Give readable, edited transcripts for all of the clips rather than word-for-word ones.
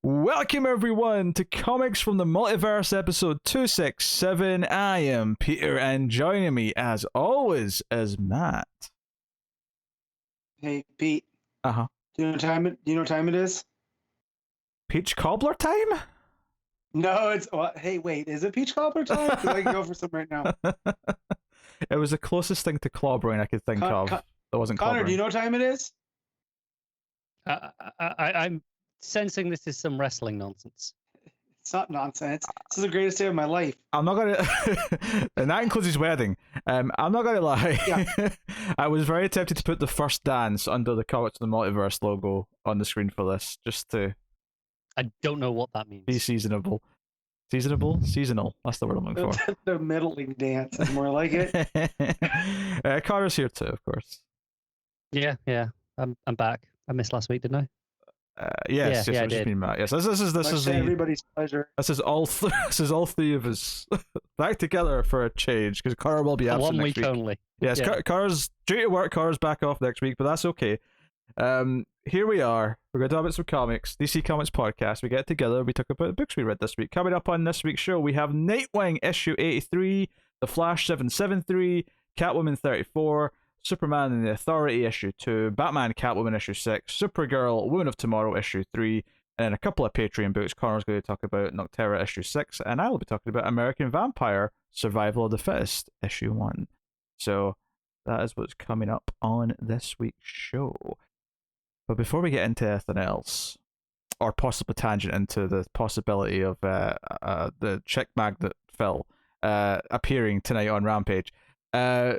Welcome everyone to Comics from the Multiverse episode 267. I am Peter and joining me as always is Matt. Hey Pete. Uh-huh. Do you know what time it is? Peach cobbler time? No, it's hey, wait, is it peach cobbler time? Because I can go for some right now. It was the closest thing to clobbering I could think of. That wasn't Connor, clobbering. do you know what time it is? I'm sensing this is some wrestling nonsense. It's not nonsense. This is the greatest day of my life. I'm not gonna and that includes his wedding. I'm not gonna lie. Yeah. I was very tempted to put the first dance under the Comics from the Multiverse logo on the screen for this, just to I don't know what that means. be seasonable. Seasonal. That's the word I'm looking for. The middling dance is more like it. Connor's here too, of course. Yeah. I'm back. I missed last week, didn't I? Yes, I I just did. mean Matt. Yes, this is everybody's pleasure. This is all three of us back together for a change because Connor will be For absent 1 next week week. only. Yes, Yeah. Connor's due to work. Connor's back off next week, but that's okay. Here we are. We're going to talk about some comics. DC Comics podcast. We get together. We talk about the books we read this week. Coming up on this week's show, we have Nightwing issue 83, The Flash 773, Catwoman 34. Superman and the Authority issue 2, Batman Catwoman issue 6, Supergirl Woman of Tomorrow issue 3, and then a couple of Patreon books. Connor's going to talk about Noctera issue 6, and I will be talking about American Vampire Survival of the Fittest issue 1. So that is what's coming up on this week's show. But before we get into anything else, or possibly tangent into the possibility of the chick magnet Phil appearing tonight on Rampage,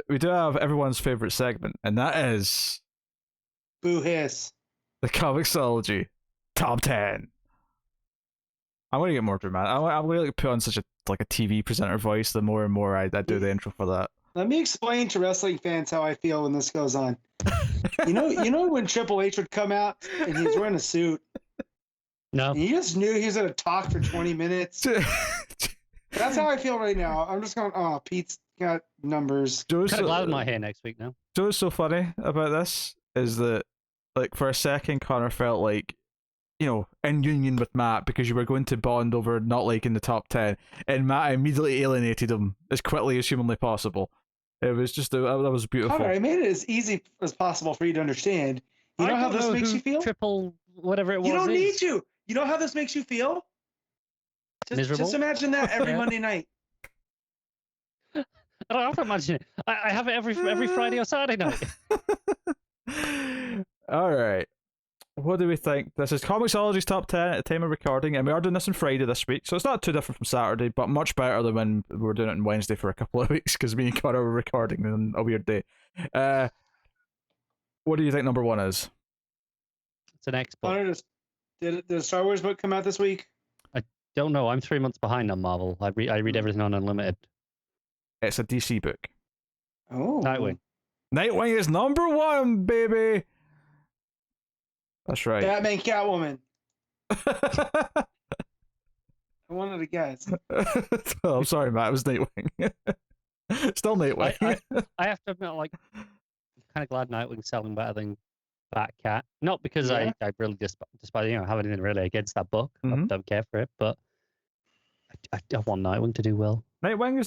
we do have everyone's favorite segment, and that is Boo hiss. the ComiXology Top 10. I'm going to get more dramatic. I'm going to put on such a TV presenter voice the more and more I do the intro for that. Let me explain to wrestling fans how I feel when this goes on. You know when Triple H would come out and he's wearing a suit? No. And you just knew he was going to talk for 20 minutes. That's how I feel right now. I'm just going, oh, Pete's got numbers. Kind of glad with my hair next week now. So what's so funny about this is that, like, for a second, Connor felt like, in union with Matt because you were going to bond over not liking the top 10, and Matt immediately alienated him as quickly as humanly possible. It was just, that was beautiful. Connor, I made it as easy as possible for you to understand. You know how this makes you feel? Triple, whatever it was. You don't need to. You know how this makes you feel? Miserable? Just imagine that every Monday night. I don't have to imagine it. I have it every Friday or Saturday night. All right. What do we think? This is ComiXology's top 10 at the time of recording, and we are doing this on Friday this week, so it's not too different from Saturday, but much better than when we were doing it on Wednesday for a couple of weeks because me and Connor were recording on a weird day. What do you think number one is? It's an X book. Connor, did the Star Wars book come out this week? I don't know. I'm 3 months behind on Marvel. I read everything on Unlimited. It's a DC book. Oh. Nightwing. Nightwing is number one, baby! That's right. Batman Catwoman. I wanted to guess. Oh, I'm sorry, Matt. It was Nightwing. Still Nightwing. I have to admit, I'm kind of glad Nightwing's selling better than Batcat. Not because I really despite have anything really against that book. I don't care for it, but I want Nightwing to do well. Nightwing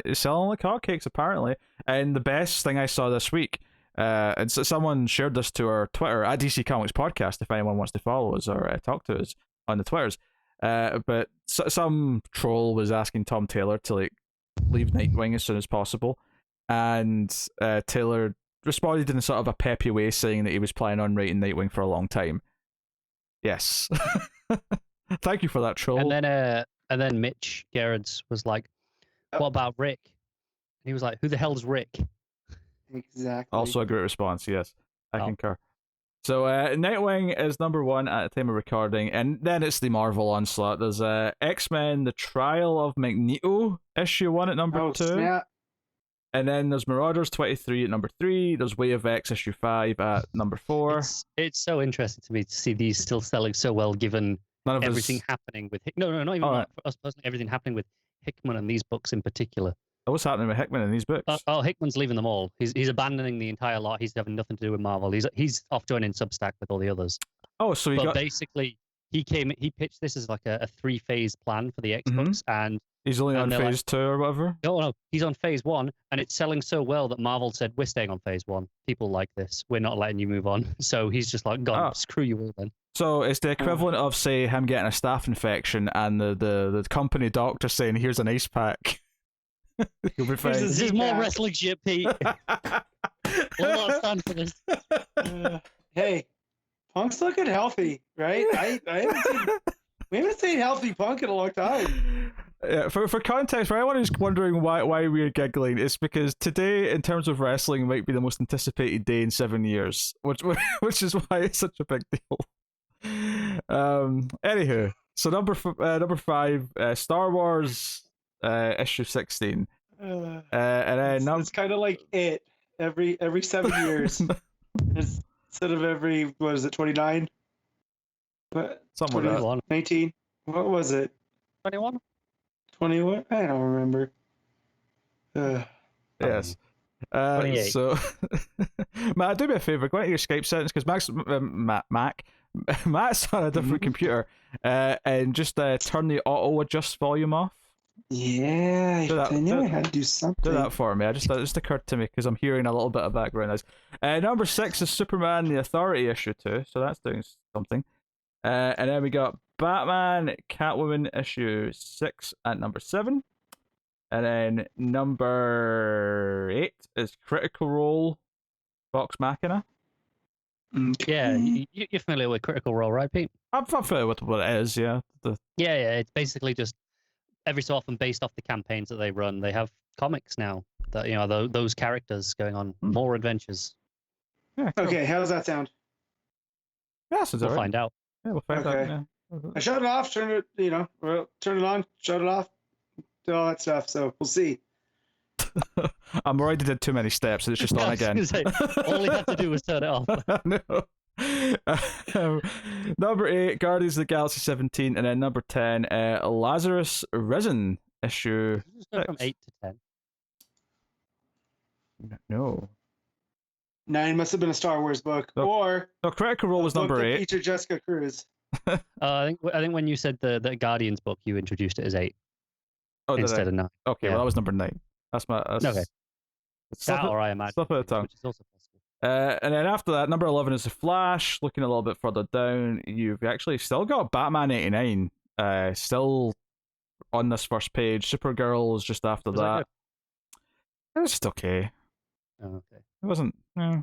is selling like hotcakes apparently, and the best thing I saw this week, and someone shared this to our Twitter at DC Comics Podcast if anyone wants to follow us or talk to us on the Twitters. But some troll was asking Tom Taylor to leave Nightwing as soon as possible, and Taylor responded in sort of a peppy way, saying that he was planning on writing Nightwing for a long time. Yes, thank you for that troll. And then Mitch Gerrards was like, "What about Rick?" And he was like, "Who the hell's Rick?" Exactly. Also a great response, yes. I concur. So Nightwing is number one at the time of recording, and then it's the Marvel onslaught. There's X-Men, The Trial of Magneto, issue 1 at number 2. Snap. And then there's Marauders 23 at number 3. There's Way of X, issue 5 at number 4. It's so interesting to me to see these still selling so well, given everything happening with not even for us personally, everything happening with Hickman and these books in particular. What's happening with Hickman in these books? Hickman's leaving them all. He's abandoning the entire lot. He's having nothing to do with Marvel. He's off joining Substack with all the others. Oh, so basically he pitched this as like a 3-phase plan for the Xbox, and he's only on they're phase 2 or whatever. no, he's on phase 1, and it's selling so well that Marvel said, we're staying on phase 1. People like this. We're not letting you move on. So he's just like, gone, screw you all then. So it's the equivalent of, say, him getting a staph infection and the company doctor saying, here's an ice pack. You'll be fine. This is more wrestling shit, Pete. We'll not stand for this. Hey, Punk's looking healthy, right? We haven't seen healthy Punk in a long time. Yeah, for context, for anyone who's wondering why we're giggling, it's because today, in terms of wrestling, might be the most anticipated day in 7 years, which is why it's such a big deal. Anywho, so number 5, Star Wars issue 16, and then it's kind of like it every 7 years. Instead of every, what is it, 29? But something like that. 19. What was it? 21. 21? I don't remember. Yes. So, Matt, do me a favor. Go into your Skype settings because Matt's on a different computer, and just turn the auto adjust volume off. Yeah, I knew I had to do something. Do that for me. It just occurred to me because I'm hearing a little bit of background noise. Number 6 is Superman: The Authority issue 2, so that's doing something. And then we got Batman, Catwoman issue 6 at number 7. And then number 8 is Critical Role, Vox Machina. Yeah, you're familiar with Critical Role, right, Pete? I'm familiar with what it is, yeah. Yeah, it's basically just every so often based off the campaigns that they run. They have comics now that, you know, those characters going on more adventures. Yeah, cool. Okay, how does that sound? Yeah, so we'll find out. Yeah, we'll find out. Yeah. I shut it off, turn it on, shut it off, do all that stuff. So we'll see. I'm already did too many steps, and it's just on again. All he had to do was turn it off. No. Number 8, Guardians of the Galaxy 17, and then number 10, Lazarus Risen issue. From 8 to 10. No. 9 must have been a Star Wars book, or Critical Role was number 8. Feature Jessica Cruz. I think when you said the Guardians book, you introduced it as 8 instead of 9. Okay, well that was number 9. That's okay. That or I imagine. Slip of the tongue. Which is also possible. And then after that, number 11 is The Flash. Looking a little bit further down, you've actually still got Batman 89. Still on this first page. Supergirl is just after that. It was just okay. Oh, okay. It wasn't. Yeah.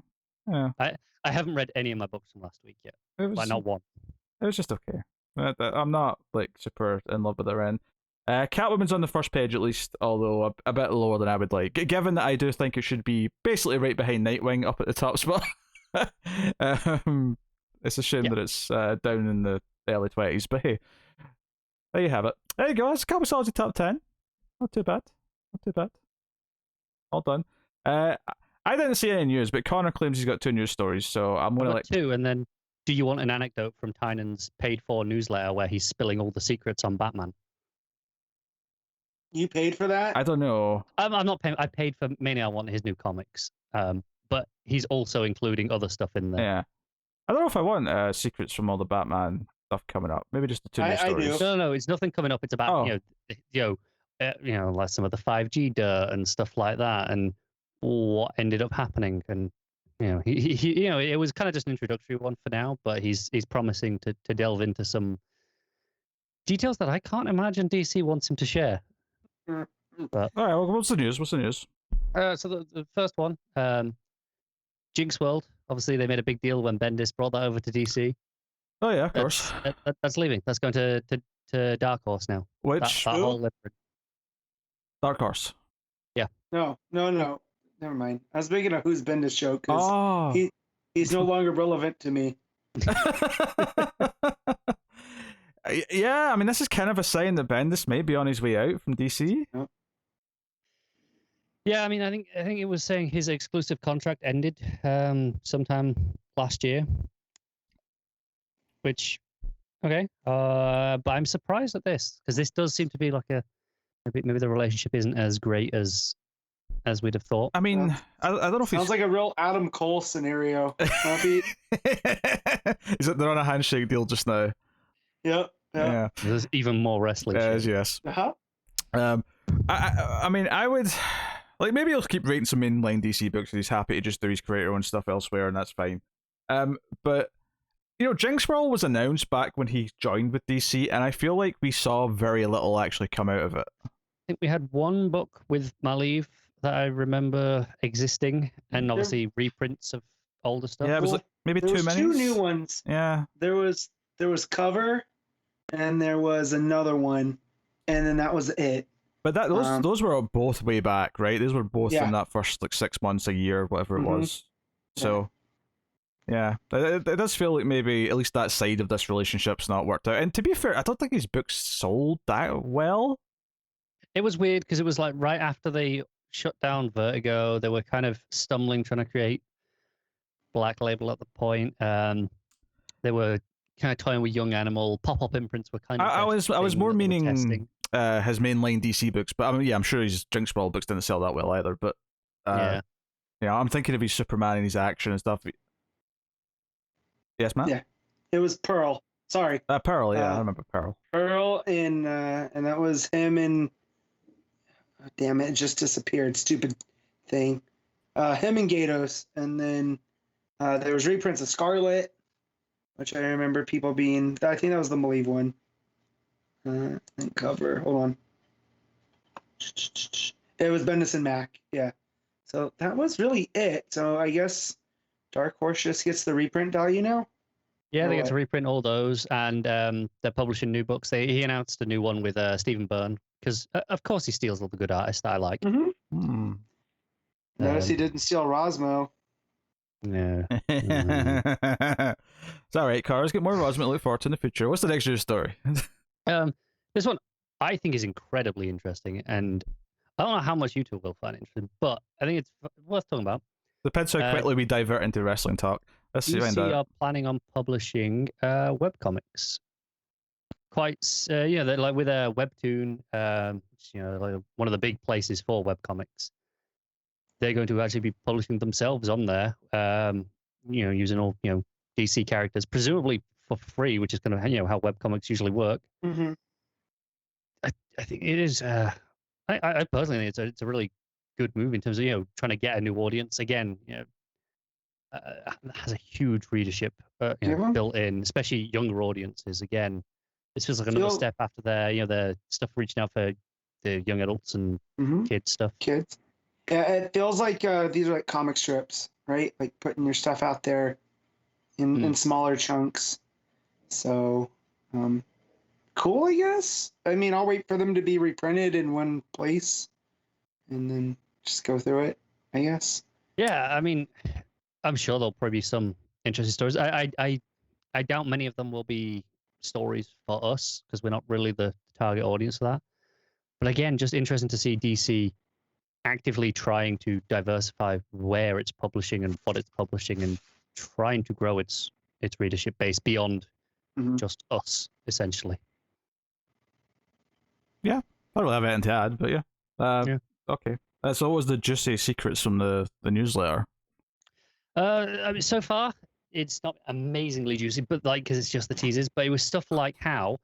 I haven't read any of my books from last week yet. Not one. It was just okay. I'm not like super in love with it, Ren. Catwoman's on the first page at least, although a bit lower than I would like. Given that I do think it should be basically right behind Nightwing up at the top spot. It's a shame that it's down in the early 20s, but hey, there you have it. There you go. It's ComiXology top 10. Not too bad. All done. I didn't see any news, but Connor claims he's got 2 news stories, so I'm gonna like 2. And then, do you want an anecdote from Tynan's paid-for newsletter where he's spilling all the secrets on Batman? You paid for that? I don't know. I'm not paying. I paid for mainly. I want his new comics. But he's also including other stuff in there. Yeah. I don't know if I want secrets from all the Batman stuff coming up. Maybe just the 2 news stories. I do. No, it's nothing coming up. It's about like some of the 5G dirt and stuff like that, and what ended up happening. And he it was kind of just an introductory one for now, but he's promising to delve into some details that I can't imagine DC wants him to share. But, all right, well, what's the news? So the first one, Jinx World. Obviously, they made a big deal when Bendis brought that over to DC. Oh yeah, of course. That's leaving. That's going to Dark Horse now. Which that whole Dark Horse? Yeah. No. Never mind. I was thinking of who's Bendis show because he's no longer relevant to me. Yeah, I mean, this is kind of a sign that Bendis may be on his way out from DC. Yeah, I mean, I think it was saying his exclusive contract ended sometime last year, which okay, but I'm surprised at this because this does seem to be like maybe the relationship isn't as great as we'd have thought. I mean, I don't know if sounds like a real Adam Cole scenario. Is it they're on a handshake deal just now? Yep. Yeah. There's even more wrestling shit. Yes. Uh-huh. I mean, I would like maybe he'll keep writing some mainline DC books. He's happy to just do his creator own stuff elsewhere, and that's fine. But Jinx World was announced back when he joined with DC, and I feel like we saw very little actually come out of it. I think we had one book with Maliv that I remember existing, and obviously reprints of older stuff. Yeah, it was like maybe there two was minis. two new ones. Yeah. There was Cover, and there was another one, and then that was it. But those were both way back, right? Those were both in that first like 6 months, a year, whatever it was. So, yeah, it does feel like maybe at least that side of this relationship's not worked out. And to be fair, I don't think his books sold that well. It was weird because it was like right after they shut down Vertigo, they were kind of stumbling trying to create Black Label at the point. They were kind of toying with Young Animal. Pop-up imprints were kind of. I was more meaning his mainline DC books, but I mean, yeah, I'm sure his Jinx World books didn't sell that well either. But I'm thinking of his Superman and his action and stuff. Yes, Matt. Yeah, it was Pearl. Sorry, Pearl. Yeah, I remember Pearl. Pearl and that was him and. Oh, damn it! It just disappeared. Stupid thing. Him and Gatos, and then there was reprints of Scarlet, which I remember people being. I think that was the Maliv one. And Cover. Hold on. It was Bendis and Mac. Yeah. So that was really it. So I guess Dark Horse just gets the reprint value now. Yeah, they get to reprint all those, and they're publishing new books. He announced a new one with Stephen Byrne, because of course he steals all the good artists that I like. Mm-hmm. Notice he didn't steal Rosmo. Yeah. It's all right, Cars. Get more Rosmo to look forward to in the future. What's the next news story? This one I think is incredibly interesting, and I don't know how much you two will find interesting, but I think it's worth talking about. Depends how quickly we divert into wrestling talk. Let's see. DC are planning on publishing webcomics. They're like with a Webtoon, like one of the big places for webcomics. They're going to actually be publishing themselves on there, using all DC characters, presumably for free, which is kind of how webcomics usually work. Mm-hmm. I think it is. I personally think it's a really good move in terms of trying to get a new audience. Again, has a huge readership built in, especially younger audiences. Again, this feels like another step after their stuff reaching out for the young adults and kids stuff. Kids. Yeah, it feels like these are like comic strips, right? Like putting your stuff out there in smaller chunks. So, cool, I guess. I mean, I'll wait for them to be reprinted in one place and then just go through it, I guess. Yeah, I mean, I'm sure there'll probably be some interesting stories. I doubt many of them will be stories for us because we're not really the target audience for that. But again, just interesting to see DC actively trying to diversify where it's publishing and what it's publishing and trying to grow its readership base beyond just us, essentially. Yeah, I don't have anything to add, but yeah. Okay. So what was the juicy secrets from the newsletter? I mean, so far it's not amazingly juicy, but because it's just the teasers. But it was stuff like how.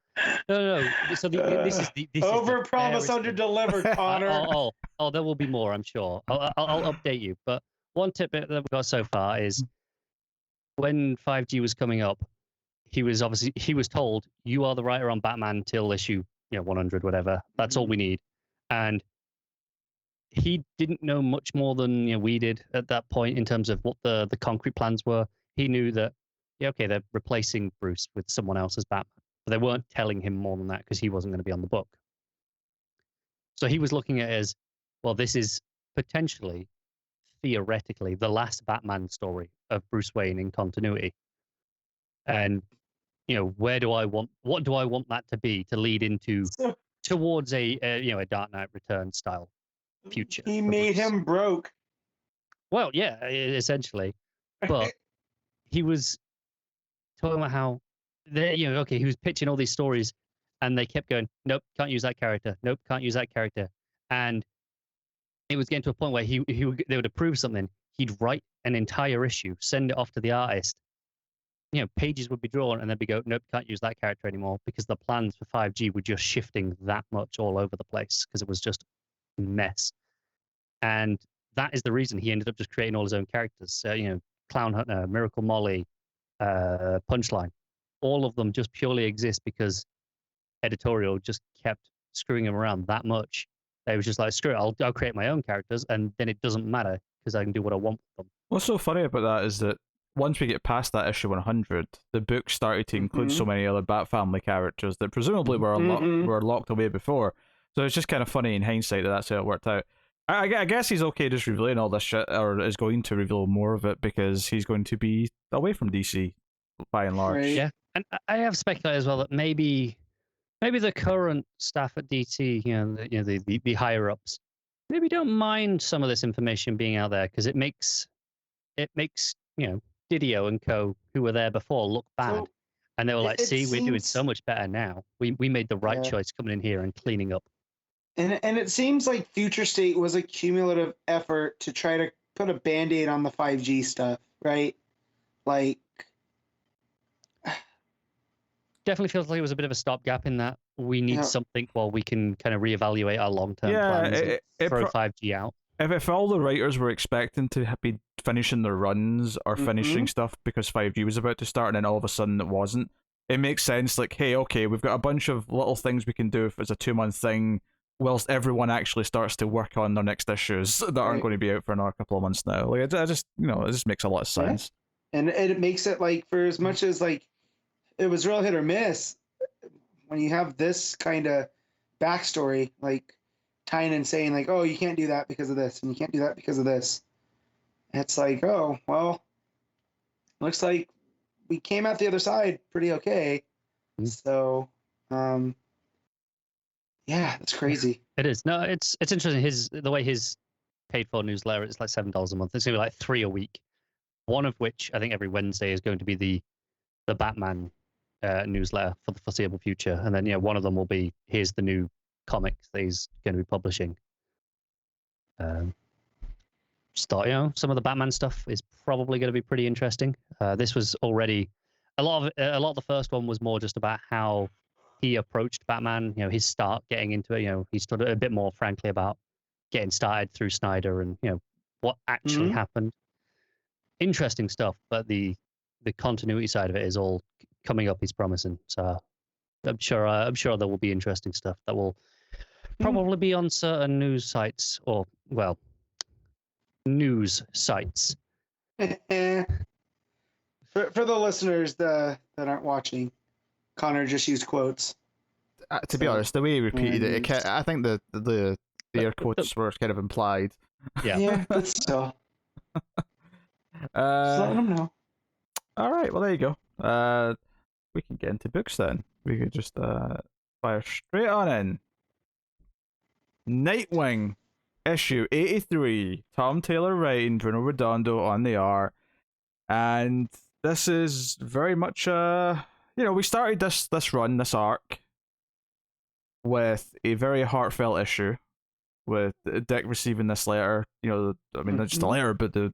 No. So this is over promise, under deliver, Connor. There will be more, I'm sure. I'll update you. But one tip that we've got so far is when 5G was coming up, he was told you are the writer on Batman till issue 100, whatever. That's all we need, and he didn't know much more than we did at that point in terms of what the concrete plans were. He knew that they're replacing Bruce with someone else as Batman, but they weren't telling him more than that because he wasn't going to be on the book. So he was looking at it as, well, this is potentially, theoretically, the last Batman story of Bruce Wayne in continuity. And what do I want that to be to lead into towards a Dark Knight Returns style future. He made him broke. Well, yeah, essentially. But he was talking about how he was pitching all these stories and they kept going, nope, can't use that character. Nope, can't use that character. And it was getting to a point where they would approve something. He'd write an entire issue, send it off to the artist. pages would be drawn and then we go, nope, can't use that character anymore because the plans for 5G were just shifting that much all over the place because it was just a mess. And that is the reason he ended up just creating all his own characters. Clown Hunter, Miracle Molly, Punchline, all of them just purely exist because editorial just kept screwing him around that much. They was just like, screw it, I'll create my own characters, and then it doesn't matter because I can do what I want with them. What's so funny about that is that once we get past that issue 100, the book started to include so many other Bat Family characters that presumably were locked away before. So it's just kind of funny in hindsight that that's how it worked out. I guess he's okay just revealing all this shit, or is going to reveal more of it because he's going to be away from DC by and large. Right. Yeah, and I have speculated as well that maybe the current staff at DC, the higher ups, maybe don't mind some of this information being out there because it makes Didio and co, who were there before, look bad. And they were like, see, we're doing so much better now. We made the right choice coming in here and cleaning up. And it seems like Future State was a cumulative effort to try to put a Band-Aid on the 5G stuff, right? Like, definitely feels like it was a bit of a stopgap in that we need something while we can kind of reevaluate our long-term plans and throw 5G out. If all the writers were expecting to be finishing their runs or finishing stuff because 5G was about to start and then all of a sudden it wasn't, it makes sense. Like, hey, okay, we've got a bunch of little things we can do if it's a 2-month thing, whilst everyone actually starts to work on their next issues that aren't going to be out for another couple of months now. Like, it just makes a lot of sense. Yeah. And it makes it like, for as much as like it was real hit or miss, when you have this kind of backstory, like Tynan saying like, oh, you can't do that because of this, and you can't do that because of this. It's like, oh, well, looks like we came out the other side pretty okay. So, yeah, that's crazy. It is. No, it's interesting. The way his paid for newsletter, it's like $7 a month. It's gonna be like 3 a week. One of which I think every Wednesday is going to be the Batman newsletter for the foreseeable future, and then one of them will be, here's the new comics that he's going to be publishing. Some of the Batman stuff is probably going to be pretty interesting. This was already a lot of the first one was more just about how he approached Batman, his start getting into it. He stood a bit more frankly about getting started through Snyder and what actually happened. Interesting stuff, but the continuity side of it is all coming up. He's promising, so I'm sure there will be interesting stuff that will probably be on certain news sites news sites. For the listeners that aren't watching, Connor just used quotes. To be honest, the way he repeated it, I think the air quotes were kind of implied. Yeah, but still. Just let them know. All right, well there you go. We can get into books then. We could just fire straight on in. Nightwing, issue 83. Tom Taylor writing, Bruno Redondo on the art, and this is very much we started this arc with a very heartfelt issue with Dick receiving this letter. Not just a letter, but the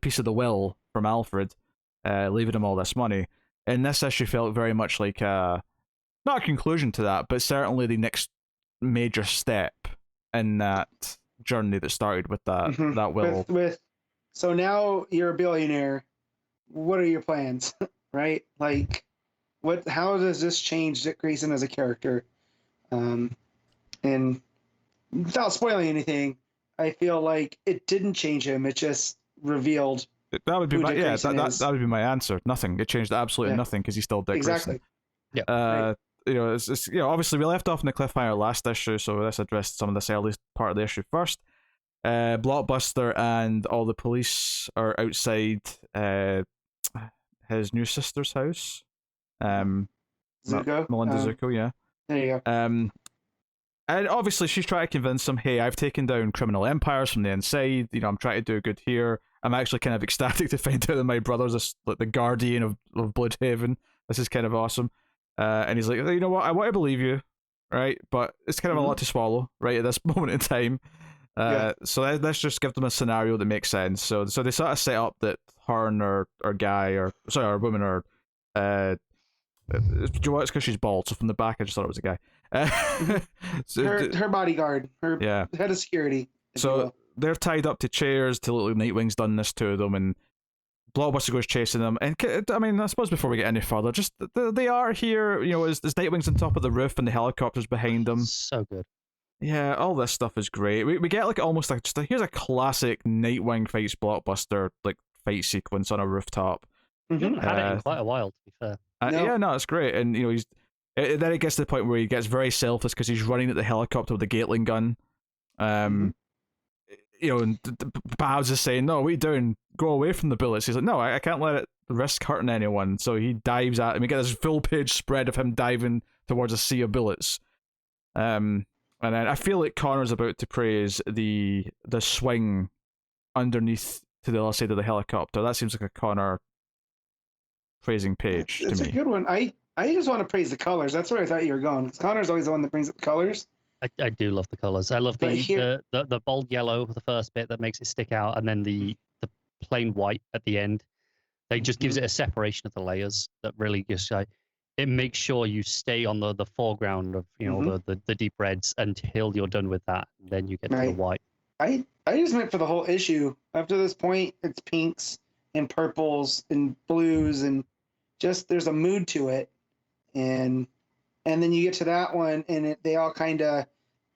piece of the will from Alfred, leaving him all this money. And this issue felt very much like not a conclusion to that, but certainly the next major step in that journey that started with that that will. So now you're a billionaire. What are your plans, right? Like, how does this change Dick Grayson as a character? And without spoiling anything, I feel like it didn't change him. It just revealed. That would be that would be my answer. Nothing. It changed absolutely nothing because he's still Dick Grayson. Yeah. Right. It's obviously we left off in the cliffhanger last issue, so let's address some of this early part of the issue first. Blockbuster and all the police are outside his new sister's house. Zuko? Melinda Zuko, yeah. There you go. And obviously she's trying to convince him, hey, I've taken down criminal empires from the inside, I'm trying to do good here. I'm actually kind of ecstatic to find out that my brother's like the guardian of Bloodhaven. This is kind of awesome. And he's like, you know what, I want to believe you, right? But it's kind of a lot to swallow, right, at this moment in time. So let's just give them a scenario that makes sense. So they sort of set up that Hearn or guy or woman or do you know what? It's because she's bald. So from the back, I just thought it was a guy. So, her bodyguard, her head of security. So they're tied up to chairs till Nightwing's done this to them, and Blockbuster goes chasing them. And I mean, I suppose before we get any further, just they are here. As Nightwing's on top of the roof and the helicopter's behind them. So good. Yeah, all this stuff is great. We get like almost like here's a classic Nightwing fights Blockbuster like fight sequence on a rooftop. You haven't had it in quite a while, to be fair. Yeah, no, it's great, and then it gets to the point where he gets very selfless because he's running at the helicopter with a Gatling gun. And Babs is saying, "No, what are you doing? Go away from the bullets." He's like, "No, I can't let it risk hurting anyone." So he dives at him. We get this full page spread of him diving towards a sea of bullets. And then I feel like Connor's about to praise the swing underneath to the other side of the helicopter. That seems like a Connor praising page to me. It's a good one. I just want to praise the colors. That's where I thought you were going. Connor's always the one that brings up the colors. I do love the colors. I love the bold yellow, the first bit that makes it stick out, and then the plain white at the end. They just gives it a separation of the layers that really just it makes sure you stay on the foreground of the deep reds until you're done with that. And then you get to the white. I just meant for the whole issue. Up to this point, it's pinks and purples and blues and just there's a mood to it, and then you get to that one and they all kind of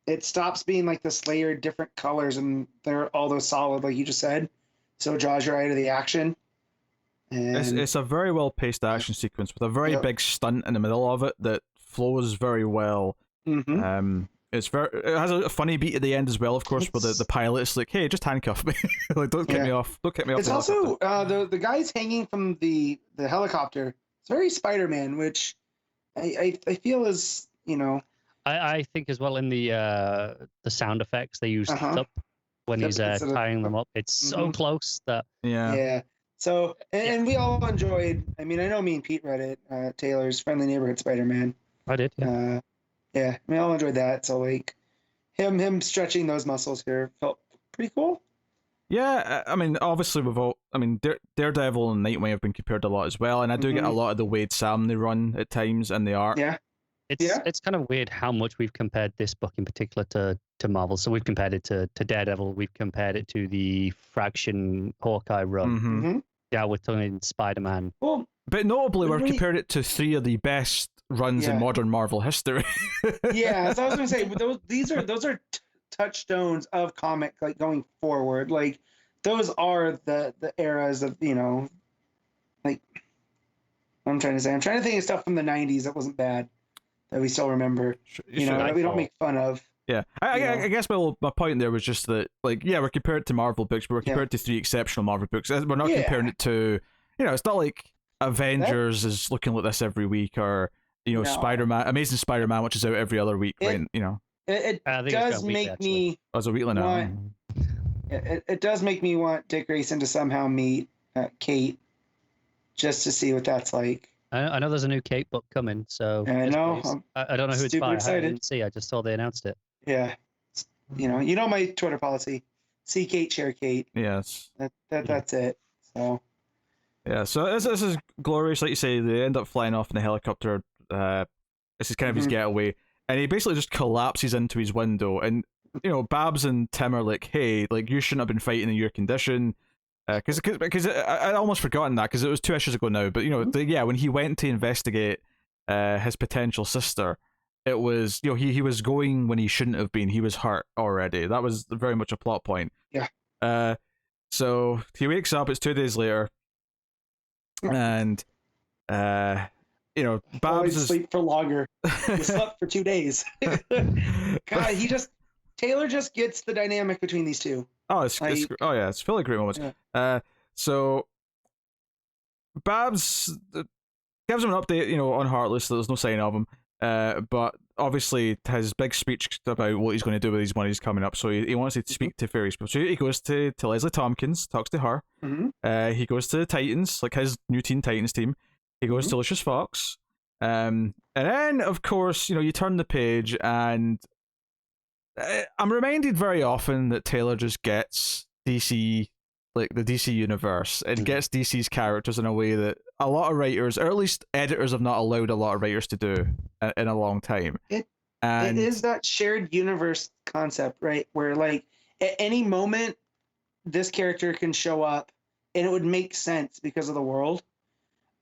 it stops being like this layered different colors and they're all those solid like you just said, so it draws your eye to the action. And it's a very well paced action sequence with a very big stunt in the middle of it that flows very well. It has a funny beat at the end as well, of course, where the pilot's like, "Hey, just handcuff me, like don't get me off, don't get me off." It's also the guys hanging from the helicopter. It's very Spider-Man, which I feel is I think as well in the sound effects they use up when he's tying them up. It's so close that yeah. So and we all enjoyed. I mean, I know me and Pete read it. Taylor's Friendly Neighborhood Spider-Man. I did. Yeah, we all enjoyed that. So like him stretching those muscles here felt pretty cool. Yeah, I mean, obviously Daredevil and Nightwing have been compared a lot as well, and I do get a lot of the Wade Sam they run at times and the art. Yeah. It's kind of weird how much we've compared this book in particular to Marvel. So we've compared it to Daredevil, we've compared it to the Fraction Hawkeye run. Yeah, we're talking Spider-Man. Well, but notably, we're compared it to three of the best runs in modern Marvel history. Yeah, so I was going to say those are touchstones of comic like going forward. Like those are the eras of like I'm trying to think of stuff from the 90s that wasn't bad that we still remember. That we don't make fun of. Yeah, I guess my point there was just that, like, yeah, we're compared to Marvel books, but we're compared to three exceptional Marvel books. We're not comparing it to, it's not like Avengers is looking like this every week, or Spider-Man, Amazing Spider-Man, which is out every other week, right? It does make me. Oh, it's a weekly now. It does make me want Dick Grayson to somehow meet Kate, just to see what that's like. I know there's a new Kate book coming, so I know. I don't know who it's by. Excited. I didn't see. I just saw they announced it. Yeah, you know my Twitter policy: see Kate, share Kate. Yes. That's it. So. Yeah, so this is glorious, like you say. They end up flying off in a helicopter. This is kind of his getaway, and he basically just collapses into his window. And Babs and Tim are like, "Hey, like you shouldn't have been fighting in your condition." Because I'd almost forgotten that because it was 2 issues ago now. But when he went to investigate his potential sister, it was he was going when he shouldn't have been. He was hurt already. That was very much a plot point. Yeah. So he wakes up. It's 2 days later, and Babs is... sleep for longer. He slept for 2 days. God, Taylor just gets the dynamic between these two. Oh, it's really great moments. Yeah. So Babs gives him an update, on Heartless. There's no sign of him. But obviously his big speech about what he's going to do with his money is coming up. So he wants to speak to various people. So he goes to Leslie Tompkins, talks to her. He goes to the Titans, like his new Teen Titans team. He goes to Lucius Fox. And then, of course, you turn the page and I'm reminded very often that Taylor just gets DC, like the DC universe, and gets DC's characters in a way that a lot of writers, or at least editors, have not allowed a lot of writers to do in a long time. It And is that shared universe concept, right? Where like at any moment this character can show up and it would make sense because of the world.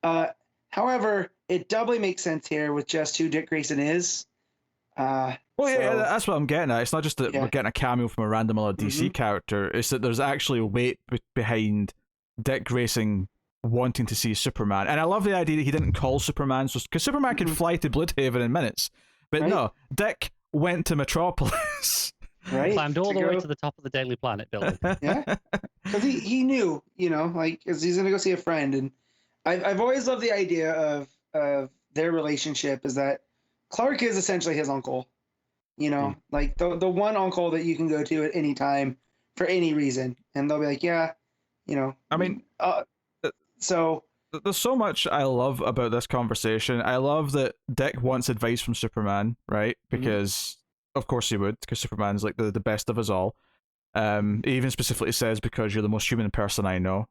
However, it doubly makes sense here with just who Dick Grayson is. Well, yeah, that's what I'm getting at. It's not just that we're getting a cameo from a random other DC character. It's that there's actually a weight behind Dick Grayson wanting to see Superman. And I love the idea that he didn't call Superman, because Superman could fly to Bloodhaven in minutes. But no, Dick went to Metropolis. Right? Climbed all the way to the top of the Daily Planet building. Yeah. Because he knew, like, because he's going to go see a friend. And I've always loved the idea of their relationship is that Clark is essentially his uncle. Like the one uncle that you can go to at any time for any reason, and they'll be like, I mean, so there's so much I love about this conversation. I love that Dick wants advice from Superman, right? Because of course he would, because Superman's like the best of us all. He even specifically says, because you're the most human person I know,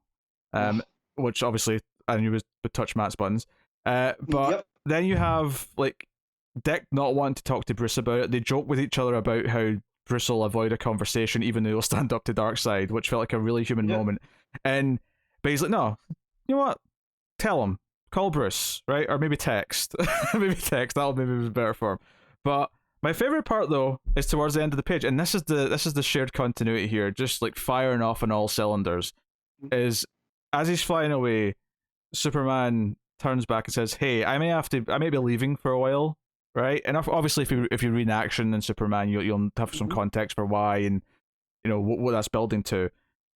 which obviously I knew would touch Matt's buttons. But then you have like Dick not wanting to talk to Bruce about it. They joke with each other about how Bruce will avoid a conversation even though he'll stand up to Darkseid, which felt like a really human moment. But he's like, no, you know what? Tell him. Call Bruce, right? Or maybe text. Maybe text. That'll maybe be better for him. But my favorite part though is towards the end of the page, and this is the shared continuity here, just like firing off on all cylinders. Is as he's flying away, Superman turns back and says, "Hey, I may be leaving for a while." Right, and obviously, if you read Action and Superman, you'll have some context for why and what that's building to.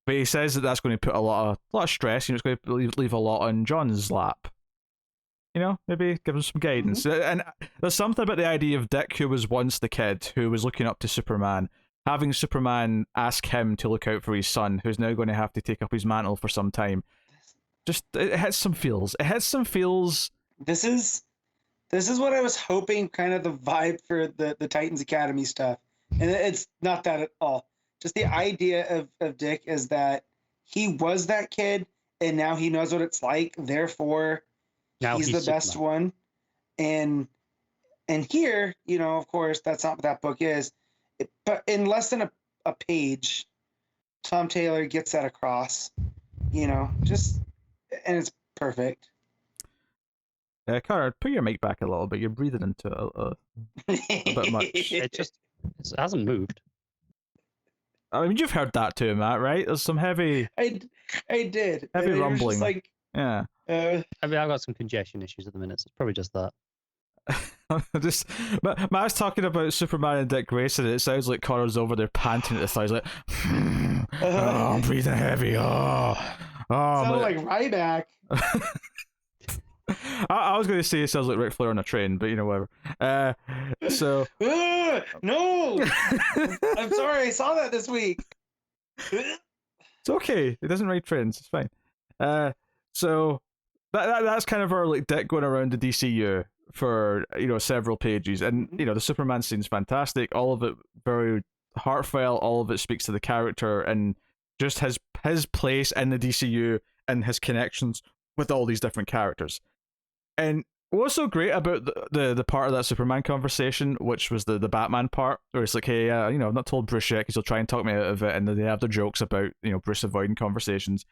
But he says that that's going to put a lot of stress. It's going to leave a lot on John's lap. Maybe give him some guidance. And there's something about the idea of Dick, who was once the kid who was looking up to Superman, having Superman ask him to look out for his son, who's now going to have to take up his mantle for some time. Just it hits some feels. This is what I was hoping, kind of the vibe for the Titans Academy stuff. And it's not that at all. Just the idea of Dick is that he was that kid, and now he knows what it's like. Therefore, now he's the best one. And here, of course, that's not what that book is. But in less than a page, Tom Taylor gets that across. And it's perfect. Conrad, put your mic back a little bit. You're breathing into a bit much. It hasn't moved. I mean, you've heard that too, Matt, right? There's some heavy... I did. Heavy rumbling. Yeah. I mean, I've got some congestion issues at the minute, so it's probably just that. Matt's talking about Superman and Dick Grayson, and it sounds like Connor's over there panting at the thighs, like, I'm breathing heavy. Sound like Ryback. I was going to say it sounds like Ric Flair on a train, but whatever. No! I'm sorry, I saw that this week. It's okay. It doesn't ride trains. It's fine. So that's kind of our like Dick going around the DCU for several pages, and the Superman scene's fantastic. All of it very heartfelt. All of it speaks to the character and just his place in the DCU and his connections with all these different characters. And what's so great about the part of that Superman conversation, which was the Batman part, where it's like, hey, I've not told Bruce yet because he'll try and talk me out of it, and they have their jokes about Bruce avoiding conversations,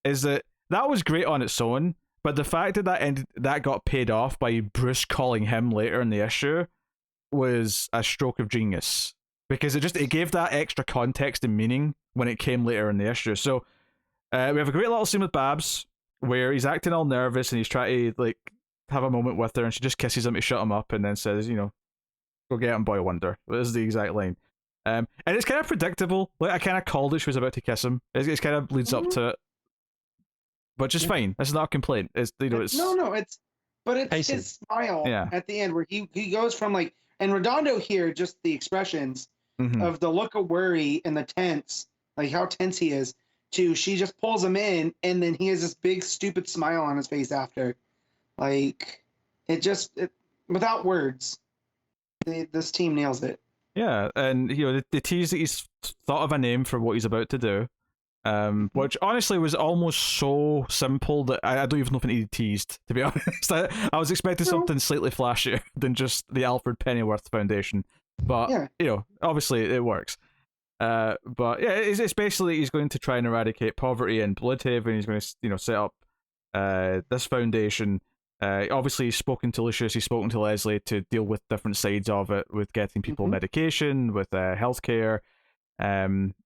is that was great on its own, but the fact that got paid off by Bruce calling him later in the issue was a stroke of genius, because it gave that extra context and meaning when it came later in the issue. So we have a great little scene with Babs where he's acting all nervous and he's trying to like have a moment with her, and she just kisses him to shut him up and then says, go get him, Boy Wonder. This is the exact line. And it's kind of predictable. Like, I kind of called it she was about to kiss him. It kind of leads up to it, but just fine. This is not a complaint. It's his smile at the end where he goes from like, and Redondo here, just the expressions of the look of worry and the tense, like how tense he is, to she just pulls him in, and then he has this big stupid smile on his face after. Like, without words, this team nails it. Yeah, and they tease that he's thought of a name for what he's about to do, which honestly was almost so simple that I don't even know if it needed teased, to be honest. I was expecting something slightly flashier than just the Alfred Pennyworth Foundation, but obviously it works. But yeah, it's basically he's going to try and eradicate poverty in Bloodhaven. He's going to set up this foundation. Obviously, he's spoken to Lucius, he's spoken to Leslie to deal with different sides of it, with getting people medication, with healthcare,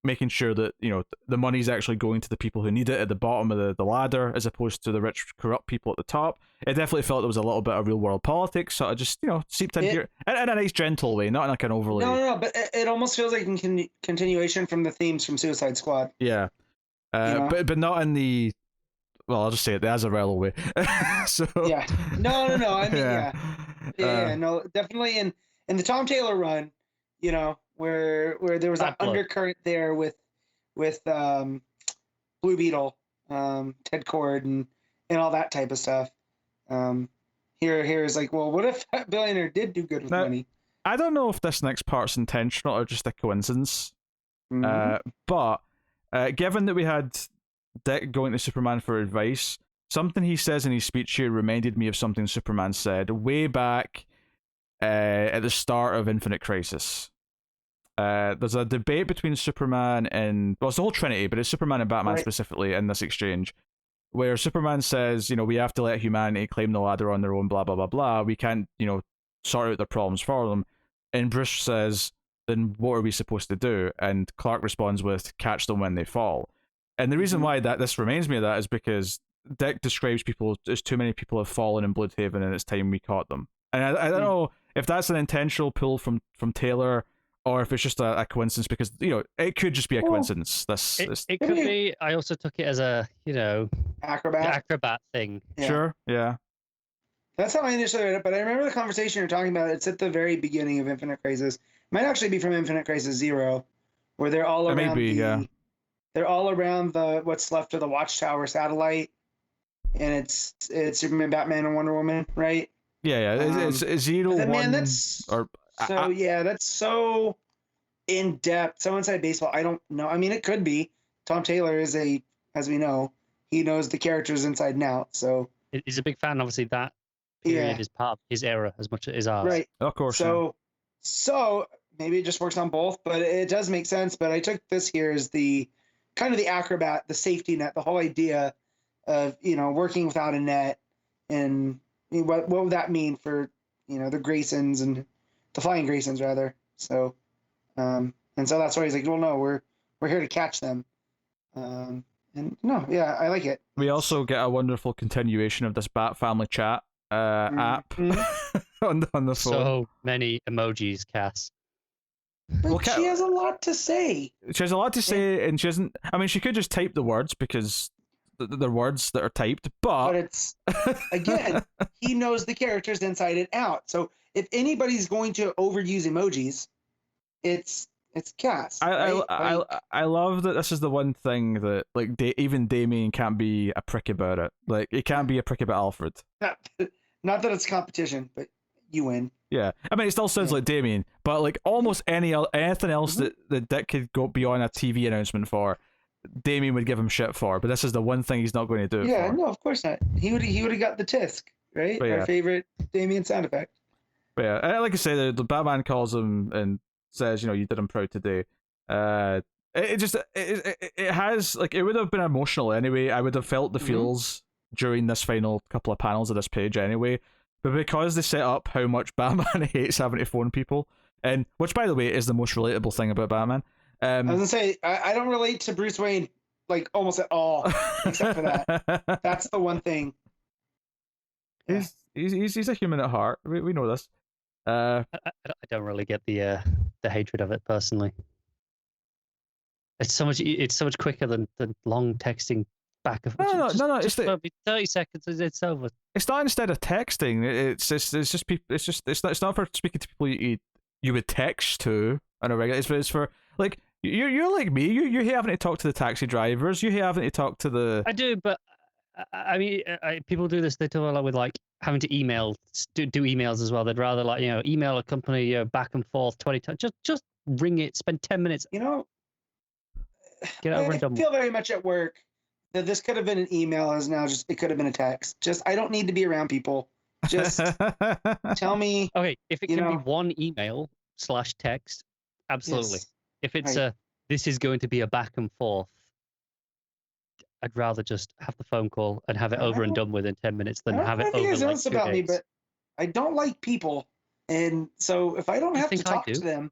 making sure that the money's actually going to the people who need it at the bottom of the ladder, as opposed to the rich, corrupt people at the top. It definitely felt there was a little bit of real world politics, sort of just seeped in here in a nice, gentle way, not in like an overly. No, but it almost feels like a continuation from the themes from Suicide Squad. Yeah, but not in the. Well, I'll just say it, the Azarello way. So yeah, no. I mean, yeah, no, definitely in the Tom Taylor run, where there was that undercurrent there with Blue Beetle, Ted Cord, and all that type of stuff. Here is like, well, what if that billionaire did do good with money? I don't know if this next part's intentional or just a coincidence. But given that we had Dick going to Superman for advice, something he says in his speech here reminded me of something Superman said way back at the start of Infinite Crisis. There's a debate between Superman and, well, it's the whole Trinity, but it's Superman and Batman specifically in this exchange, where Superman says, we have to let humanity claim the ladder on their own, blah, blah, blah, blah. We can't, sort out their problems for them. And Bruce says, then what are we supposed to do? And Clark responds with, catch them when they fall. And the reason why this reminds me of that is because Dick describes people as too many people have fallen in Bloodhaven and it's time we caught them. And I don't know if that's an intentional pull from Taylor or if it's just a coincidence, because it could just be a coincidence. It could be. I also took it as a acrobat thing. Yeah. Sure, yeah. That's how I initially read it, but I remember the conversation you're talking about. It's at the very beginning of Infinite Crisis. It might actually be from Infinite Crisis 0, where they're all around they're all around the what's left of the Watchtower satellite, and it's Superman, Batman, and Wonder Woman, right? Yeah. It's 0, 1, man, that's that's so in depth. So inside baseball, I don't know. I mean, it could be. Tom Taylor is as we know, he knows the characters inside and out. So he's a big fan. Obviously, that period is part of his era as much as ours. Right. Of course. So maybe it just works on both, but it does make sense. But I took this here as the kind of the acrobat, the safety net, the whole idea of, working without a net, and what would that mean for, the Graysons and the Flying Graysons rather. So, and so that's why he's like, well, no, we're here to catch them. And no, yeah, I like it. We also get a wonderful continuation of this Bat Family chat app on the phone. So many emojis, Cass. But she has a lot to say. She has a lot to say, and she doesn't. I mean, she could just type the words because they're words that are typed. But it's again, he knows the characters inside and out. So if anybody's going to overuse emojis, it's Cass. I love that this is the one thing that even Damien can't be a prick about it. Like, he can't be a prick about Alfred. Not that it's competition, but you win. Yeah, I mean, it still sounds like Damien, but almost anything else that Dick could go be on a TV announcement for, Damien would give him shit for. But this is the one thing he's not going to do. Yeah, no, of course not. He would have got the tisk, right? Our favorite Damien sound effect. But yeah, like I say, the Batman calls him and says, you did him proud today. It has it would have been emotional anyway. I would have felt the feels during this final couple of panels of this page anyway. But because they set up how much Batman hates having to phone people, and which, by the way, is the most relatable thing about Batman. I was gonna say I don't relate to Bruce Wayne almost at all, except for that. That's the one thing. He's a human at heart. We know this. I don't really get the hatred of it personally. It's so much quicker than long texting back of no. It's 30 seconds. It's over. It's not instead of texting. It's just people. It's not for speaking to people you would text to on a regular. It's for you're like me. You're having to talk to the taxi drivers. You're having to talk to the. I do, but I mean, people do this. They do a lot with having to do emails as well. They'd rather email a company back and forth 20 times. Just ring it. Spend 10 minutes. You know, Get over and done. I feel very much at work that this could have been an email, as now it could have been a text. I don't need to be around people. Just tell me. Okay, if it can be one email / text, absolutely. Yes. If it's Right. this is going to be a back and forth, I'd rather just have the phone call and have it over and done with in 10 minutes than have it over like 2 days. About me, but I don't like people, and so if I don't have to talk to them,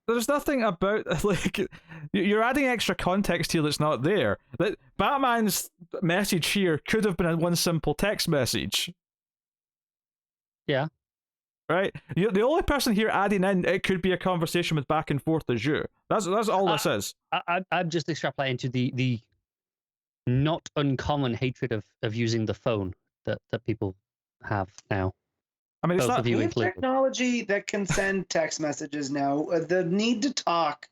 there's nothing about like you're adding extra context here that's not there. That Batman's message here could have been one simple text message. Yeah. Right. The only person here adding in it could be a conversation with back and forth is you. That's all this is. I'm just extrapolating to the not uncommon hatred of using the phone that people have now. I mean, it's both not of you included. Technology that can send text messages now. The need to talk.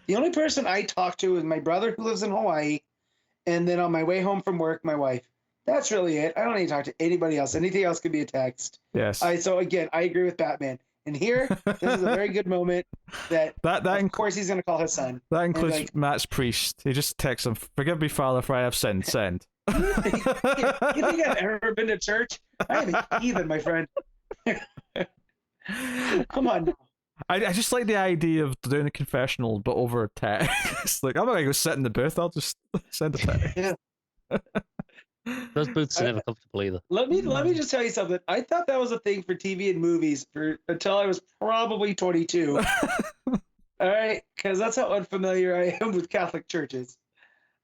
The only person I talk to is my brother who lives in Hawaii, and then on my way home from work, my wife. That's really it. I don't need to talk to anybody else. Anything else could be a text. Yes. So again, I agree with Batman. And here, this is a very good moment that of course he's going to call his son. That includes Matt's priest. He just texts him, "Forgive me, Father, for I have sinned." Send. You think I've ever been to church? I am a heathen, my friend. Come on now. I just like the idea of doing a confessional, but over text. Like, I'm not going to go sit in the booth. I'll just send a text. Yeah. Those booths are never comfortable either. Let me just tell you something. I thought that was a thing for TV and movies until I was probably 22. All right, because that's how unfamiliar I am with Catholic churches.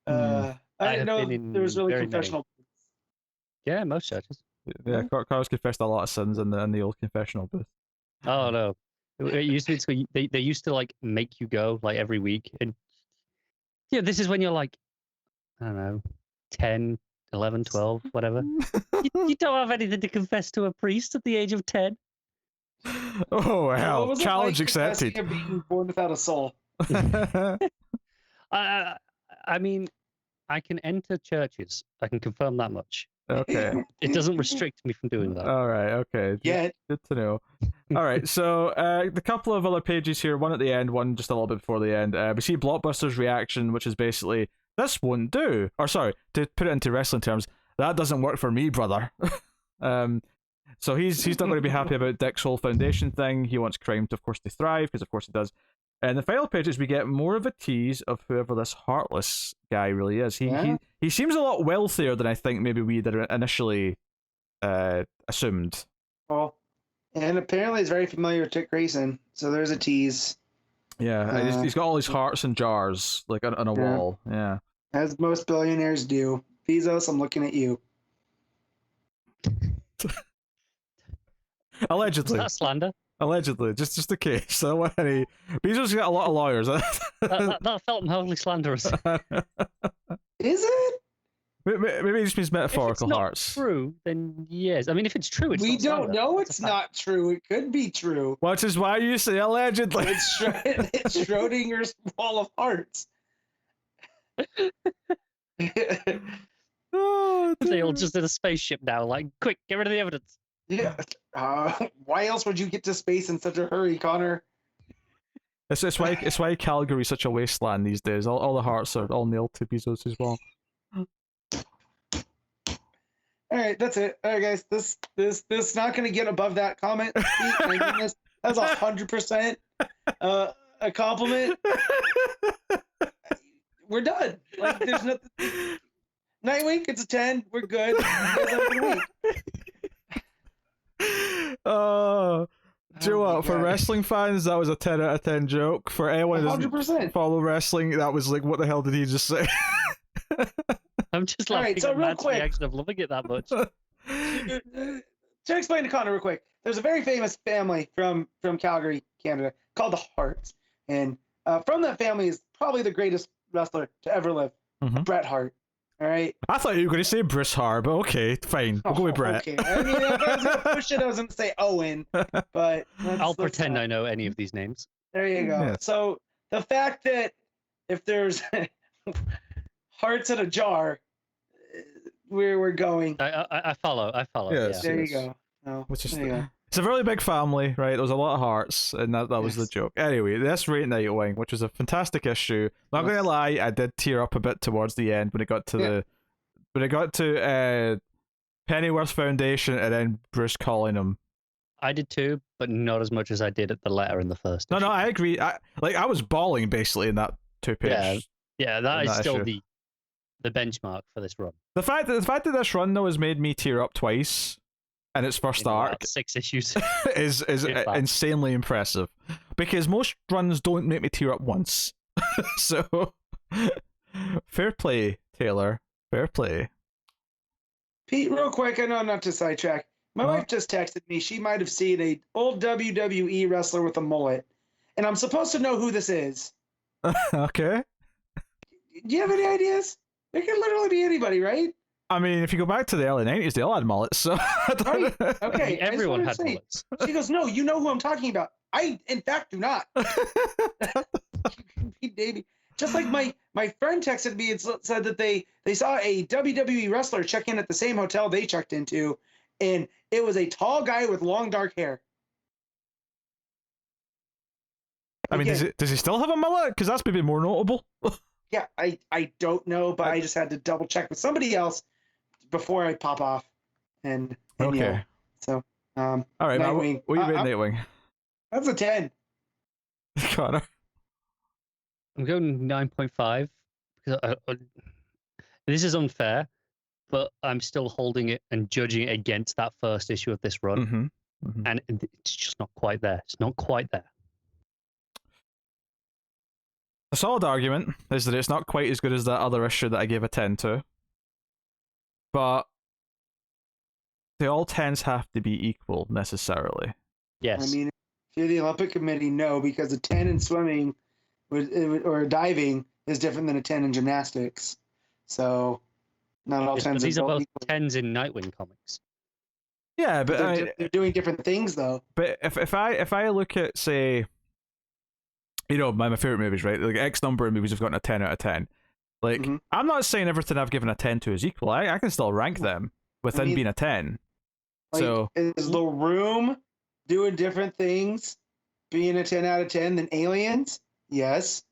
I didn't know there was really confessional. Yeah, most churches. Yeah, Carl's confessed a lot of sins in the old confessional booth. Oh no, it used to be. They used to like make you go like every week, and yeah, this is when you're like, I don't know, 10, 11, 12, whatever. you don't have anything to confess to a priest at the age of 10. Oh wow! Challenge accepted. Being born without a soul. I mean, I can enter churches. I can confirm that much. Okay. It doesn't restrict me from doing that. All right. Okay. Yeah. Good to know. All right. So the couple of other pages here, one at the end, one just a little bit before the end. We see Blockbuster's reaction, which is basically, "This won't do." Or sorry, to put it into wrestling terms, "That doesn't work for me, brother." So he's not going to be happy about Dick's whole foundation thing. He wants crime to, of course, to thrive, because of course it does. And the final pages, we get more of a tease of whoever this Heartless guy really is. He seems a lot wealthier than I think maybe we had initially assumed. Well, and apparently he's very familiar with Dick Grayson, so there's a tease. Yeah, he's got all these hearts and jars like on a wall. Yeah, as most billionaires do. Bezos, I'm looking at you. Allegedly. Is that slander? Allegedly, just in case. I don't want any. Bezos got a lot of lawyers. that felt mildly slanderous. Is it? Maybe it just means metaphorical if it's hearts. Not true, then yes. I mean, if it's true, it's we not don't slander. know. It's not true. It could be true. Which is why you say allegedly. It's Schrodinger's wall of hearts. Oh, they all just in a spaceship now. Like, quick, get rid of the evidence. Yeah. Why else would you get to space in such a hurry, Connor? It's why Calgary's such a wasteland these days. All the hearts are all nailed to Bezos as well. All right, that's it. All right, guys, this not going to get above that comment. My goodness, that's 100% a compliment. We're done. Like, there's nothing. Nightwing, it's a 10. We're good. You guys have a good week. Do you know what? For wrestling fans, that was a 10 out of 10 joke. For anyone who doesn't 100%. follow wrestling, that was like, what the hell did he just say? I'm just laughing so at real Matt's quick. reaction of loving it that much. To explain to Connor real quick, there's a very famous family from Calgary, Canada, called the Harts, and from that family is probably the greatest wrestler to ever live, Bret Hart. All right. I thought you were going to say Bruce Hart, but okay, fine. We'll go with Bret. Okay. I mean, if I was going to push it, I was going to say Owen, but I'll pretend I know any of these names. There you go. Yes. So the fact that if there's hearts in a jar, where we're going. I follow. Fellow. Yes, Yeah. There yes. you go. Oh, Which is there you go. it's a really big family, right? There was a lot of hearts, and that was the Yes. joke. Anyway, this Rate Nightwing, which was a fantastic issue. Not gonna Yes. lie, I did tear up a bit towards the end when it got to Pennyworth Foundation and then Bruce calling him. I did too, but not as much as I did at the letter in the first. No, issue. I agree. I was bawling basically in that 2-page. Yeah, that is that still issue. the benchmark for this run. The fact that this run though has made me tear up twice, and its first In about arc 6 issues. is If that. insanely impressive, because most runs don't make me tear up once. So, fair play, Taylor. Fair play. Pete, real quick, I know not to sidetrack. My wife just texted me. She might have seen a old WWE wrestler with a mullet, and I'm supposed to know who this is. Okay. Do you have any ideas? It could literally be anybody, right? I mean, if you go back to the early 90s, they all had mullets, so... Right. Okay. Everyone I had just wanted to bullets. say. She goes, no, you know who I'm talking about. I, in fact, do not. Davey. Just like my friend texted me and said that they saw a WWE wrestler check in at the same hotel they checked into, and it was a tall guy with long dark hair. I mean, Again, does he still have a mullet? Because that's maybe more notable. yeah, I don't know, but I just had to double check with somebody else before I pop off. And Okay. yeah. So, All right, Matt, Nightwing. what you rate Nightwing? That's a 10. Connor? I'm going 9.5 because this is unfair, but I'm still holding it and judging it against that first issue of this run, Mm-hmm. and it's just not quite there. It's not quite there. A solid argument is that it's not quite as good as that other issue that I gave a 10 to. But the all 10s have to be equal, necessarily. Yes. I mean, if you're the Olympic Committee, no, because a 10 in swimming or diving is different than a 10 in gymnastics. So, not all Yes, 10s but these are both equal. 10s in Nightwing comics. Yeah, but They're doing different things, though. But if I look at, say, my favorite movies, right? Like X number of movies have gotten a 10 out of 10. Like, I'm not saying everything I've given a 10 to is equal. I can still rank them within being a 10. Like, So is The Room doing different things being a 10 out of 10 than Aliens? Yes.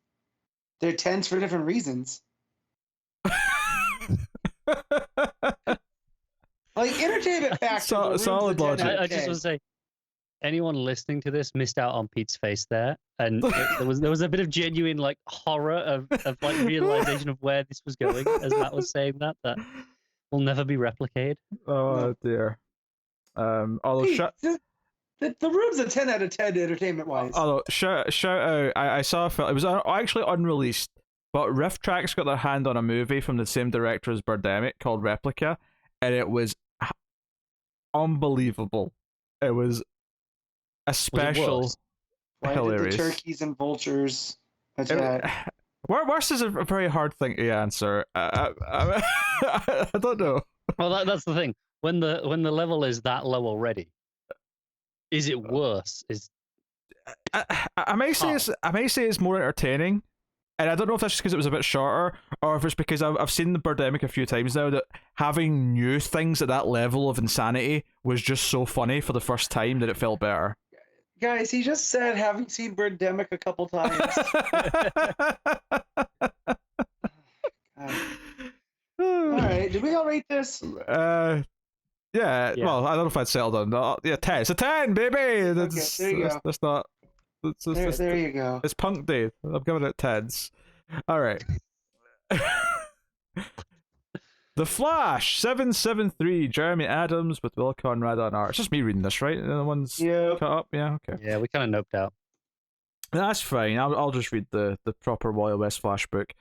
They're 10s for different reasons. Like, entertainment factor. Solid logic. I just want to say, anyone listening to this missed out on Pete's face there, and there was a bit of genuine like horror of like realization of where this was going as Matt was saying that will never be replicated. Oh dear. Although Pete, the Room's a 10 out of 10 entertainment wise. although shout out, I saw a film. It was actually unreleased, but Riff Trax got their hand on a movie from the same director as Birdemic called Replica, and it was unbelievable. It was a special. Why hilarious. did the turkeys and vultures attack? Worse is a very hard thing to answer. I don't know. Well, that's the thing. When the level is that low already, is it worse? I may say it's more entertaining, and I don't know if that's just because it was a bit shorter, or if it's because I've seen the Birdemic a few times now, that having new things at that level of insanity was just so funny for the first time that it felt better. Guys, he just said having seen Birdemic a couple times. All right, did we all rate this? Yeah. Well, I don't know if I'd settled on. Yeah, 10. It's a 10, baby. That's, there you go. That's not. There you go. It's Punk Day. I'm giving it 10s. All right. The Flash 773. Jeremy Adams with Will Conrad on art. It's just me reading this, right? The one's cut up. Yeah. Okay. Yeah, we kind of noped out. That's fine. I'll just read the proper Wild West Flash book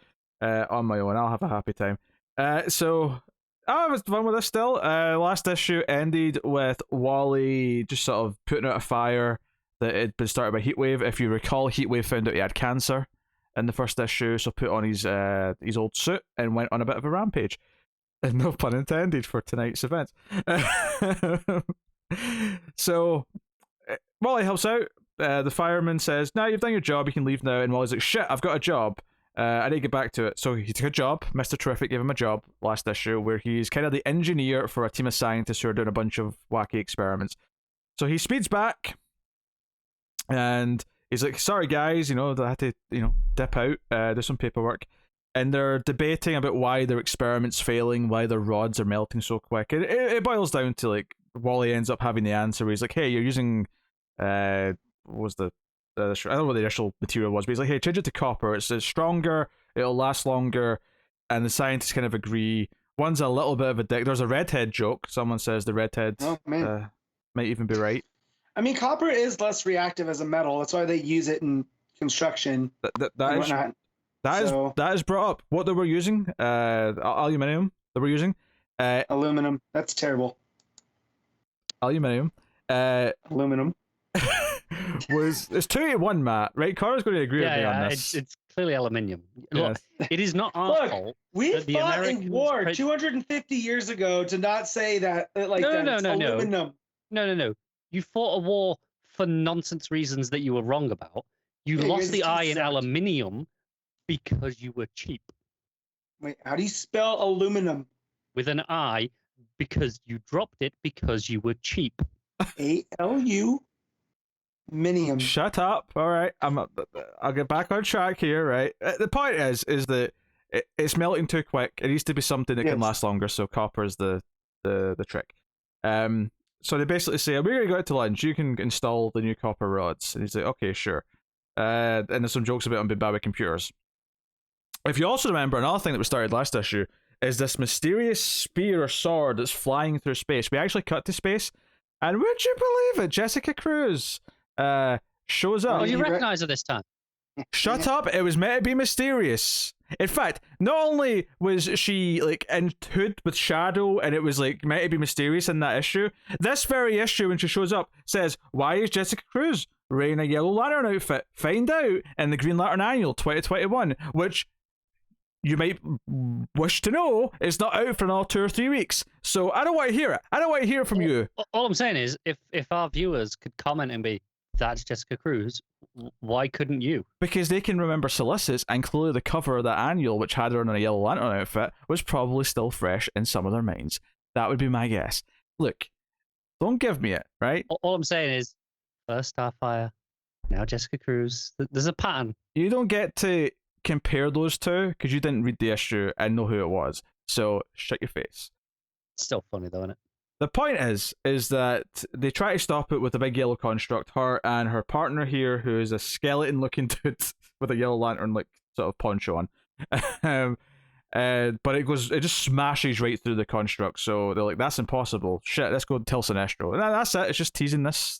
on my own. I'll have a happy time. So I was fun with this still. Last issue ended with Wally just sort of putting out a fire that had been started by Heatwave. If you recall, Heatwave found out he had cancer in the first issue, so put on his old suit and went on a bit of a rampage. And no pun intended for tonight's event. So Wally helps out. The fireman says, "No, you've done your job. You can leave now." And Wally's like, "Shit, I've got a job." I need to get back to it. So he took a job. Mr. Terrific gave him a job last issue where he's kind of the engineer for a team of scientists who are doing a bunch of wacky experiments. So he speeds back and he's like, sorry guys, I had to, dip out, do some paperwork. And they're debating about why their experiment's failing, why their rods are melting so quick. And it boils down to, like, Wally ends up having the answer where he's like, hey, you're using, what was I don't know what the initial material was, but he's like, hey, change it to copper. It's stronger, it'll last longer. And the scientists kind of agree. One's a little bit of a dick. There's a redhead joke. Someone says the redhead might even be right. I mean, copper is less reactive as a metal. That's why they use it in construction That is brought up. What they were using, aluminium. They were using aluminum. That's terrible. Aluminium. Aluminum. It's 2-1, Matt. Right? Cara's going to agree with me on this. It's clearly aluminium. Look, it is not our fault. We that the fought Americans a war 250 years ago to not say that. Aluminum. No. You fought a war for nonsense reasons that you were wrong about. You lost the I in aluminium because you were cheap. Wait, how do you spell aluminum? With an I, because you dropped it because you were cheap. ALU minium. Shut up. All right. I'll get back on track here, right? The point is that it's melting too quick. It needs to be something that can last longer, so copper is the trick. So they basically say, we're going to go out to lunch. You can install the new copper rods. And he's like, okay, sure. And there's some jokes about him being bad with computers. If you also remember, another thing that we started last issue is this mysterious spear or sword that's flying through space. We actually cut to space, and would you believe it? Jessica Cruz shows up. Oh, you recognize her this time? Shut up! It was meant to be mysterious. In fact, not only was she like in hood with Shadow, and it was like meant to be mysterious in that issue. This very issue, when she shows up, says, "Why is Jessica Cruz wearing a Yellow Lantern outfit? Find out in the Green Lantern Annual 2021," which you might wish to know is not out for another 2 or 3 weeks. So I don't want to hear it. I don't want to hear it from you. All I'm saying is, if our viewers could comment and be, "That's Jessica Cruz," why couldn't you? Because they can remember Solicits, and clearly the cover of that annual, which had her in a Yellow Lantern outfit, was probably still fresh in some of their minds. That would be my guess. Look, don't give me it, right? All I'm saying is, first Starfire, now Jessica Cruz. There's a pattern. You don't get to compare those two because you didn't read the issue and know who it was. So shut your face. Still funny though, isn't it? The point is that they try to stop it with a big yellow construct. Her and her partner here, who is a skeleton-looking dude with a Yellow Lantern like sort of poncho on, but it just smashes right through the construct. So they're like, "That's impossible. Shit, let's go tell Sinestro." And that's it. It's just teasing this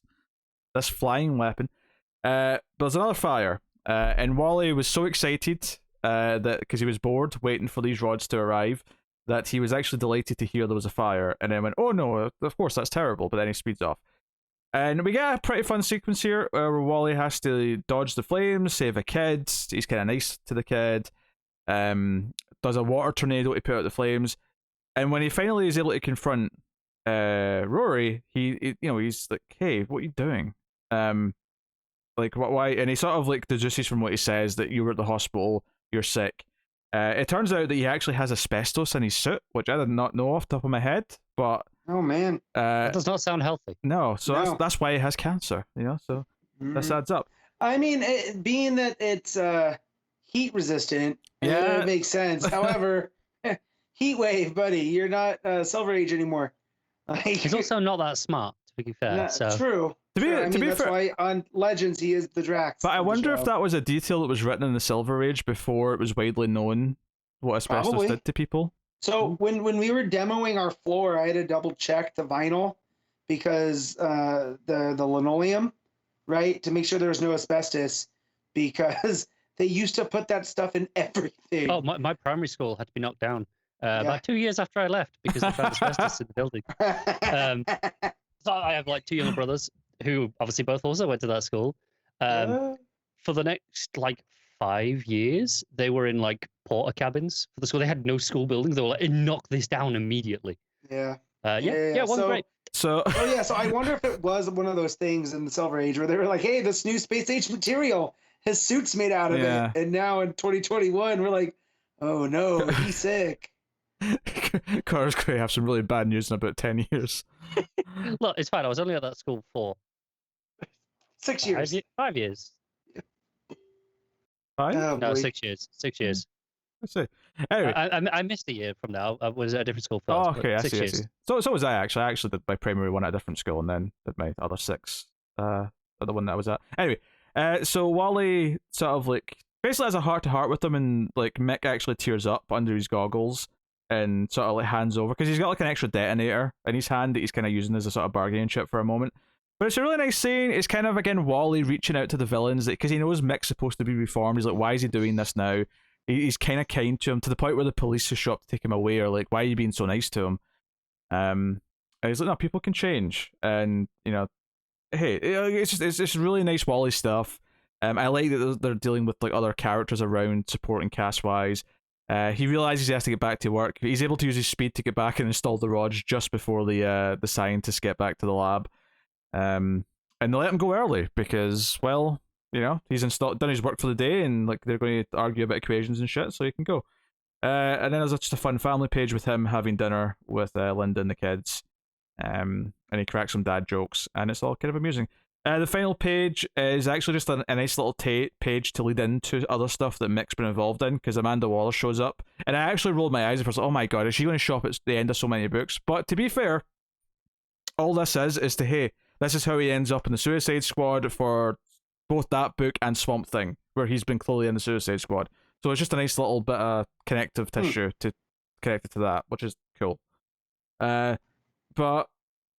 flying weapon. There's another fire, and Wally was so excited that because he was bored waiting for these rods to arrive, that he was actually delighted to hear there was a fire, and then went, "Oh no, of course that's terrible," but then he speeds off. And we get a pretty fun sequence here where Wally has to dodge the flames, save a kid. He's kind of nice to the kid. Does a water tornado to put out the flames, and when he finally is able to confront Rory, he's like, "Hey, what are you doing? Like, why?" And he sort of like deduces from what he says that you were at the hospital, you're sick. It turns out that he actually has asbestos in his suit, which I did not know off the top of my head. But oh man, that does not sound healthy. No, so that's why he has cancer. So this adds up. I mean, being that it's heat resistant, it makes sense. However, heat wave, buddy, you're not Silver Age anymore. He's also not that smart, to be fair. True. To be fair, why on Legends he is the Drax. But I wonder if that was a detail that was written in the Silver Age before it was widely known what asbestos did to people. So when we were demoing our floor, I had to double check the vinyl because the linoleum, right, to make sure there was no asbestos, because they used to put that stuff in everything. Oh, my primary school had to be knocked down about 2 years after I left because they found asbestos in the building. So I have like 2 younger brothers who obviously both also went to that school. For the next like 5 years, they were in like porter cabins for the school. They had no school buildings. They were like, knock this down immediately. Yeah. One great. So I wonder if it was one of those things in the Silver Age where they were like, "Hey, this new space age material his suit's made out of Yeah. it, and now in 2021 we're like, oh no, he's sick. Carter's going to have some really bad news in about 10 years. Look, it's fine. I was only at that school for 6 years. 5 years. 5? Oh, No, boy. 6 years. 6 years. Let's see. Anyway. I missed a year from now. I was at a different school first. Oh, okay, I 6 see, years. I see. So was I actually. I actually did my primary one at a different school and then did my other 6 at the one that I was at. Anyway, so Wally sort of like basically has a heart-to-heart with him, and like Mick actually tears up under his goggles and sort of like hands over, because he's got like an extra detonator in his hand that he's kind of using as a sort of bargaining chip for a moment. But it's a really nice scene. It's kind of, again, Wally reaching out to the villains, because he knows Mick's supposed to be reformed. He's like, why is he doing this now? He's kind of kind to him, to the point where the police who show up to take him away are like, why are you being so nice to him? And he's like, no, people can change. And, you know, hey, it's just really nice Wally stuff. I like that they're dealing with like other characters around, supporting cast-wise. He realizes he has to get back to work. He's able to use his speed to get back and install the rods just before the scientists get back to the lab. And they let him go early because, well, you know, he's done his work for the day, and like they're going to argue about equations and shit, so he can go. And then there's just a fun family page with him having dinner with Linda and the kids. And he cracks some dad jokes, and it's all kind of amusing. The final page is actually just a nice little page to lead into other stuff that Mick's been involved in, because Amanda Waller shows up, and I actually rolled my eyes and I was like, oh my god, is she going to show up at the end of so many books? But to be fair, all this is to, hey, this is how he ends up in the Suicide Squad for both that book and Swamp Thing, where he's been clearly in the Suicide Squad. So it's just a nice little bit of connective tissue to connect it to that, which is cool. But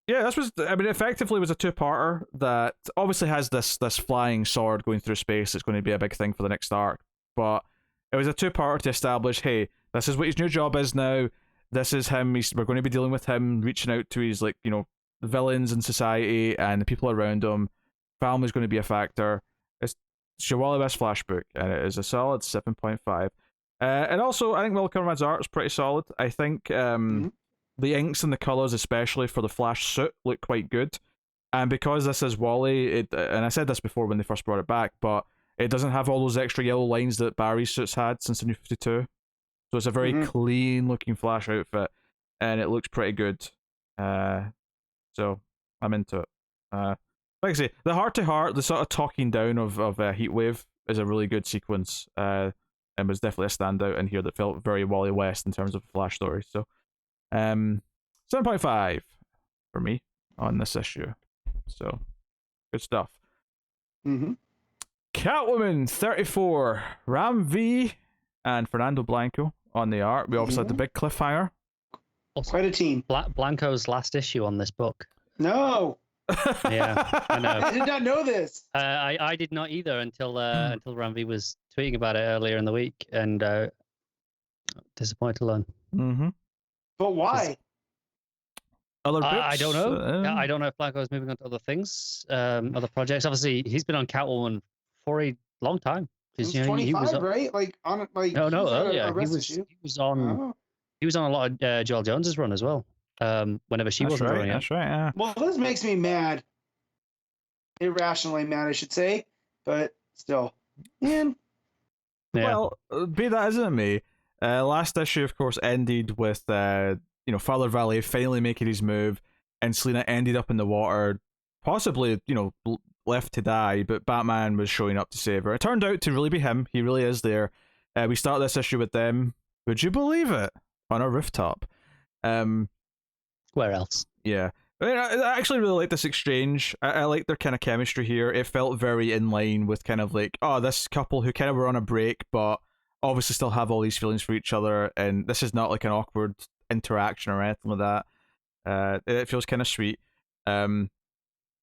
yeah, this was, I mean, effectively was a two-parter that obviously has this flying sword going through space. It's going to be a big thing for the next arc, but it was a two-parter to establish, hey, this is what his new job is now. This is him. We're going to be dealing with him reaching out to his, like, you know, the villains in society and the people around him. Family's going to be a factor. It's your Wally West flashbook, and it is a solid 7.5. And also, I think Will Conrad's art is pretty solid. I think the inks and the colours, especially for the Flash suit, look quite good. And because this is Wally, and I said this before when they first brought it back, but it doesn't have all those extra yellow lines that Barry's suits had since the New 52. So it's a very clean-looking Flash outfit, and it looks pretty good. So I'm into it. Like I say, the heart-to-heart, the sort of talking down of Heatwave is a really good sequence, and was definitely a standout in here that felt very Wally West in terms of Flash story. So 7.5 for me on this issue. So good stuff. Catwoman 34, Ram V and Fernando Blanco on the art. We obviously had the big cliffhanger. Also, quite a team. Blanco's last issue on this book. No. Yeah, I know. I did not know this. I did not either until Ramvi was tweeting about it earlier in the week, and disappointed to learn. But why? Other books? I don't know. I don't know if Blanco is moving on to other things, other projects. Obviously, he's been on Catwoman for a long time. He's 25, he was on, right? Like on like no, earlier. He was on a lot of Joel Jones's run as well. Whenever she wasn't running it. That's right, yeah. Well, this makes me mad. Irrationally mad, I should say. But still. Man. Yeah. Well, be that as it may, last issue, of course, ended with Father Valet finally making his move, and Selena ended up in the water, possibly, left to die, but Batman was showing up to save her. It turned out to really be him. He really is there. We start this issue with them, would you believe it, on a rooftop. Where else? Yeah. I actually really like this exchange. I like their kind of chemistry here. It felt very in line with kind of like, this couple who kind of were on a break, but obviously still have all these feelings for each other, and this is not like an awkward interaction or anything like that. It feels kind of sweet. Do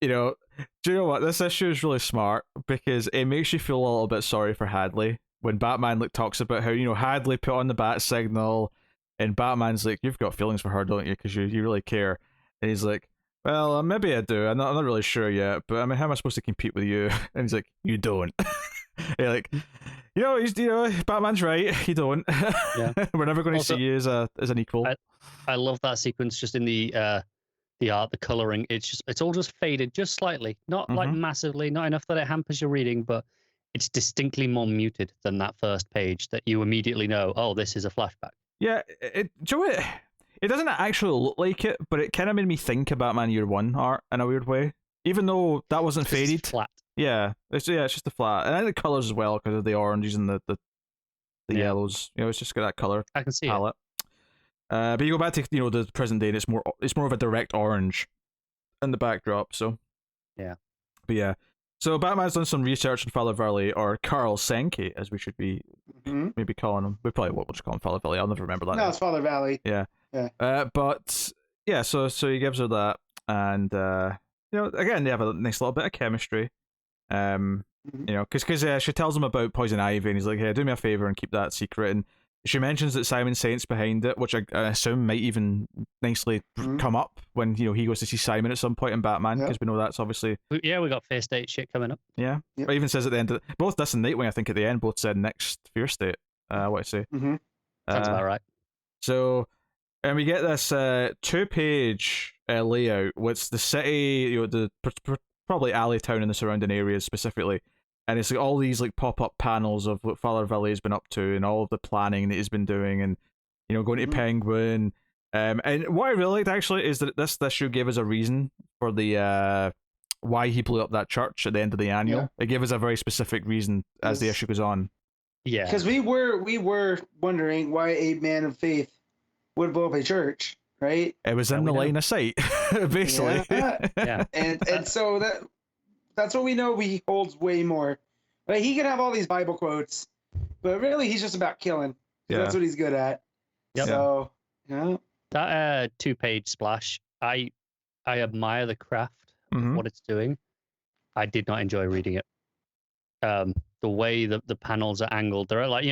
you know what? This issue is really smart because it makes you feel a little bit sorry for Hadley when Batman talks about how Hadley put on the bat signal, and Batman's like, you've got feelings for her, don't you? Because you really care. And he's like, well, maybe I do. I'm not really sure yet, but I mean, how am I supposed to compete with you? And he's like, you don't. You're like, Batman's right. You don't. Yeah. We're never going to see you as an equal. I love that sequence just in the art, the coloring. It's all just faded just slightly, not like massively, not enough that it hampers your reading, but it's distinctly more muted than that first page that you immediately know, oh, this is a flashback. Yeah, do you know what? It doesn't actually look like it, but it kind of made me think of Batman Year One art in a weird way. Even though that wasn't faded. It's flat. Yeah, it's just a flat, and I think the colors as well because of the oranges and the yellows. You know, it's just got that color I can see palette. But you go back to the present day, and it's more of a direct orange in the backdrop. So yeah, but yeah. So Batman's done some research on Father Valley, or Carl Senke, as we should be maybe calling him. We probably won't just call him Father Valley. I'll never remember that. No, it's Father Valley. Yeah. But yeah, so he gives her that, and again they have a nice little bit of chemistry. Because she tells him about Poison Ivy, and he's like, "Hey, do me a favor and keep that secret." And she mentions that Simon Saint's behind it, which I assume might even nicely come up when he goes to see Simon at some point in Batman, because we know that's obviously we got Fear State shit coming up. Yeah, yep. It even says at the end of both this and Nightwing, I think at the end both said next Fear State. What I say? Sounds about right. So, and we get this 2-page layout with the city, probably Alleytown and the surrounding areas specifically. And it's like all these like pop-up panels of what Father Valley has been up to and all of the planning that he's been doing, and going to Penguin. And what I really liked actually is that this issue gave us a reason for the why he blew up that church at the end of the annual. Yeah. It gave us a very specific reason as the issue goes on. Yeah, because we were wondering why a man of faith would blow up a church, right? It was in the line of sight, basically. Yeah. And so that's what we know. He holds way more. Like, he can have all these Bible quotes, but really he's just about killing. Yeah. That's what he's good at. Yep. So, yeah. That 2-page splash, I admire the craft of what it's doing. I did not enjoy reading it. The way the panels are angled, they're like,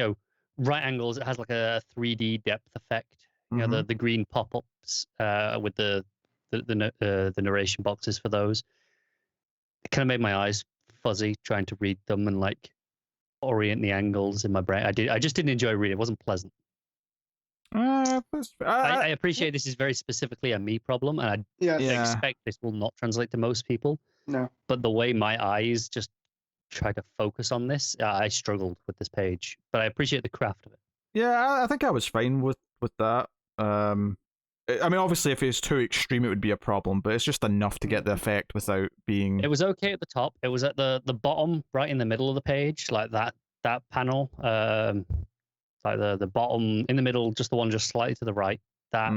right angles. It has like a 3D depth effect. The green pop-ups with the narration boxes for those. It kind of made my eyes fuzzy trying to read them and like orient the angles in my brain. I just didn't enjoy reading. It wasn't pleasant. I appreciate this is very specifically a me problem, and I expect this will not translate to most people. No. But the way my eyes just try to focus on this, I struggled with this page. But I appreciate the craft of it. Yeah, I think I was fine with that. I mean, obviously, if it's too extreme, it would be a problem, but it's just enough to get the effect without being... It was okay at the top. It was at the bottom, right in the middle of the page, like that panel. Like the bottom, in the middle, just the one just slightly to the right. That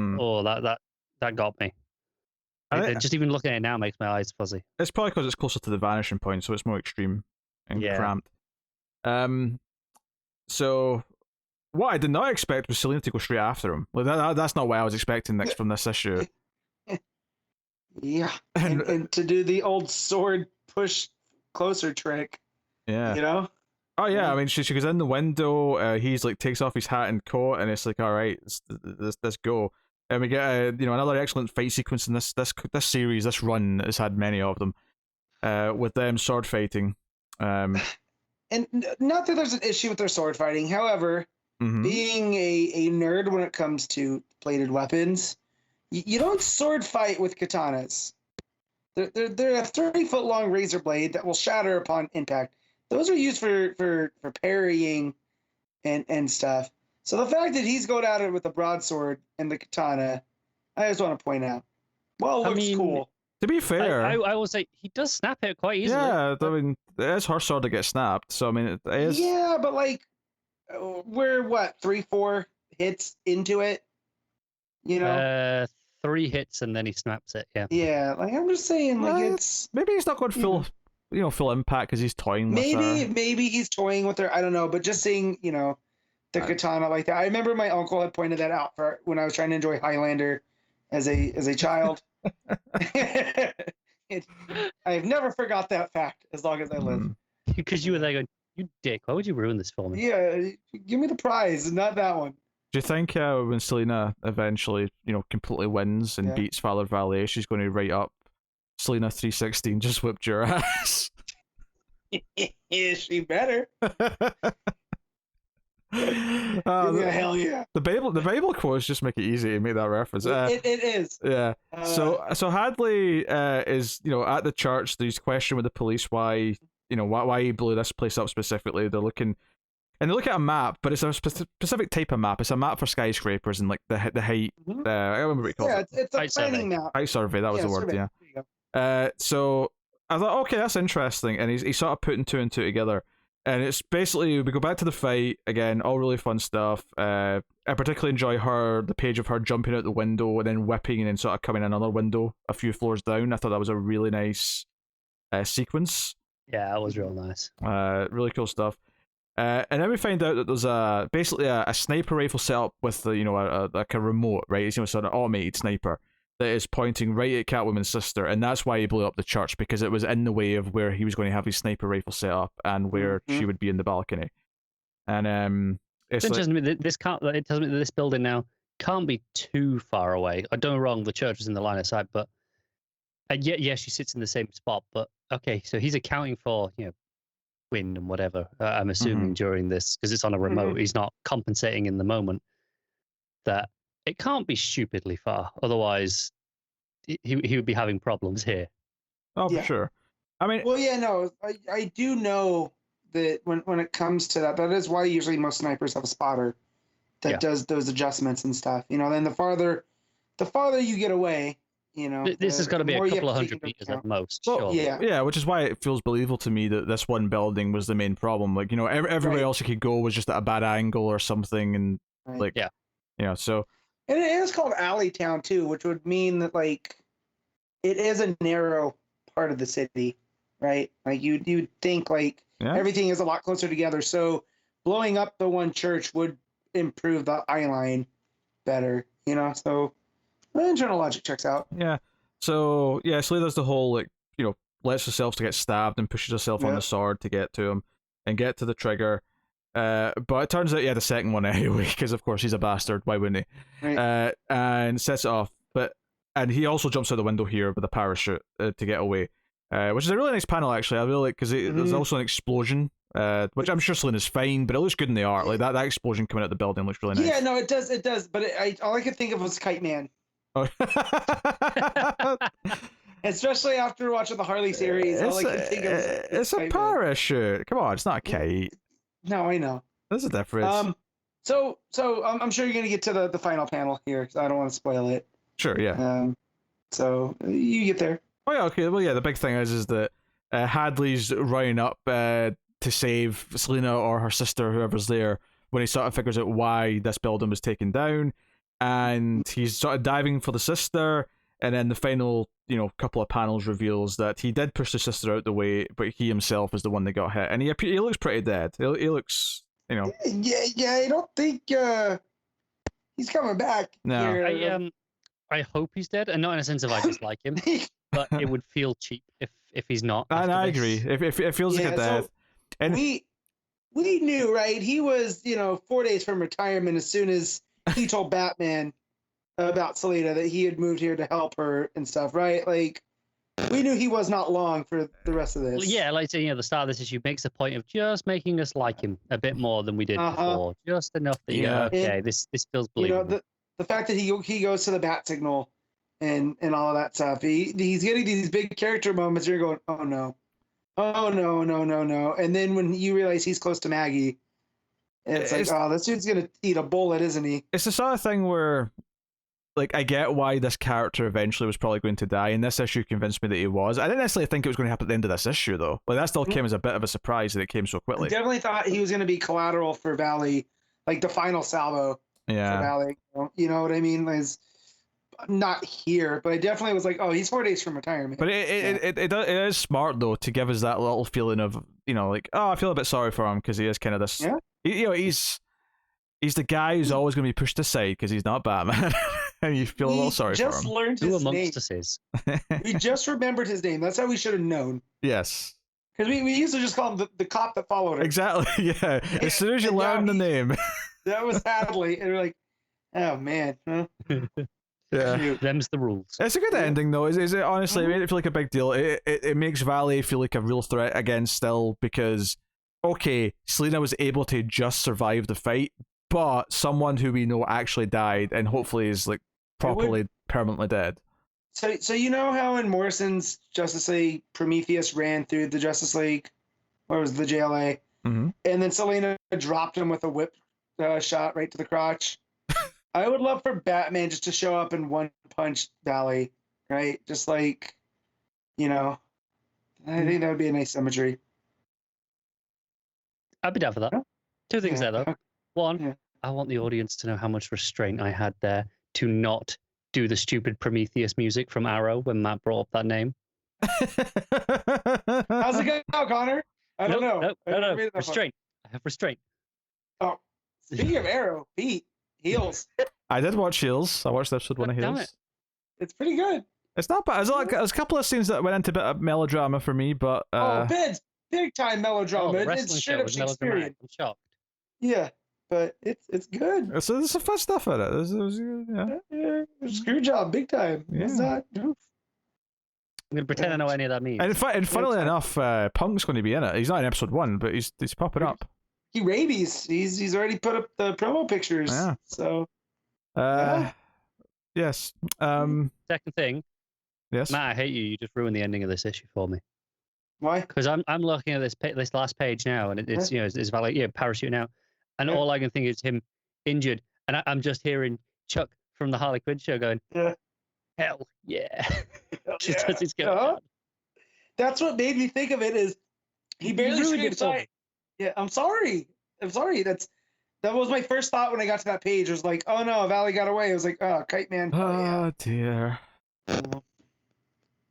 got me. Just even looking at it now makes my eyes fuzzy. It's probably because it's closer to the vanishing point, so it's more extreme and cramped. So... What I did not expect was Selina to go straight after him. Like that's not what I was expecting next from this issue. Yeah, and to do the old sword push closer trick. Yeah. Oh yeah, I mean she goes in the window. He's like takes off his hat and coat, and it's like, all right, let's go. And we get another excellent fight sequence in this series. This run has had many of them, with them sword fighting. And not that there's an issue with their sword fighting, however. Being a nerd when it comes to bladed weapons, you don't sword fight with katanas. They're a 30-foot long razor blade that will shatter upon impact. Those are used for parrying and stuff. So the fact that he's going at it with a broadsword and the katana, I just want to point out. Well, it looks cool. To be fair, I will say he does snap it quite easily. Yeah, I mean, it is her sword that gets snapped, so I mean, it is. Yeah, but like. We're 3-4 hits into it, 3 hits and then he snaps it. Yeah, like I'm just saying, like it's maybe he's not going full, full impact because he's toying. Maybe he's toying with her. I don't know, but just seeing, the katana like that. I remember my uncle had pointed that out for when I was trying to enjoy Highlander as a child. I've never forgot that fact as long as I live. Because you were there going, you dick, why would you ruin this for me? Yeah, give me the prize, not that one. Do you think when Selina eventually, completely wins and beats Father Valley, she's going to write up Selina 316 just whipped your ass? Yeah, she better. Hell yeah. The Bible quotes just make it easy to make that reference. It is. Yeah. So Hadley is, at the church, he's questioning with the police why why he blew this place up specifically. They're looking. And they look at a map, but it's a specific type of map. It's a map for skyscrapers and like the height. I don't remember what you call it. It's a planning map. Height survey. That was the word. Survey. Yeah. There you go. So I thought, okay, that's interesting, and he's sort of putting two and two together. And it's basically we go back to the fight again, all really fun stuff. I particularly enjoy the page of her jumping out the window and then whipping and then sort of coming in another window a few floors down. I thought that was a really nice sequence. Yeah, that was real nice. Really cool stuff. And then we find out that there's basically a sniper rifle set up with like a remote, right? It's sort of an automated sniper that is pointing right at Catwoman's sister, and that's why he blew up the church, because it was in the way of where he was going to have his sniper rifle set up and where she would be in the balcony. And it tells me that this building now can't be too far away. I don't know wrong, the church is in the line of sight, but yeah, she sits in the same spot. But okay, so he's accounting for wind and whatever. I'm assuming during this, because it's on a remote, he's not compensating in the moment. That it can't be stupidly far, otherwise he would be having problems here. Oh, for sure. I mean, well, yeah, no, I do know that when it comes to that is why usually most snipers have a spotter that does those adjustments and stuff. Then the farther you get away, this has got to be a couple of 100 meters at most. Well, yeah, which is why it feels believable to me that this one building was the main problem. Like, everywhere else you could go was just at a bad angle or something, and so. And it is called Alley Town too, which would mean that like it is a narrow part of the city, right? Like you'd think like everything is a lot closer together. So blowing up the one church would improve the eye line better, So the internal logic checks out. Yeah. So Selena does the whole lets herself to get stabbed and pushes herself on the sword to get to him and get to the trigger. But it turns out the second one anyway, because of course he's a bastard. Why wouldn't he? Right. And sets it off. And he also jumps out the window here with a parachute to get away, which is a really nice panel actually. I really like because there's also an explosion, which I'm sure Selena's fine, but it looks good in the art. Like that explosion coming out the building looks really nice. Yeah, no, it does. But all I could think of was Kite Man. Oh. Especially after watching the Harley series, all I could think of it's a parachute. Come on, it's not a kite. No, I know. There's a difference. So I'm sure you're gonna get to the final panel here, because I don't want to spoil it. Sure, yeah. So you get there. Oh yeah, okay. Well, yeah. The big thing is that Hadley's running up to save Selena or her sister, whoever's there, when he sort of figures out why this building was taken down, and he's sort of diving for the sister, and then the final, couple of panels reveals that he did push the sister out the way, but he himself is the one that got hit, and he looks pretty dead. He looks, Yeah. I don't think he's coming back. No. I hope he's dead, and not in a sense of I dislike him, but it would feel cheap if he's not. And I agree. If it feels like a death, and we knew, right? He was 4 days from retirement as soon as he told Batman about Selena that he had moved here to help her and stuff, right? Like, we knew he was not long for the rest of this. Well, yeah, like the start of this issue makes a point of just making us like him a bit more than we did before, just enough that this feels believable. The fact that he goes to the bat signal and all of that stuff. He's getting these big character moments. You're going, oh no, and then when you realize he's close to Maggie, it's like, oh, this dude's gonna eat a bullet, isn't he? It's the sort of thing where, like, I get why this character eventually was probably going to die, and this issue convinced me that he was. I didn't necessarily think it was going to happen at the end of this issue, though. But that still came as a bit of a surprise that it came so quickly. I definitely thought he was going to be collateral for Valley, like the final salvo for Valley. You know what I mean? Is not here, but I definitely was like, oh, he's 4 days from retirement. But it is smart, though, to give us that little feeling of, like, oh, I feel a bit sorry for him because he is kind of this... Yeah. He's the guy who's always going to be pushed aside because he's not Batman. And you feel a little sorry for him. Just learned his name. We just remembered his name. That's how we should have known. Yes. Because we used to just call him the cop that followed him. Exactly, yeah. As soon as you learn the name. That was Hadley. And we're like, oh, man. Huh? Yeah. Them's the rules. It's a good ending, though. Is it honestly, it made it feel like a big deal. It makes Valley feel like a real threat again still because, okay, Selena was able to just survive the fight, but someone who we know actually died and hopefully is like properly permanently dead. So you know how in Morrison's Justice League, Prometheus ran through the Justice League? or it was the JLA, Mm-hmm. and then Selena dropped him with a whip shot right to the crotch. I would love for Batman just to show up in One Punch Valley, right? Just like, I think that would be a nice symmetry. I'd be down for that. Two things there, though. One, I want the audience to know how much restraint I had there to not do the stupid Prometheus music from Arrow when Matt brought up that name. How's it go, Connor? I don't know. No. Restraint. I have restraint. Oh, speaking of Arrow, Heels. I did watch Heels. I watched episode 1 of Heels. It's pretty good. It's not bad. There's a couple of scenes that went into a bit of melodrama for me, but big time melodrama. It's straight up Shakespearean. I'm shocked. Yeah, but it's good. So there's some fun stuff in it. Screw job, big time. Yeah. It's not. I'm gonna pretend I know any of that means. And funnily enough, Punk's going to be in it. He's not in episode 1, but he's popping up. He rabies. He's already put up the promo pictures. Yeah. So. Yes. Second thing. Yes. Matt, I hate you. You just ruined the ending of this issue for me. Why? Because I'm looking at this last page now, and it's it's like parachuting out, and all I can think is him injured, and I'm just hearing Chuck from the Harley Quinn show going, hell yeah, just as he's going down. That's what made me think of it. Is he barely screams out? Yeah, I'm sorry. That was my first thought when I got to that page. It was like, oh no, Valley got away. It was like, oh, Kite Man. Oh dear.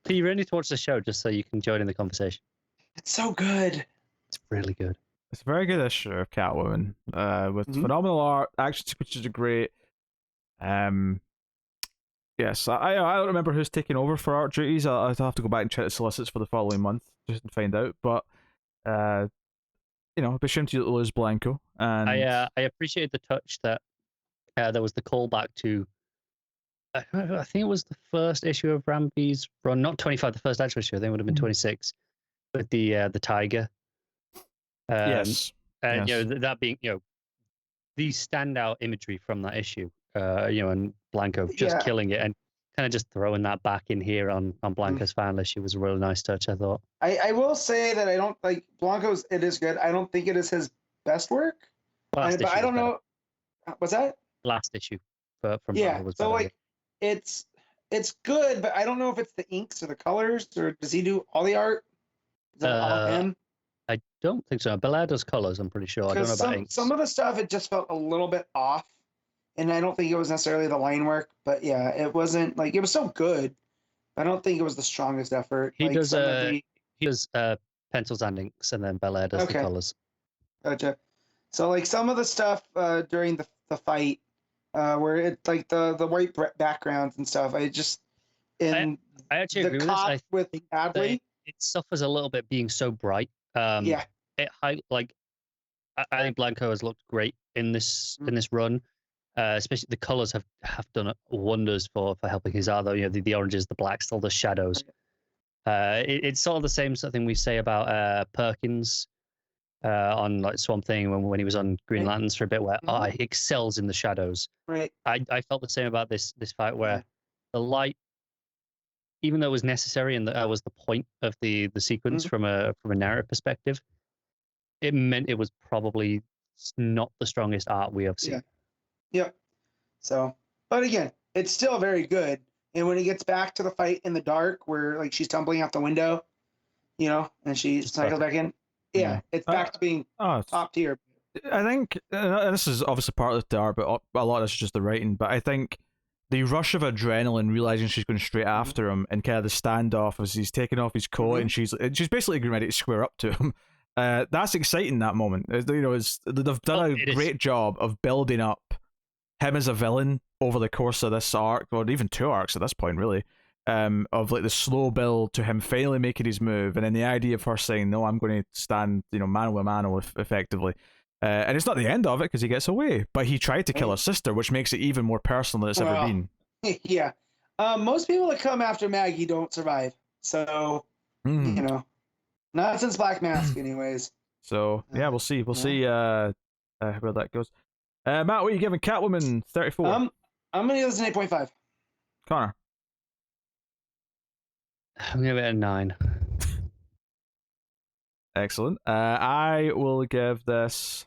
You really need to watch the show just so you can join in the conversation. It's so good. It's really good. It's a very good issue of Catwoman, with phenomenal art. Action sequences are great. Yes, I don't remember who's taking over for art duties. I'll have to go back and check the solicits for the following month just to find out. But it'd be a shame to lose Blanco. And I appreciate the touch that there was the callback to. I think it was the first issue of Ramby's run, not 25, the first actual issue. I think it would have been 26, with the tiger. Yes. And that being the standout imagery from that issue. And Blanco just killing it and kind of just throwing that back in here on Blanco's fan list. It was a really nice touch, I thought. I will say that I don't like Blanco's. It is good. I don't think it is his best work. But I don't know. What's that? Last issue from Blanco was better. It's good, but I don't know if it's the inks or the colors, or does he do all the art? Is that all him? I don't think so. Belair does colors, I'm pretty sure. I don't know about inks. Some of the stuff, it just felt a little bit off, and I don't think it was necessarily the line work, but yeah, it wasn't it was so good. I don't think it was the strongest effort. He does pencils and inks, and then Belair does the colors. Gotcha. So some of the stuff during the fight, where it's the white backgrounds and stuff, I actually agree with this. With Adley, it suffers a little bit being so bright. I think Blanco has looked great in this run. Especially the colors have done wonders for helping his art, though. The oranges, the blacks, all the shadows. It's sort of the same sort of thing we say about Perkins on Swamp Thing when he was on Green Lanterns for a bit, where he excels in the shadows. Right. I felt the same about this fight, where the light, even though it was necessary and that was the point of the sequence from a narrative perspective, it meant it was probably not the strongest art we have seen. Yep. So, but again, it's still very good. And when it gets back to the fight in the dark, where she's tumbling out the window, and she cycles back in, it's back to being top tier. I think this is obviously part of the art, but a lot of this is just the writing. But I think the rush of adrenaline, realizing she's going straight after him, and kind of the standoff as he's taking off his coat, and she's basically getting ready to square up to him. That's exciting. That moment, they've done a great job of building up him as a villain over the course of this arc, or even 2 arcs at this point, really. Of the slow build to him finally making his move, and then the idea of her saying, "No, I'm going to stand, mano a mano," effectively. And it's not the end of it because he gets away, but he tried to kill his sister, which makes it even more personal than it's ever been. Yeah. Most people that come after Maggie don't survive, so not since Black Mask, anyways. So we'll see. We'll see where that goes. Matt, what are you giving Catwoman 34? I'm gonna give this an 8.5. Connor, I'm gonna give it a 9. Excellent. I will give this.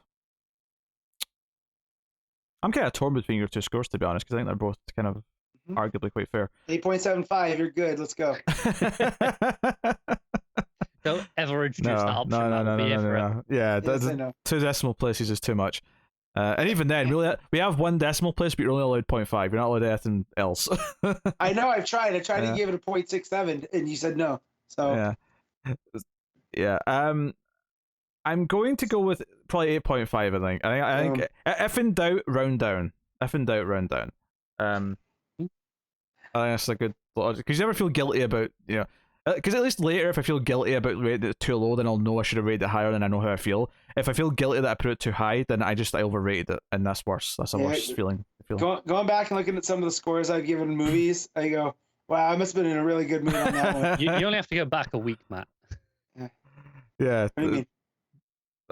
I'm kind of torn between your two scores, to be honest, because I think they're both kind of arguably quite fair. 8.75. You're good. Let's go. Don't ever introduce that option. No. Yeah, Yes, 2 decimal places is too much. And even then, we have 1 decimal place, but you're only allowed 0.5. You're not allowed anything else. I know. I've tried. I tried to give it a 0.67, and you said no. So yeah. I'm going to go with probably 8.5. I think if in doubt, round down. I think that's a good logic, because you never feel guilty about because at least later, if I feel guilty about rating it too low, then I'll know I should have rated it higher, and I know how I feel. If I feel guilty that I put it too high, then I overrated it, and that's worse. That's a worse feeling. Going back and looking at some of the scores I've given movies, I go, wow, I must have been in a really good mood on that one. You only have to go back a week, Matt. Yeah. What do you mean?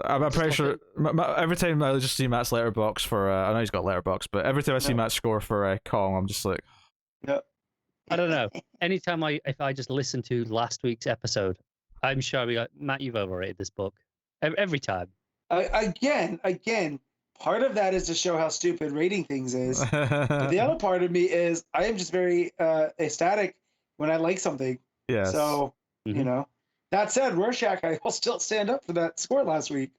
I'm pretty sure every time I just see Matt's letterbox for I know he's got letterbox, but every time I see Matt's score for Kong, I'm just like, yep. I don't know. Anytime if I just listen to last week's episode, I'm sure I'll be like, Matt, you've overrated this book. Every time. Again, part of that is to show how stupid rating things is. But the other part of me is I am just very ecstatic when I like something. Yes. So, that said, Rorschach, I will still stand up for that score last week.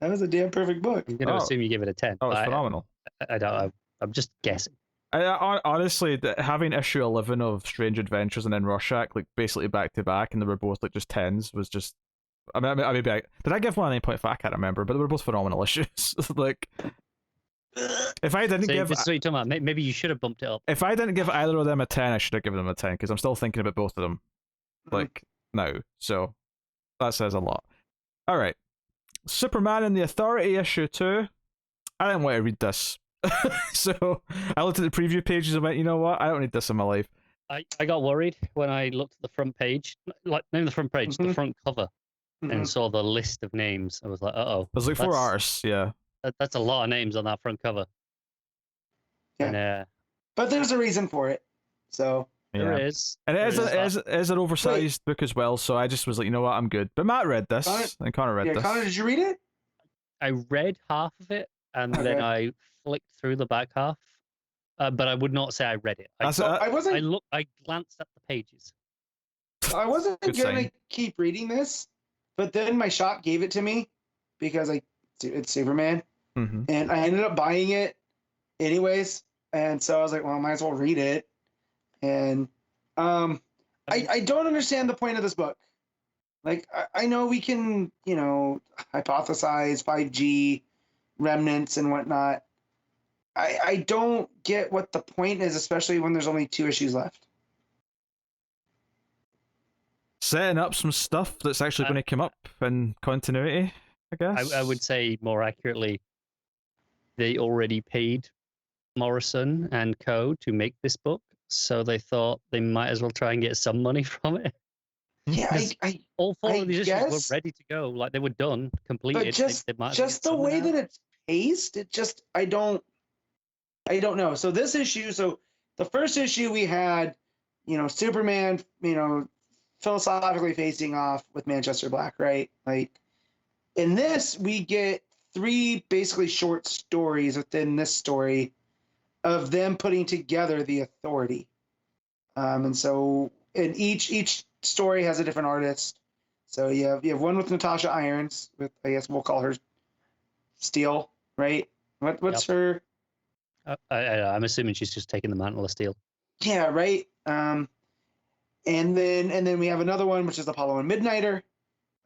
That was a damn perfect book. I'm going to assume you give it a 10. Oh, it's phenomenal. I don't. I'm just guessing. Honestly, having issue 11 of Strange Adventures and then Rorschach, like basically back to back, and they were both like just 10s, was just. I mean, did I give one a 9.5? I can't remember, but they were both phenomenal issues. Like, if I didn't give, this is what you're talking about. Maybe you should have bumped it up. If I didn't give either of them a 10, I should have given them a 10, because I'm still thinking about both of them, like now. So that says a lot. All right, Superman and the Authority issue 2. I didn't want to read this. So I looked at the preview pages and went, you know what? I don't need this in my life. I got worried when I looked at the front page, like not the front page, the front cover, and saw the list of names. I was like, uh-oh. There's like 4 artists, yeah. That's a lot of names on that front cover. Yeah. And, but there's a reason for it. So there is. And it is an oversized book as well, so I just was like, you know what, I'm good. But Matt read this, and Connor read this. Connor, did you read it? I read half of it, and then I flicked through the back half. But I would not say I read it. I glanced at the pages. I wasn't going to keep reading this, but then my shop gave it to me because it's Superman, and I ended up buying it anyways. And so I was like, well, I might as well read it. And I don't understand the point of this book. Like, I know we can, hypothesize 5G remnants and whatnot. I don't get what the point is, especially when there's only 2 issues left. Setting up some stuff that's actually going to come up in continuity, I guess. I would say more accurately, they already paid Morrison and co. to make this book, so they thought they might as well try and get some money from it. Yeah, all 4 of these issues were ready to go, like they were done, completed. But just the way that it's paced, it just I don't know. So this issue, the first issue we had, Superman, philosophically facing off with Manchester Black, right? Like, in this, we get 3 basically short stories within this story of them putting together the Authority. And so, in each story has a different artist. So you have one with Natasha Irons, with, I guess we'll call her Steel, right? What's her? I'm assuming she's just taking the mantle of Steel. Yeah, right. And then we have another one, which is Apollo and Midnighter,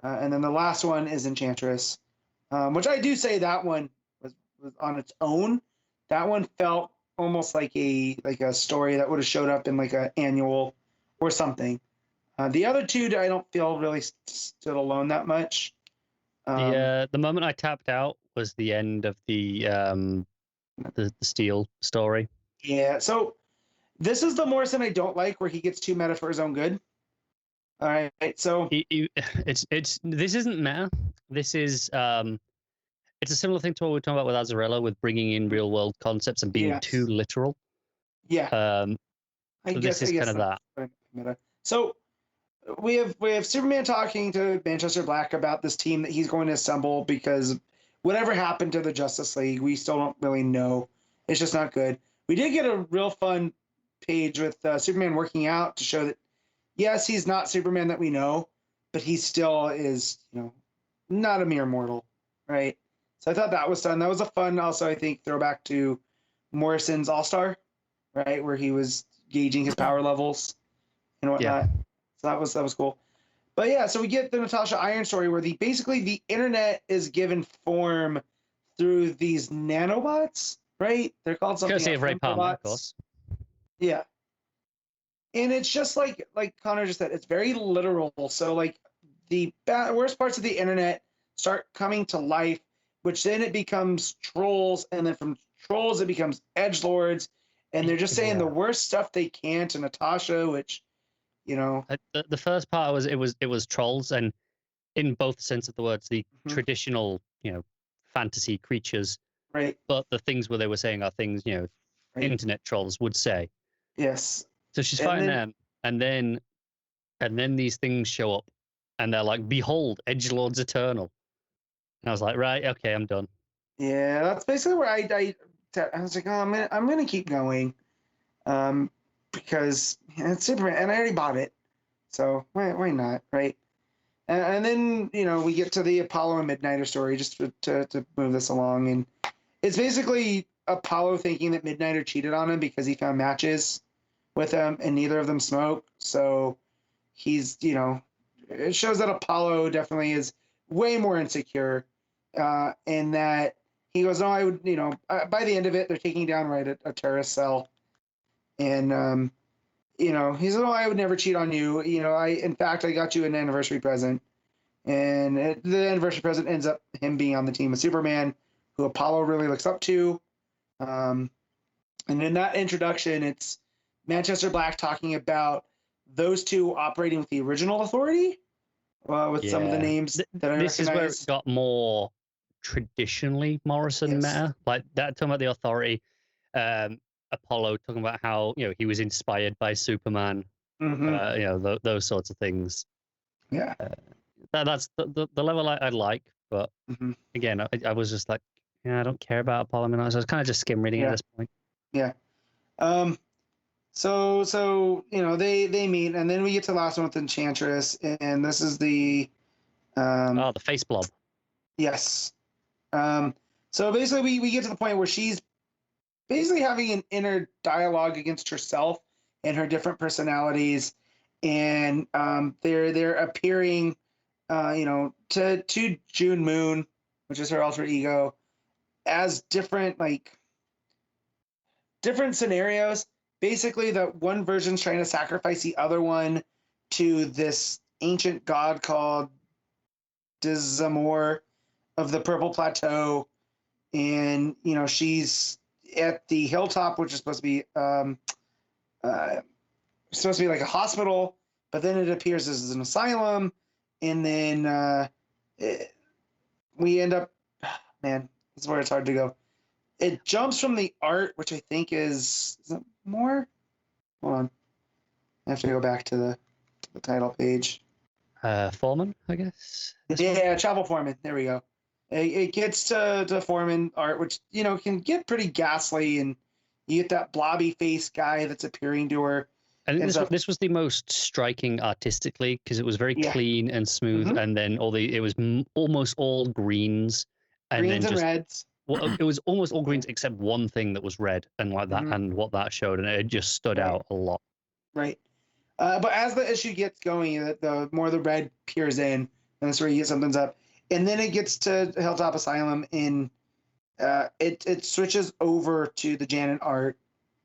and then the last one is Enchantress, which I do say that one was on its own. That one felt almost like a story that would have showed up in like an annual or something. The other 2 I don't feel really stood alone that much. The moment I tapped out was the end of the Steel story. Yeah, so this is the Morrison I don't like, where he gets too meta for his own good. All right, so this isn't meta. This is it's a similar thing to what we were talking about with Azzarello, with bringing in real world concepts and being too literal. Yeah. I guess this is kind of that. Meta. So we have Superman talking to Manchester Black about this team that he's going to assemble because whatever happened to the Justice League, we still don't really know. It's just not good. We did get a real fun page with Superman working out to show that yes, he's not Superman that we know, but he still is, not a mere mortal, right? So I thought that was fun. That was a fun, also I think, throwback to Morrison's All Star, right, where he was gauging his power levels and whatnot. Yeah. So that was cool. But yeah, so we get the Natasha Iron story where basically the internet is given form through these nanobots, right? They're called something. Courtesy of Ray Palmer, of course. Yeah. And it's just like Connor just said, it's very literal. So like the worst parts of the internet start coming to life, which then it becomes trolls, and then from trolls it becomes edgelords, and they're just saying the worst stuff they can to Natasha, which, the first part was it was trolls, and in both sense of the words, the traditional fantasy creatures, right? But the things where they were saying are things right. Internet trolls would say. Yes. So she's fighting them, and then these things show up, and they're like, "Behold, Edgelord's Eternal." And I was like, "Right, okay, I'm done." Yeah, that's basically where I was like, "Oh, I'm gonna keep going," because it's Superman, and I already bought it, so why not, right? And then we get to the Apollo and Midnighter story just to move this along, and it's basically Apollo thinking that Midnighter cheated on him because he found matches with him, and neither of them smoke. So he's, it shows that Apollo definitely is way more insecure, and that he goes, no, I would, by the end of it, they're taking down a terrorist cell, and he said, oh, I would never cheat on you. In fact, I got you an anniversary present, and the anniversary present ends up him being on the team with Superman, who Apollo really looks up to, and in that introduction, it's Manchester Black talking about those two operating with the original Authority, with some of the names that I recognize. This is where it got more traditionally Morrison meta, like that talking about the Authority, Apollo talking about how he was inspired by Superman, those sorts of things. Yeah, that's the level I like, but again, I was just like, I don't care about Apollo. I was kind of just skim reading at this point. Yeah. So they meet, and then we get to the last one with Enchantress, and this is the the face blob. Yes. So basically we get to the point where she's basically having an inner dialogue against herself and her different personalities, and they're appearing to June Moon, which is her alter ego, as different scenarios. Basically, the one version's trying to sacrifice the other one to this ancient god called Dizamor of the Purple Plateau, and she's at the hilltop, which is supposed to be like a hospital, but then it appears as an asylum, and then we end up, man, this is where it's hard to go. It jumps from the art, which I think is it more? Hold on. I have to go back to the title page. Foreman, I guess. Yeah, Travel Foreman. There we go. It gets to Foreman art, which can get pretty ghastly, and you get that blobby face guy that's appearing to her. And this was the most striking artistically because it was very clean and smooth, and then it was almost all greens, and greens then and reds. Well, it was almost all greens except one thing that was red, and like that, and what that showed, and it just stood out a lot. Right. But as the issue gets going, the more the red peers in, and that's where you get something's up, and then it gets to Hilltop Asylum, and it switches over to the Janet art,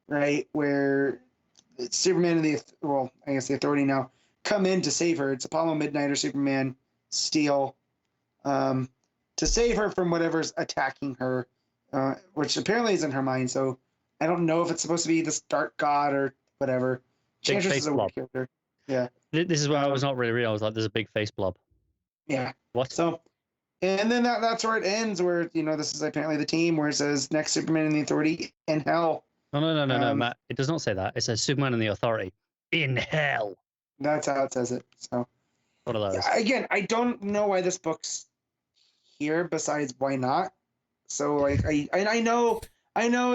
right, where Superman and the Authority now come in to save her. It's Apollo, Midnighter, Superman, Steel. To save her from whatever's attacking her, which apparently is in her mind. So I don't know if it's supposed to be this dark god or whatever. Enchantress is a weird character. Yeah. This is where I was not really real. I was like, there's a big face blob. Yeah. What? So, and then that's where it ends, where, this is apparently the team, where it says next Superman and the Authority in hell. No, Matt. It does not say that. It says Superman and the Authority in hell. That's how it says it. So One of those. again, I don't know why this book's here. Besides, why not? So like I know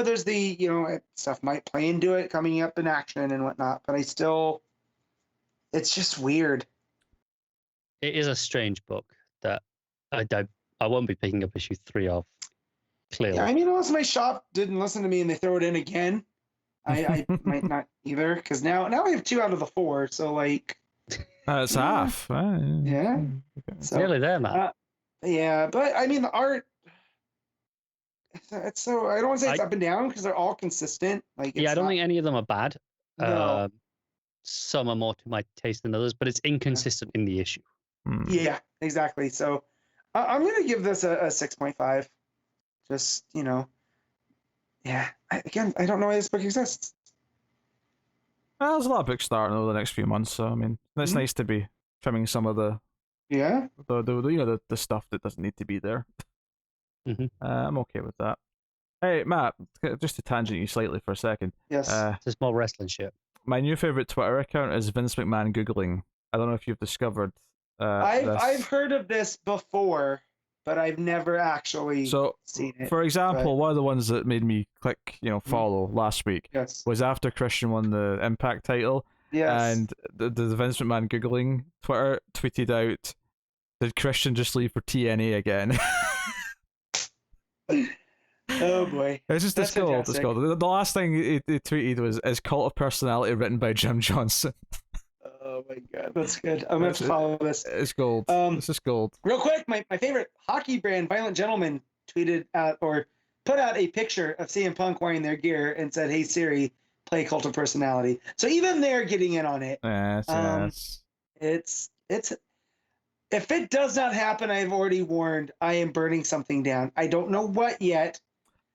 there's the stuff might play into it coming up in action and whatnot, but it's just weird. It is a strange book that I won't be picking up issue 3 of. Clearly. Yeah, I mean, unless my shop didn't listen to me and they throw it in again, I might not either. Because now I have 2 out of the 4, so like it's half. Yeah, It's nearly there, man. Yeah, but I mean the art. It's so I don't want to say it's up and down because they're all consistent. Like I don't think any of them are bad. No. Some are more to my taste than others, but it's inconsistent in the issue. Yeah, exactly. So I'm gonna give this a 6.5. Just yeah. Again, I don't know why this book exists. Well, there's a lot of books starting over the next few months, so I mean, it's nice to be trimming some of the the stuff that doesn't need to be there. I'm okay with that. Hey, Matt, just to tangent you slightly for a second. Yes. It's more wrestling shit. My new favorite Twitter account is Vince McMahon Googling. I don't know if you've discovered. I've heard of this before, but I've never actually seen it. For example, one of the ones that made me click, follow last week was after Christian won the Impact title. Yes. And the Vince McMahon Googling Twitter tweeted out, "Did Christian just leave for TNA again?" Oh boy. It's just it's gold. The last thing he tweeted was "Is Cult of Personality" written by Jim Johnson. Oh my god, that's good. I'm gonna follow this. It's gold. It's just gold. Real quick, my favorite hockey brand, Violent Gentleman, tweeted out or put out a picture of CM Punk wearing their gear and said, "Hey Siri, play Cult of Personality." So even they're getting in on it. Yes. It's if it does not happen, I've already warned, I am burning something down. I don't know what yet.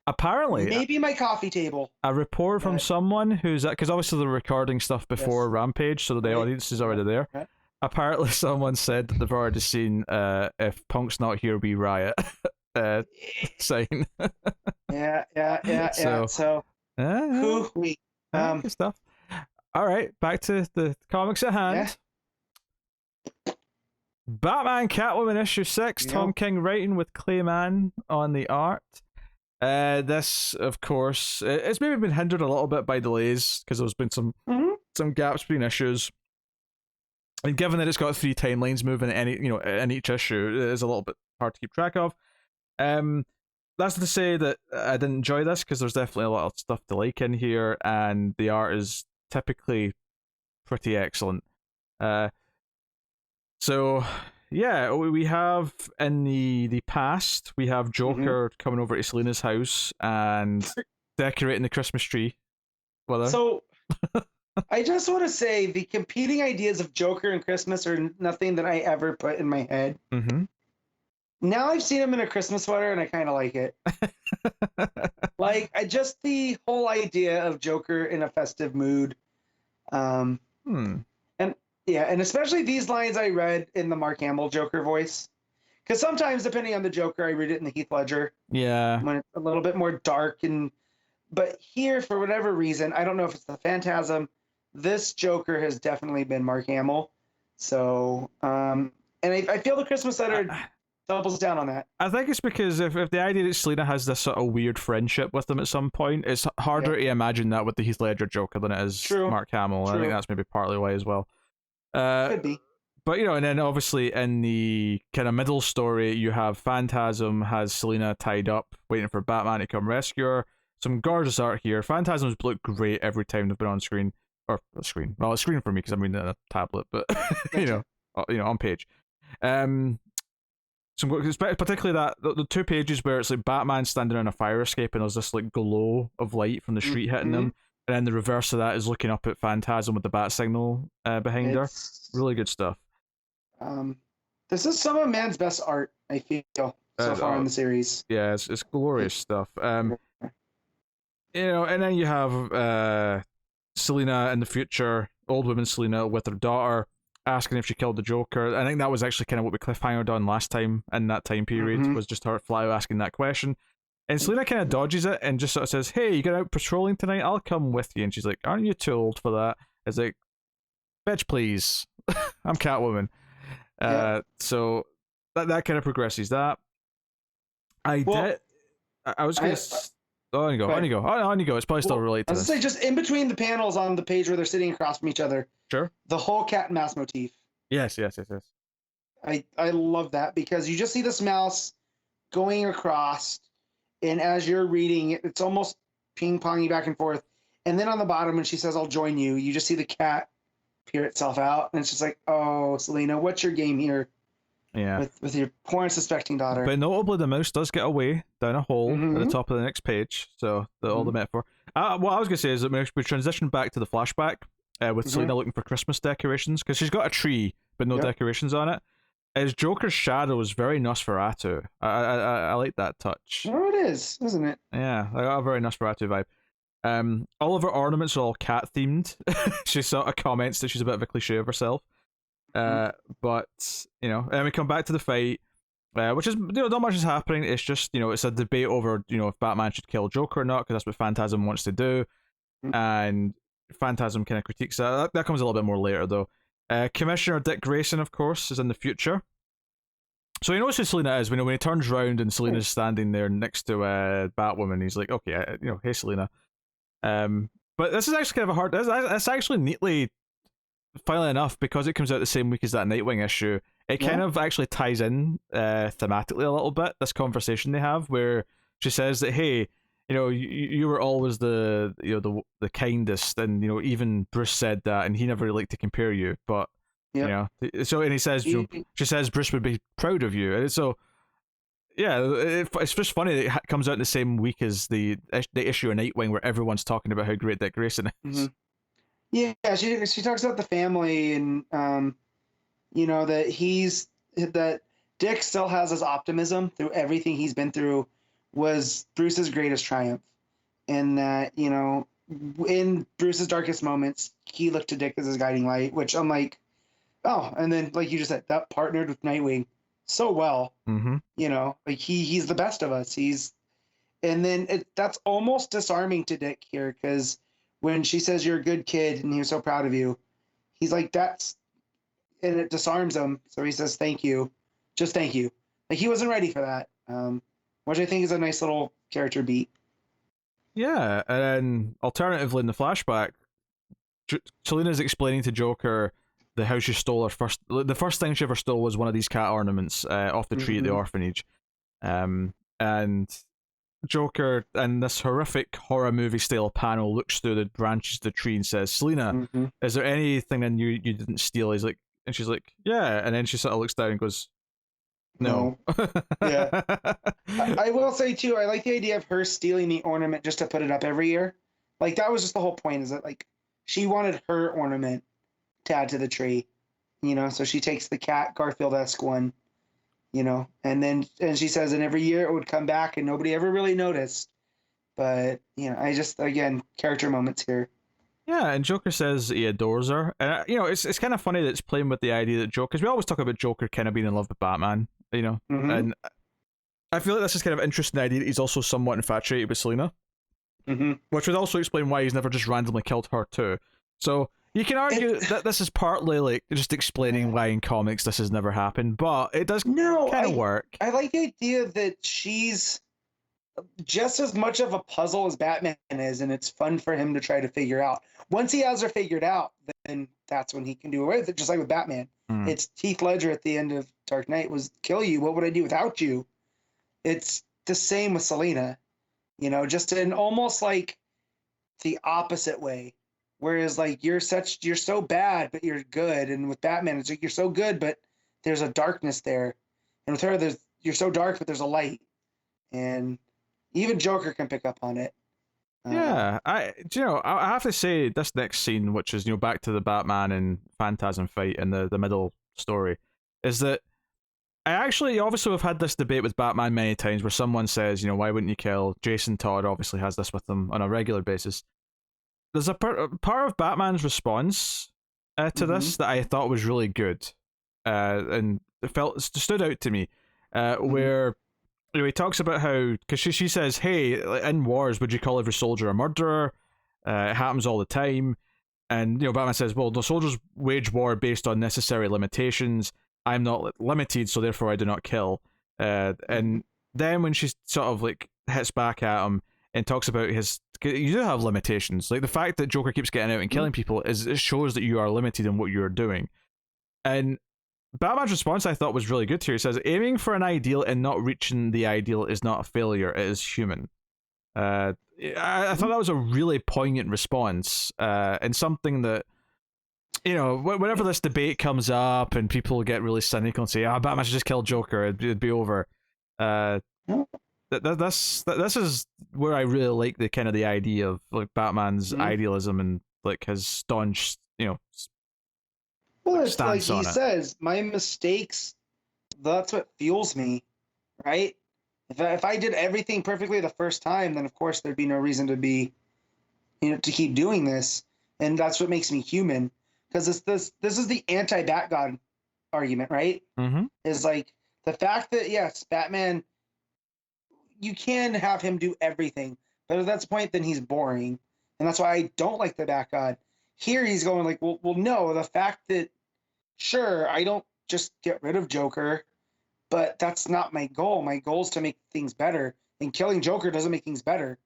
Apparently, maybe my coffee table. A report from someone who's because obviously they're recording stuff before Rampage, so the audience is already there. Right. Apparently, someone said that they've already seen "If Punk's Not Here, We Riot" sign. Yeah. So, good stuff. All right, back to the comics at hand. Yeah. Batman Catwoman issue 6. Tom King writing with Clay Mann on the art. This, of course, it's maybe been hindered a little bit by delays because there's been some gaps between issues, and given that it's got 3 timelines moving in each issue, it is a little bit hard to keep track of. That's to say that I didn't enjoy this because there's definitely a lot of stuff to like in here, and the art is typically pretty excellent. So. Yeah, we have in the past, we have Joker coming over to Selina's house and decorating the Christmas tree with her. So, I just want to say the competing ideas of Joker and Christmas are nothing that I ever put in my head. Now I've seen him in a Christmas sweater and I kind of like it. Just the whole idea of Joker in a festive mood. And especially these lines I read in the Mark Hamill Joker voice. Because sometimes, depending on the Joker, I read it in the Heath Ledger. Yeah. When it's a little bit more dark. But here, for whatever reason, I don't know if it's the Phantasm, this Joker has definitely been Mark Hamill. So, and I feel the Christmas letter doubles down on that. I think it's because if the idea that Selina has this sort of weird friendship with him at some point, it's harder to imagine that with the Heath Ledger Joker than it is Mark Hamill. I think that's maybe partly why as well. Could be. But, and then obviously in the kind of middle story, you have Phantasm has Selina tied up, waiting for Batman to come rescue her. Some gorgeous art here. Phantasms look great every time they've been on screen. Or screen. Well, it's screen for me because I'm reading it on a tablet, but, on page. Particularly that, the 2 pages where it's like Batman standing on a fire escape and there's this like glow of light from the street hitting him. And then the reverse of that is looking up at Phantasm with the bat signal behind her. Really good stuff. This is some of Mann's best art, I feel, so far in the series. Yeah, it's glorious stuff. And then you have Selina in the future, old woman Selina with her daughter, asking if she killed the Joker. I think that was actually kind of what we cliffhangered on last time in that time period, was just her flat out asking that question. And Selina kind of dodges it and just sort of says, "Hey, you going out patrolling tonight? I'll come with you." And she's like, "Aren't you too old for that?" It's like, bitch, please. I'm Catwoman. So that kind of progresses that. I was gonna. On you go. On you go. On you go. It's probably still related to I was this. gonna say, just in between the panels on the page where they're sitting across from each other. Sure. The whole cat and mouse motif. Yes. I love that because you just see this mouse going across, and as you're reading it, it's almost ping-ponging back and forth. And then on the bottom, when she says, "I'll join you," you just see the cat peer itself out, and it's just like, "Oh, Selina, what's your game here?" Yeah. With your poor unsuspecting daughter. But notably, the mouse does get away down a hole at the top of the next page. So all the metaphor. What I was gonna say is that we transition back to the flashback with Selina looking for Christmas decorations because she's got a tree but no decorations on it. His Joker's shadow is very Nosferatu. I like that touch. Oh, it is, isn't it? Yeah, I got a very Nosferatu vibe. All of her ornaments are all cat themed. She sort of comments that she's a bit of a cliche of herself. But and we come back to the fight, which is not much is happening. It's just it's a debate over if Batman should kill Joker or not because that's what Phantasm wants to do, and Phantasm kind of critiques that. That comes a little bit more later though. Commissioner Dick Grayson, of course, is in the future. So he knows who Selina is. When he turns around and Selina's standing there next to Batwoman, he's like, okay, hey Selina. But this is actually kind of a hard. It's actually neatly, funnily enough, because it comes out the same week as that Nightwing issue. It kind of actually ties in thematically a little bit. This conversation they have, where she says that, hey, you were always the kindest, and even Bruce said that, and he never liked to compare you, but so and he says she says Bruce would be proud of you, and so it's just funny that it comes out in the same week as the issue of Nightwing where everyone's talking about how great Dick Grayson is. Yeah, she talks about the family and that Dick still has his optimism through everything he's been through was Bruce's greatest triumph, and that in Bruce's darkest moments he looked to Dick as his guiding light, which I'm like, oh, and then like you just said, that partnered with Nightwing so well. Like he's the best of us. And then that's almost disarming to Dick here because when she says you're a good kid and he was so proud of you, he's like, and it disarms him. So he says, thank you. Just thank you. Like he wasn't ready for that. Which I think is a nice little character beat. Yeah, and then alternatively in the flashback, Selina's explaining to Joker how she stole the first thing she ever stole was one of these cat ornaments off the tree at the orphanage. And Joker, in this horrific horror movie style panel, looks through the branches of the tree and says, Selina, is there anything that you didn't steal? He's like, and she's like, yeah. And then she sort of looks down and goes, no. Yeah. I will say too, I like the idea of her stealing the ornament just to put it up every year. Like that was just the whole point, is that like she wanted her ornament to add to the tree, so she takes the cat Garfield-esque one, and she says, and every year it would come back and nobody ever really noticed. But, I just, again, character moments here. Yeah, and Joker says he adores her. And, it's kind of funny that it's playing with the idea that Joker, because we always talk about Joker kind of being in love with Batman, and I feel like this is kind of an interesting idea that he's also somewhat infatuated with Selina, which would also explain why he's never just randomly killed her too. So you can argue that this is partly like just explaining why in comics this has never happened, but it does kind of work. I like the idea that she's just as much of a puzzle as Batman is, and it's fun for him to try to figure out. Once he has her figured out, then that's when he can do away with it, just like with Batman. It's Heath Ledger at the end of Dark Knight was, kill you, what would I do without you? It's the same with Selina, just in almost like the opposite way. Whereas like you're so bad, but you're good. And with Batman, it's like you're so good, but there's a darkness there. And with her, you're so dark, but there's a light. And even Joker can pick up on it. Yeah, I have to say this next scene, which is back to the Batman and Phantasm fight in the middle story, is that I actually obviously we've had this debate with Batman many times where someone says, why wouldn't you kill Jason Todd? Obviously has this with him on a regular basis. There's a part of Batman's response to this that I thought was really good, and it stood out to me, where he talks about how, because she says, hey, in wars, would you call every soldier a murderer? It happens all the time. And Batman says, well, the soldiers wage war based on necessary limitations. I'm not limited, so therefore I do not kill. And then when she sort of like hits back at him and talks about his, you do have limitations. Like the fact that Joker keeps getting out and killing people it shows that you are limited in what you are doing. And Batman's response I thought was really good here. He says, aiming for an ideal and not reaching the ideal is not a failure, it is human. I thought that was a really poignant response, and something that, whenever this debate comes up and people get really cynical and say, Batman should just kill Joker, it'd be over. This is where I really like the kind of the idea of like Batman's idealism and like his staunch, well, it's like stance on he it. says, my mistakes, that's what fuels me, right? If I did everything perfectly the first time, then of course there'd be no reason to be, to keep doing this, and that's what makes me human. Because this is the anti-Bat-God argument, right? Mm-hmm. Is like the fact that yes, Batman, you can have him do everything, but at that point, then he's boring, and that's why I don't like the Bat-God. Here he's going like, well, no, the fact that sure I don't just get rid of Joker. But that's not my goal. My goal is to make things better. And killing Joker doesn't make things better.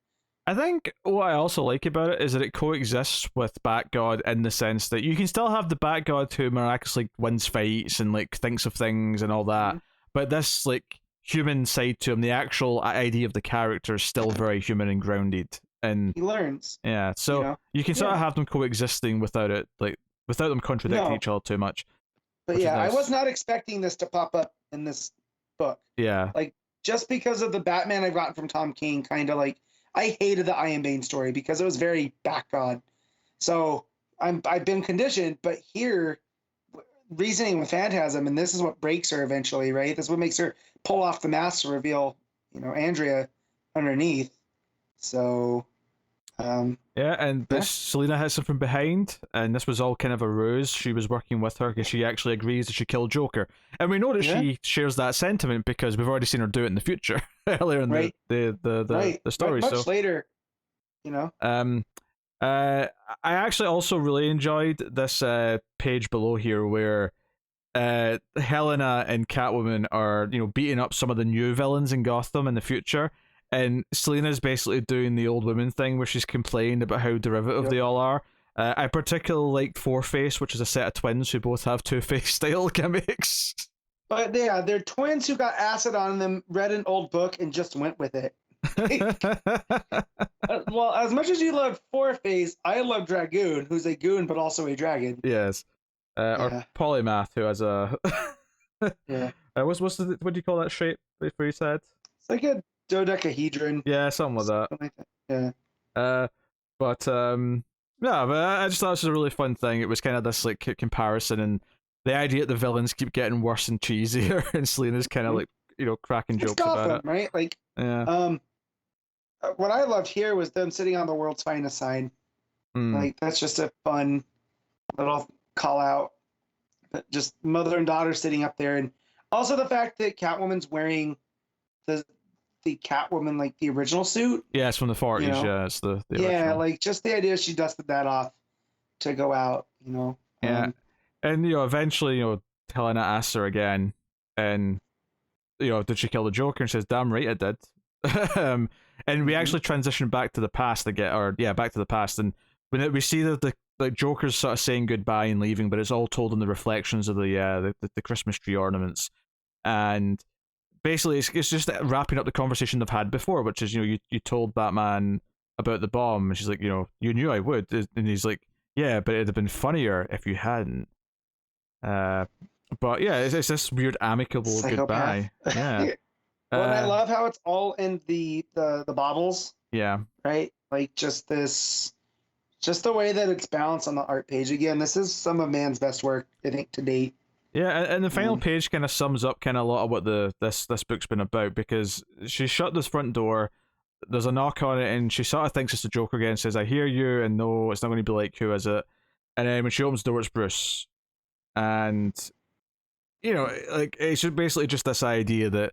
I think what I also like about it is that it coexists with Bat-God in the sense that you can still have the Bat-God who miraculously wins fights and like thinks of things and all that. But this like human side to him, the actual idea of the character is still very human and grounded. And he learns. Yeah, so you can sort of have them coexisting without them contradicting each other too much. But yeah, nice. I was not expecting this to pop up in this book. Yeah. Like, just because of the Batman I've gotten from Tom King, kind of like, I hated the Iron Bane story because it was very Bat-God. So I've been conditioned, but here, reasoning with Phantasm, and this is what breaks her eventually, right? This is what makes her pull off the mask to reveal, Andrea underneath. So, and this Selina hits him from behind, and this was all kind of a ruse. She was working with her because she actually agrees that she killed Joker, and we know that she shares that sentiment because we've already seen her do it in the future earlier in the story. Much later, I actually also really enjoyed this page below here where Helena and Catwoman are beating up some of the new villains in Gotham in the future. And Selina's basically doing the old woman thing where she's complaining about how derivative they all are. I particularly liked Four-Face, which is a set of twins who both have Two-Face style gimmicks. But yeah, they're twins who got acid on them, read an old book, and just went with it. Well, as much as you love Four-Face, I love Dragoon, who's a goon but also a dragon. Yes. Or Polymath, who has a... What do you call that shape before you said? It's like a dodecahedron. Yeah, something like that. But I just thought this was a really fun thing. It was kind of this like comparison, and the idea that the villains keep getting worse and cheesier, and Selina's kind of like cracking jokes Gotham, about it. Right? Like, what I loved here was them sitting on the world's finest side. Like that's just a fun little call out. But just mother and daughter sitting up there, and also the fact that Catwoman's wearing the Catwoman, like the original suit. Yeah, it's from the 40s. Yeah, it's the original. Like just the idea she dusted that off to go out. Yeah, and eventually Helena asks her again, and did she kill the Joker? And she says, "Damn right I did." And we actually transition back to the past back to the past, and when we see that the Joker's sort of saying goodbye and leaving, but it's all told in the reflections of the Christmas tree ornaments, and basically it's just wrapping up the conversation they've had before, which is you told Batman about the bomb, and she's like, you knew I would, and he's like, yeah, but it'd have been funnier if you hadn't. But yeah, it's this weird amicable Psychopath. Goodbye. Yeah. Well, I love how it's all in the baubles. Yeah. Right? Like just the way that it's balanced on the art page. Again, this is some of Mann's best work, I think, to date. Yeah, and the final page kind of sums up kind of a lot of what this book's been about, because she shut this front door, there's a knock on it, and she sort of thinks it's the Joker again, says, I hear you, and no, it's not going to be like, who is it? And then when she opens the door, it's Bruce. And, like, it's basically just this idea that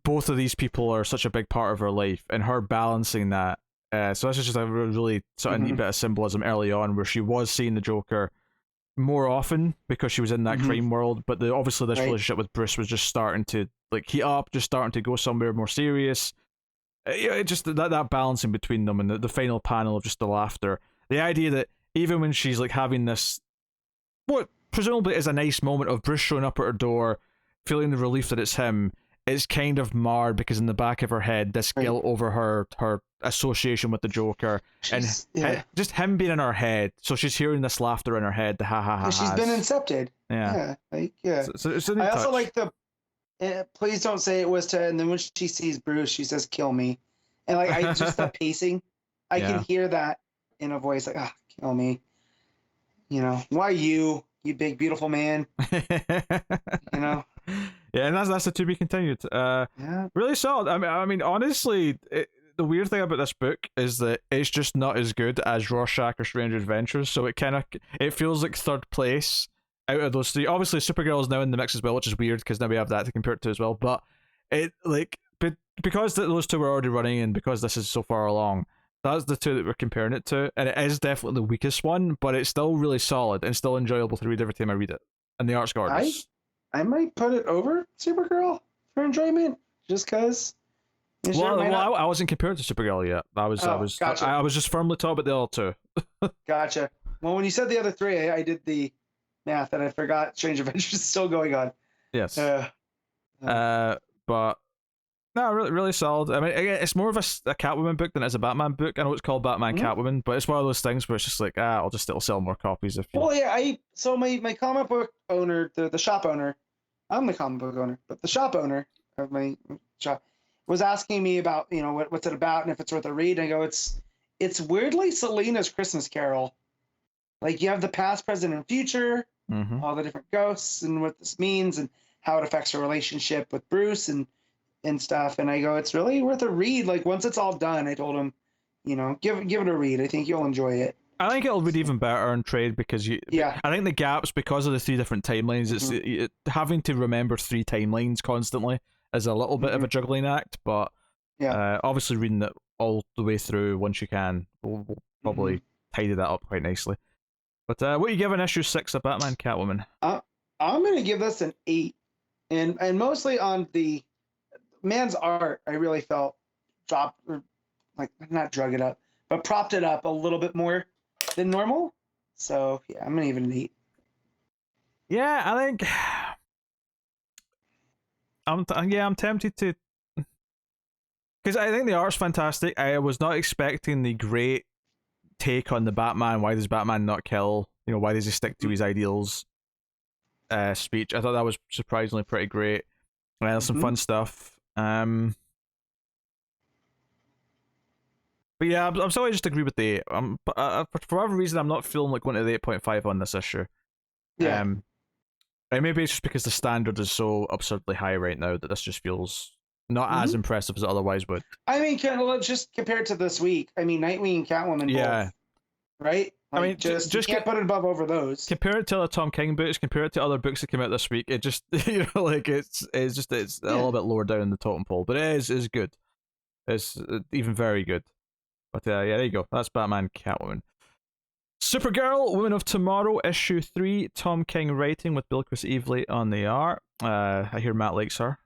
both of these people are such a big part of her life, and her balancing that So this is just a really sort of neat bit of symbolism early on, where she was seeing the Joker more often because she was in that crime world, but obviously this relationship with Bruce was just starting to like heat up, just starting to go somewhere more serious. It just that balancing between them, and the final panel of just the laughter, the idea that even when she's like having this, what presumably is a nice moment of Bruce showing up at her door, feeling the relief that it's him, it's kind of marred because in the back of her head, this guilt over her association with the Joker, just him being in her head. So she's hearing this laughter in her head. The ha ha ha. She's been incepted. Yeah. So it's a neat I also touch. like the. Please don't say it was to. And then when she sees Bruce, she says, "Kill me," and like I just that pacing, I can hear that in a voice like, "Ah, kill me." You know, why you big beautiful man? You know. Yeah, and that's the to be continued. Really solid. I mean, honestly, the weird thing about this book is that it's just not as good as Rorschach or Strange Adventures. So it feels like third place out of those three. Obviously, Supergirl is now in the mix as well, which is weird because now we have that to compare it to as well. But because those two were already running, and because this is so far along, that's the two that we're comparing it to, and it is definitely the weakest one, but it's still really solid and still enjoyable to read every time I read it. And the art's gorgeous. I might put it over Supergirl for enjoyment, just because. I wasn't compared to Supergirl yet. Gotcha. I was just firmly top at the other two. Gotcha. Well, when you said the other three, I did the math and I forgot Strange Adventures is still going on. Yes. But no, really, really solid. I mean, it's more of a Catwoman book than it is a Batman book. I know it's called Batman Catwoman, but it's one of those things where it's just like, it'll sell more copies if you. Well, yeah, so my comic book owner, the shop owner, I'm the comic book owner, but the shop owner of my shop was asking me about, what's it about and if it's worth a read. And I go, it's weirdly Selena's Christmas Carol. Like you have the past, present, and future, all the different ghosts and what this means and how it affects her relationship with Bruce and stuff. And I go, it's really worth a read. Like once it's all done, I told him, give it a read. I think you'll enjoy it. I think it'll read even better in trade because I think the gaps, because of the three different timelines, it's having to remember three timelines constantly is a little bit of a juggling act. But obviously reading it all the way through once you can will probably tidy that up quite nicely. But what are you giving issue 6 of Batman Catwoman? I'm gonna give this an 8, and mostly on the Mann's art. I really felt dropped, or like not drug it up, but propped it up a little bit more than normal. So yeah, I'm gonna give it an 8. Yeah, I think I'm tempted to, because I think the art's fantastic. I was not expecting the great take on the Batman. Why does Batman not kill? Why does he stick to his ideals? Speech. I thought that was surprisingly pretty great. There's some fun stuff. But yeah, I'm sorry, I just agree with the 8. For whatever reason, I'm not feeling like going to the 8.5 on this issue. Yeah. And maybe it's just because the standard is so absurdly high right now that this just feels not as impressive as it otherwise would. I mean, let's just compare it to this week. I mean, Nightwing and Catwoman both, right? Like, I mean, just you can't put it above over those. Compare it to other Tom King books. Compare it to other books that came out this week. It just, it's a little bit lower down in the totem pole, but it is good. It's even very good. But yeah, there you go. That's Batman Catwoman. Supergirl, Woman of Tomorrow, issue 3. Tom King writing with Bilquis Evely on the art. I hear Matt likes her.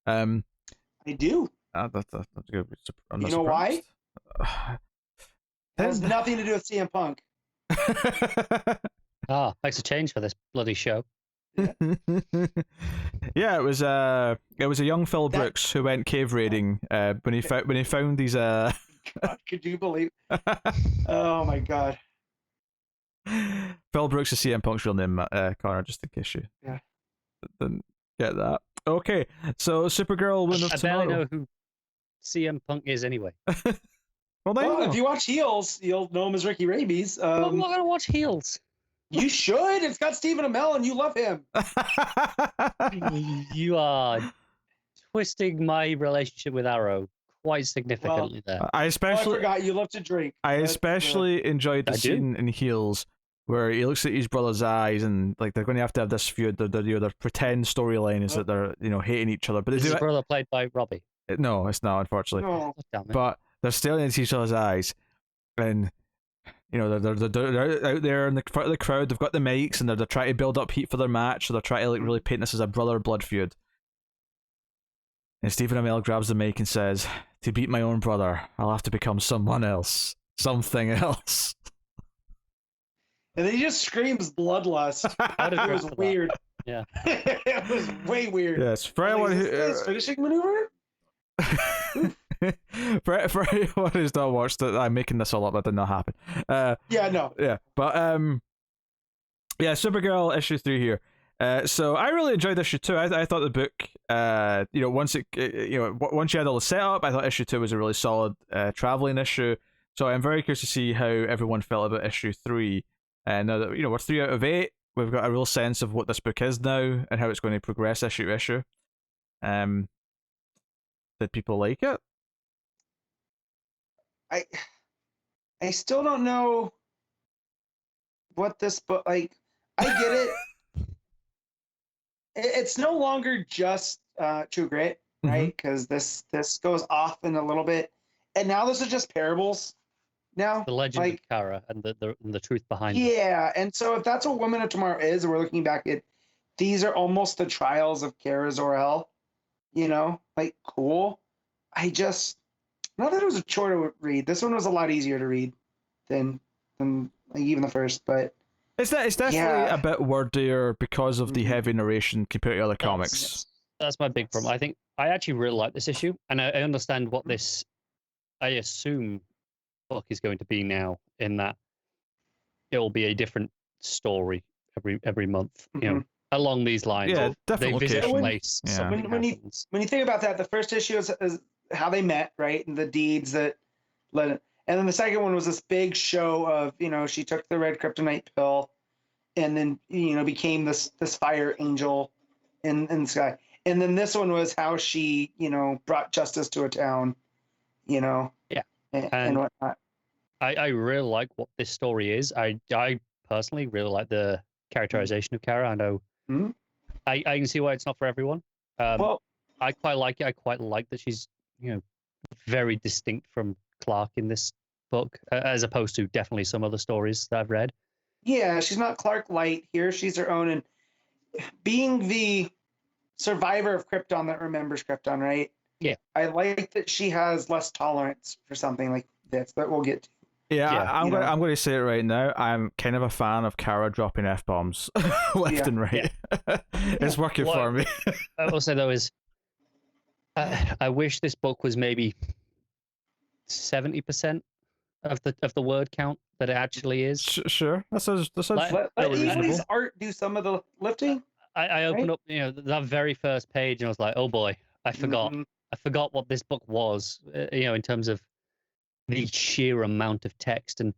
I do. That's good. I'm not you know surprised. Why? It has nothing to do with CM Punk. Makes a change for this bloody show. Yeah, it was a young Phil Brooks who went cave raiding when he found these God, could you believe? Oh my God. Phil Brooks is CM Punk's real name, Conrad, just in case you didn't get that. Okay, so Supergirl, Woman of Tomorrow. I barely know who CM Punk is anyway. Well, if you watch Heels, you'll know him as Ricky Rabies. I'm not gonna watch Heels. You should. It's got Stephen Amell, and you love him. You are twisting my relationship with Arrow quite significantly there. I forgot you love to drink. I especially enjoyed the scene in Heels where he looks at his brother's eyes and like they're going to have this feud. Their pretend storyline is that they're hating each other. But is his brother played by Robbie? No, it's not, unfortunately. Oh, but they're staring into each other's eyes, and you know they're out there in the front of the crowd. They've got the mics, and they're trying to build up heat for their match. So they're trying to like really paint this as a brother blood feud. And Stephen Amell grabs the mic and says, "To beat my own brother, I'll have to become someone else, something else." And then he just screams bloodlust. It was weird. Yeah. It was way weird. Yes, for anyone who finishing maneuver. for anyone who's not watched it, I'm making this all up. That did not happen. Yeah, no. Yeah, but yeah, Supergirl issue 3 here. So I really enjoyed issue 2. I thought the book, you know, once you had all the setup, I thought issue 2 was a really solid traveling issue. So I'm very curious to see how everyone felt about issue 3. And now that we're 3 out of 8, we've got a real sense of what this book is now and how it's going to progress issue to issue. Did people like it? I still don't know what this book like. I get it. It's no longer just True Grit, right? Because this goes off in a little bit, and now this is just parables. Now the legend of Kara and the truth behind it. Yeah, and so if that's what Women of Tomorrow is, and we're looking back at these are almost the trials of Kara Zor-El, like cool. Not that it was a chore to read. This one was a lot easier to read than like even the first, but it's definitely a bit wordier because of the heavy narration compared to other comics. That's my big problem. I think I actually really like this issue, and I understand what this, I assume, book is going to be now, in that it'll be a different story every month, along these lines. Yeah, definitely. They visit a place. Yeah. When you think about that, the first issue is how they met, right, and the deeds that led it. And then the second one was this big show of, she took the red kryptonite pill and then, became this fire angel in the sky. And then this one was how she, brought justice to a town, Yeah. And whatnot. I really like what this story is. I personally really like the characterization of Kara. I know I can see why it's not for everyone. Well, I quite like it. I quite like that she's, very distinct from Clark in this book, as opposed to definitely some other stories that I've read. Yeah, she's not Clark Light here. She's her own, and being the survivor of Krypton that remembers Krypton, right? Yeah. I like that she has less tolerance for something like this that we'll get to. Yeah, I'm going to say it right now. I'm kind of a fan of Kara dropping F-bombs left and right. Yeah. It's working for me. I will say, though, is I wish this book was maybe 70% of the word count that it actually is. Sure. That sounds let Easley's art do some of the lifting. I opened up, that very first page, and I was like, oh boy, I forgot. I forgot what this book was, in terms of the sheer amount of text. And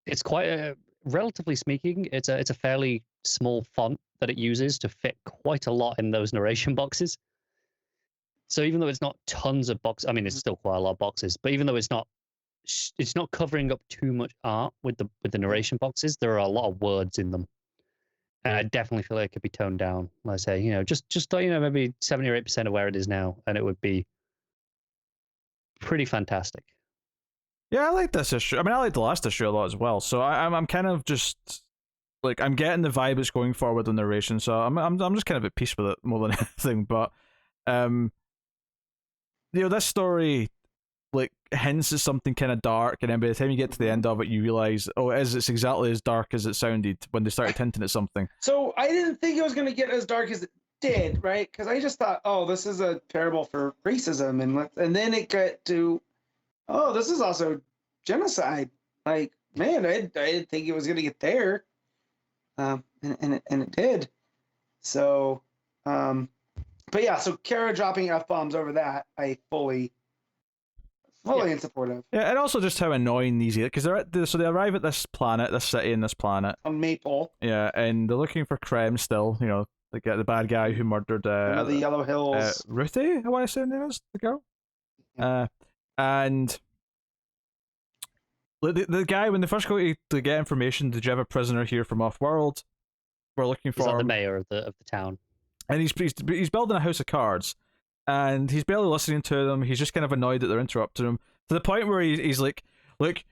it's quite relatively speaking, it's a fairly small font that it uses to fit quite a lot in those narration boxes. So even though it's not tons of boxes, I mean, it's still quite a lot of boxes, but even though it's not covering up too much art with the narration boxes, there are a lot of words in them. And I definitely feel like it could be toned down. Let's say, just maybe 70 or 8% of where it is now, and it would be pretty fantastic. Yeah, I like this issue. I mean, I like the last issue a lot as well. So I'm kind of just like, I'm getting the vibe it's going for with the narration. So I'm just kind of at peace with it more than anything. But this story like hints at something kind of dark, and then by the time you get to the end of it, you realize, it's exactly as dark as it sounded when they started hinting at something. So I didn't think it was going to get as dark as it did, right? Because I just thought, this is a parable for racism, and then it got to, this is also genocide. Like, man, I didn't think it was going to get there, and it did. So, but yeah, so Kara dropping F-bombs over that, I fully in support of. Yeah, and also just how annoying these are, because they arrive at this city in this planet. On Maple. Yeah, and they're looking for Krem still, the bad guy who murdered the Yellow Hills. Ruthie, I want to say her name is, the girl. Yeah. And the guy, when they first go to get information, did you have a prisoner here from off-world? We're looking for the mayor of the town. And he's building a house of cards. and he's barely listening to them. He's just kind of annoyed that they're interrupting him to the point where he's like, "Look,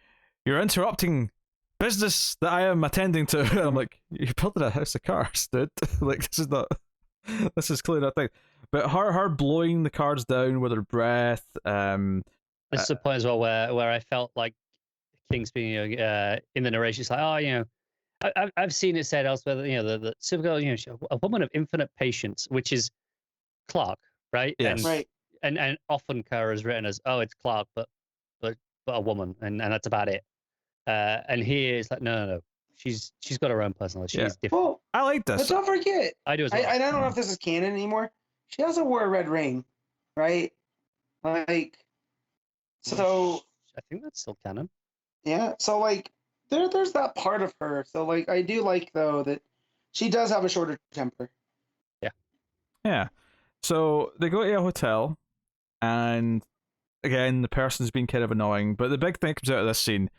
you're interrupting business that I am attending to." And I'm like, "You built a house of cards, dude. Like, this is clearly not a thing." But her blowing the cards down with her breath. This is the point as well where I felt like King speaking in the narration. It's like, oh, I've seen it said elsewhere that the Supergirl, a woman of infinite patience, which is Clark, right? Yes. And, Right. And often Kara is written as, oh, it's Clark, but a woman, and that's about it. And here it's like, no. She's got her own personality. She's different. Well, I like this. but don't forget, I do as well. I don't know if this is canon anymore. She also wore a red ring, right? Like, so. I think that's still canon. Yeah. So like, there's that part of her. So like, I do like though that she does have a shorter temper. Yeah. Yeah. So they go to a hotel, and again, the person's been kind of annoying. But the big thing that comes out of this scene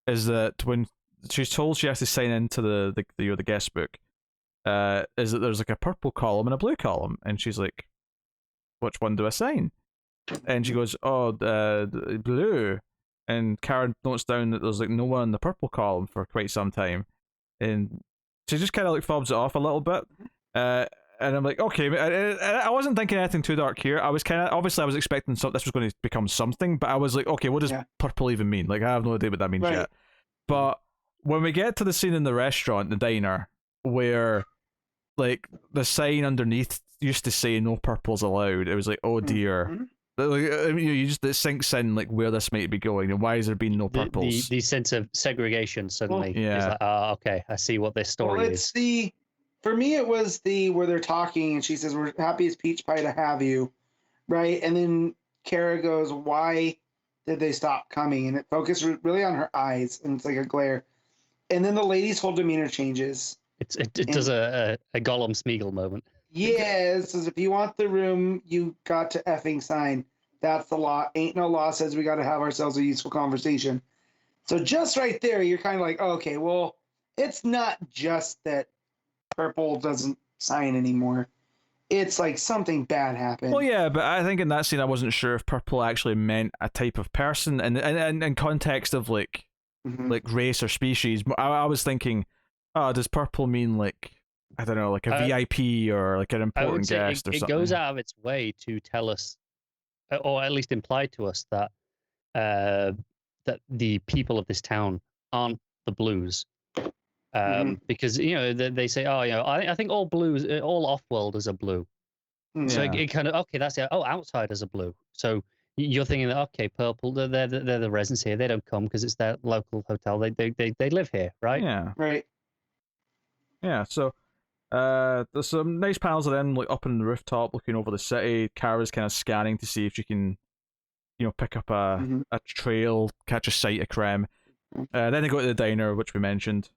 is that when she's told she has to sign into the guest book, is that there's like a purple column and a blue column, and she's like, "Which one do I sign?" And she goes, "Oh, the blue." And Karen notes down that there's like no one in the purple column for quite some time, and she just kind of like fobs it off a little bit. And I'm like, okay, I wasn't thinking anything too dark here. I was kind of, obviously I was expecting this was going to become something, but I was like, okay, what does purple even mean? Like, I have no idea what that means yet. But when we get to the scene in the restaurant, the diner, where like the sign underneath used to say no purples allowed, it was like, oh dear. Mm-hmm. Like, I mean, it sinks in like where this might be going and why has there been no purples? The sense of segregation suddenly is like, okay, I see what this story is. For me, it was where they're talking and she says, "We're happy as peach pie to have you," right? And then Kara goes, "Why did they stop coming?" And it focused really on her eyes, and it's like a glare. And then the lady's whole demeanor changes. It does a Gollum Smeagol moment. Yeah, it says, "If you want the room, you got to effing sign. That's the law. Ain't no law says we got to have ourselves a useful conversation." So just right there, you're kind of like, oh, okay, well, it's not just that purple doesn't sign anymore. It's like something bad happened. Well, yeah, but I think in that scene I wasn't sure if purple actually meant a type of person, and in context of like race or species. I was thinking, oh, does purple mean like, I don't know, like a VIP or like an important guest or something? It goes out of its way to tell us, or at least imply to us, that that the people of this town aren't the Blues. Because they say, oh, I think all blues, all off-worlders are blue. So it kind of, okay, that's it. Oh, outsiders are blue. So you're thinking that, okay, purple, they're the residents here. They don't come because it's their local hotel. They live here, right? Yeah. Right. Yeah. So there's some nice panels of them like up on the rooftop looking over the city. Kara's kind of scanning to see if she can, pick up a trail, catch a sight of creme. Then they go to the diner, which we mentioned.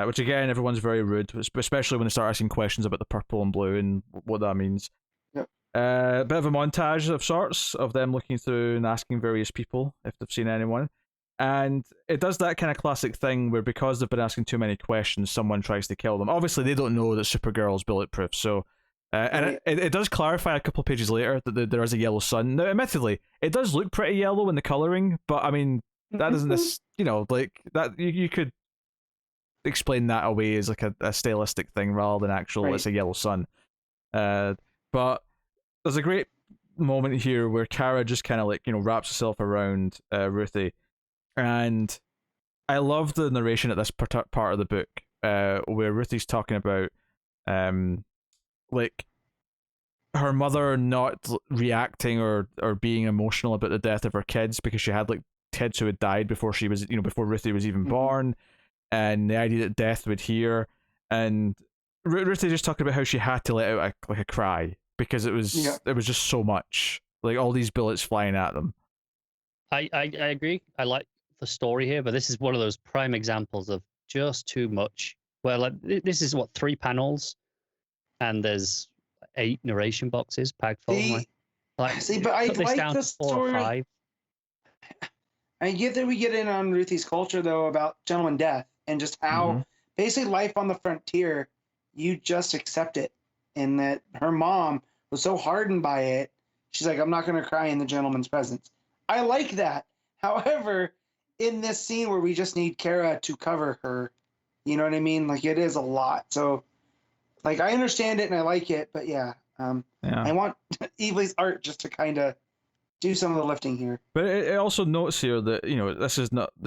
Which again, everyone's very rude, especially when they start asking questions about the purple and blue and what that means. Yep. A bit of a montage of sorts of them looking through and asking various people if they've seen anyone. And it does that kind of classic thing where because they've been asking too many questions, someone tries to kill them. Obviously, they don't know that Supergirl's bulletproof, so... and it does clarify a couple of pages later that there is a yellow sun. Now, admittedly, it does look pretty yellow in the colouring, but I mean, that doesn't... like, that you could explain that away as like a stylistic thing rather than actual it's a yellow sun. But there's a great moment here where Kara just kind of like wraps herself around Ruthie, and I love the narration at this part of the book where Ruthie's talking about like her mother not reacting or being emotional about the death of her kids because she had like kids who had died before she was before Ruthie was even born. And the idea that death would hear, and Ruthie just talking about how she had to let out a cry because it was just so much, like all these bullets flying at them. I agree. I like the story here, but this is one of those prime examples of just too much. Where like this is 3 panels, and there's 8 narration boxes packed full. See, but I like the story. 4 or 5. I get that we get in on Ruthie's culture though about gentleman death and just how basically life on the frontier, you just accept it, and that her mom was so hardened by it She's like, I'm not going to cry in the gentleman's presence. I like that. However, in this scene where we just need Kara to cover her, you know what I mean? Like, it is a lot. So, like, I understand it and I like it, but yeah. I want Evely's art just to kind of do some of the lifting here. But it also notes here that,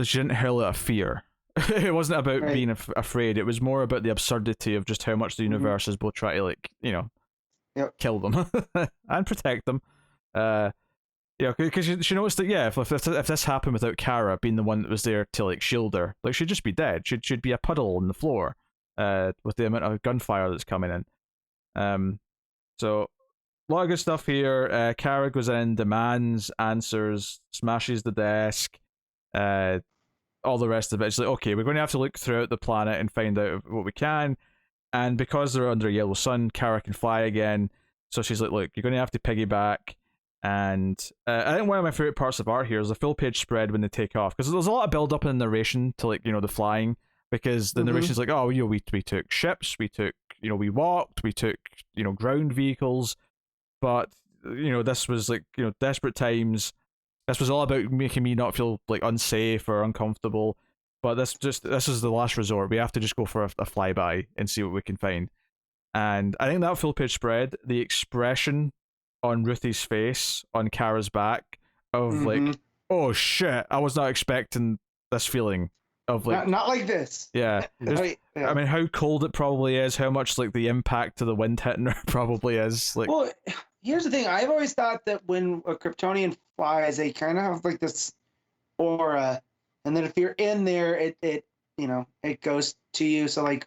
she didn't hurl out of fear. It wasn't about being afraid. It was more about the absurdity of just how much the universe is both trying to, kill them and protect them. Because she noticed that, if this happened without Kara being the one that was there to, shield her, she'd just be dead. She'd be a puddle on the floor with the amount of gunfire that's coming in. So, a lot of good stuff here. Kara goes in, demands answers, smashes the desk, all the rest of it. It's like, okay, we're going to have to look throughout the planet and find out what we can. And because they're under a yellow sun, Kara can fly again. So she's like, look, you're going to have to piggyback. And I think one of my favorite parts of art here is the full page spread when they take off. Because there's a lot of build up in the narration to, the flying. Because the narration's like, oh, we took ships, we took, we walked, we took, ground vehicles. But, this was desperate times. This was all about making me not feel unsafe or uncomfortable. But this is the last resort. We have to just go for a flyby and see what we can find. And I think that full page spread, the expression on Ruthie's face on Kara's back of oh shit, I was not expecting this feeling of not like this. Yeah. Right, yeah. I mean, how cold it probably is, how much the impact of the wind hitting her probably is. Well, here's the thing. I've always thought that when a Kryptonian flies, they kind of have this aura, and then if you're in there, it goes to you. So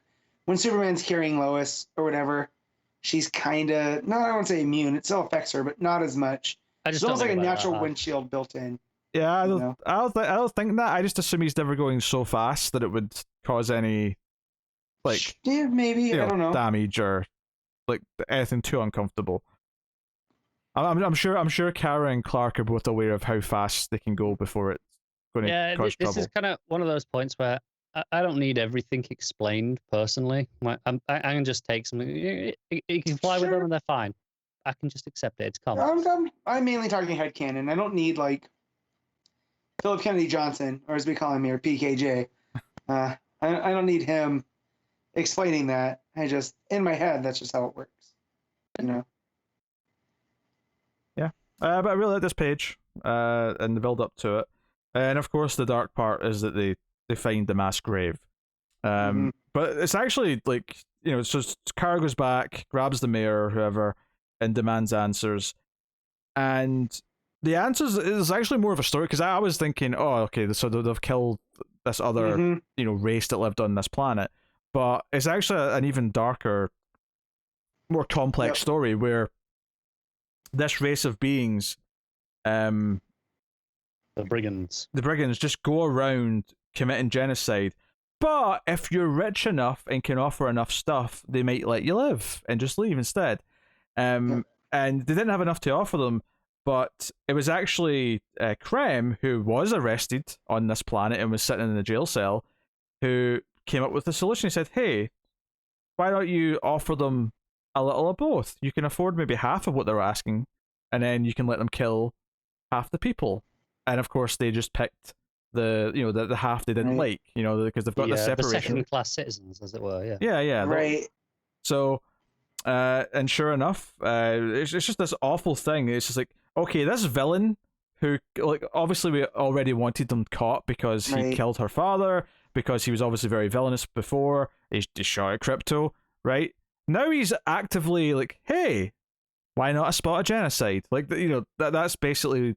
when Superman's carrying Lois or whatever, she's kind of I don't want to say immune. It still affects her, but not as much. It's almost like a natural windshield built in. Yeah, I don't think that. I just assume he's never going so fast that it would cause any maybe I don't know, damage or anything too uncomfortable. I'm sure Kara and Clark are both aware of how fast they can go before it's going to cause trouble. This is kind of one of those points where I don't need everything explained personally. I can just take something. You can fly with them and they're fine. I can just accept it. It's comics. I'm mainly talking headcanon. I don't need Philip Kennedy Johnson, or as we call him here, PKJ. I don't need him explaining that. In my head, that's just how it works. Yeah. But I really like this page and the build up to it. And of course, the dark part is that they find the mass grave. But it's actually so Kara goes back, grabs the mayor or whoever, and demands answers. And the answers is actually more of a story, because I was thinking, oh, okay, so they've killed this other race that lived on this planet. But it's actually an even darker, more complex story where this race of beings, the brigands just go around committing genocide. But if you're rich enough and can offer enough stuff, they might let you live and just leave instead. And they didn't have enough to offer them, but it was actually Krem, who was arrested on this planet and was sitting in a jail cell, who came up with the solution. He said, hey, why don't you offer them a little of both? You can afford maybe half of what they're asking, and then you can let them kill half the people. And of course, they just picked the half they didn't like, because they've got the separation. The second-class citizens, as it were, Yeah. Right. So, and sure enough, it's just this awful thing. It's just okay, this villain who, obviously we already wanted them caught because he killed her father, because he was obviously very villainous before. He shot at Crypto, right? Now he's actively hey, why not a spot of genocide? That's basically...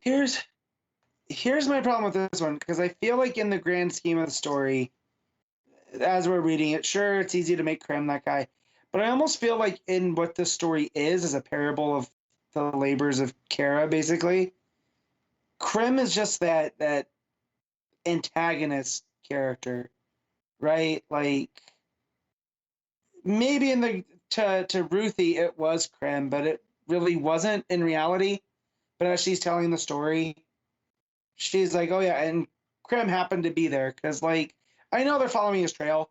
Here's my problem with this one, because I feel in the grand scheme of the story, as we're reading it, sure, it's easy to make Krem that guy, but I almost feel in what this story is a parable of the labors of Kara, basically. Krem is just that antagonist character, right? Maybe to Ruthie it was Krem, but it really wasn't in reality. But as she's telling the story, she's oh yeah, and Krem happened to be there, because I know they're following his trail,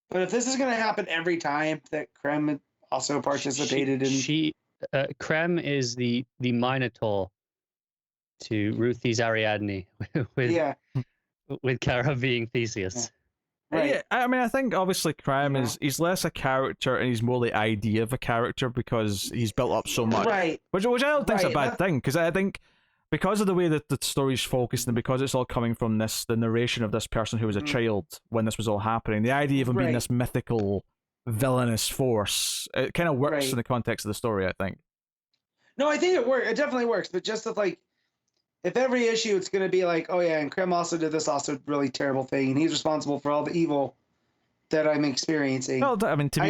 but if this is going to happen every time that Krem also participated in... Krem is the Minotaur to Ruthie's Ariadne with Kara being Theseus. Right. Yeah, I mean, I think obviously Crime he's less a character and he's more the idea of a character because he's built up so much. Right. Which I don't think is a bad thing, because I think because of the way that the story's focused and because it's all coming from the narration of this person who was a child when this was all happening, the idea of him being this mythical, villainous force, it kind of works in the context of the story, I think. No, I think it works. It definitely works, but just with if every issue it's going to be like, oh yeah, and Krem also did this also really terrible thing, and he's responsible for all the evil that I'm experiencing. Well, I mean, to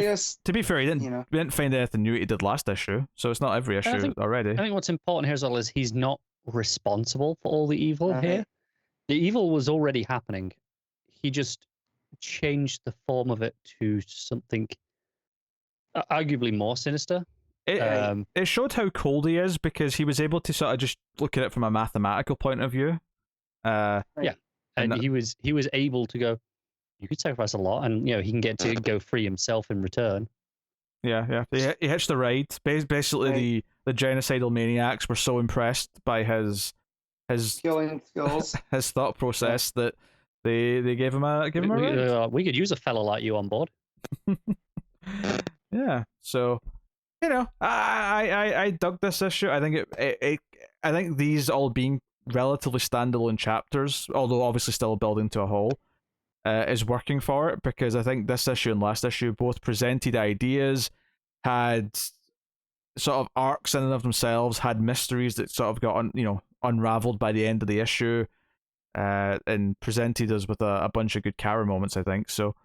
be fair, we didn't find anything new he did last issue, so it's not every issue already. I think what's important here as well is he's not responsible for all the evil here. The evil was already happening. He just changed the form of it to something arguably more sinister. It showed how cold he is because he was able to sort of just look at it from a mathematical point of view. And he was able to go, you could sacrifice a lot, and he can get to go free himself in return. Yeah. He hitched the ride. Basically, the genocidal maniacs were so impressed by his killing skills, his thought process that they gave him a ride. We could use a fella like you on board. Yeah. So. I dug this issue. I think I think these all being relatively standalone chapters, although obviously still building to a whole, is working for it, because I think this issue and last issue both presented ideas, had sort of arcs in and of themselves, had mysteries that sort of got unraveled by the end of the issue, and presented us with a bunch of good Kara moments, I think. So.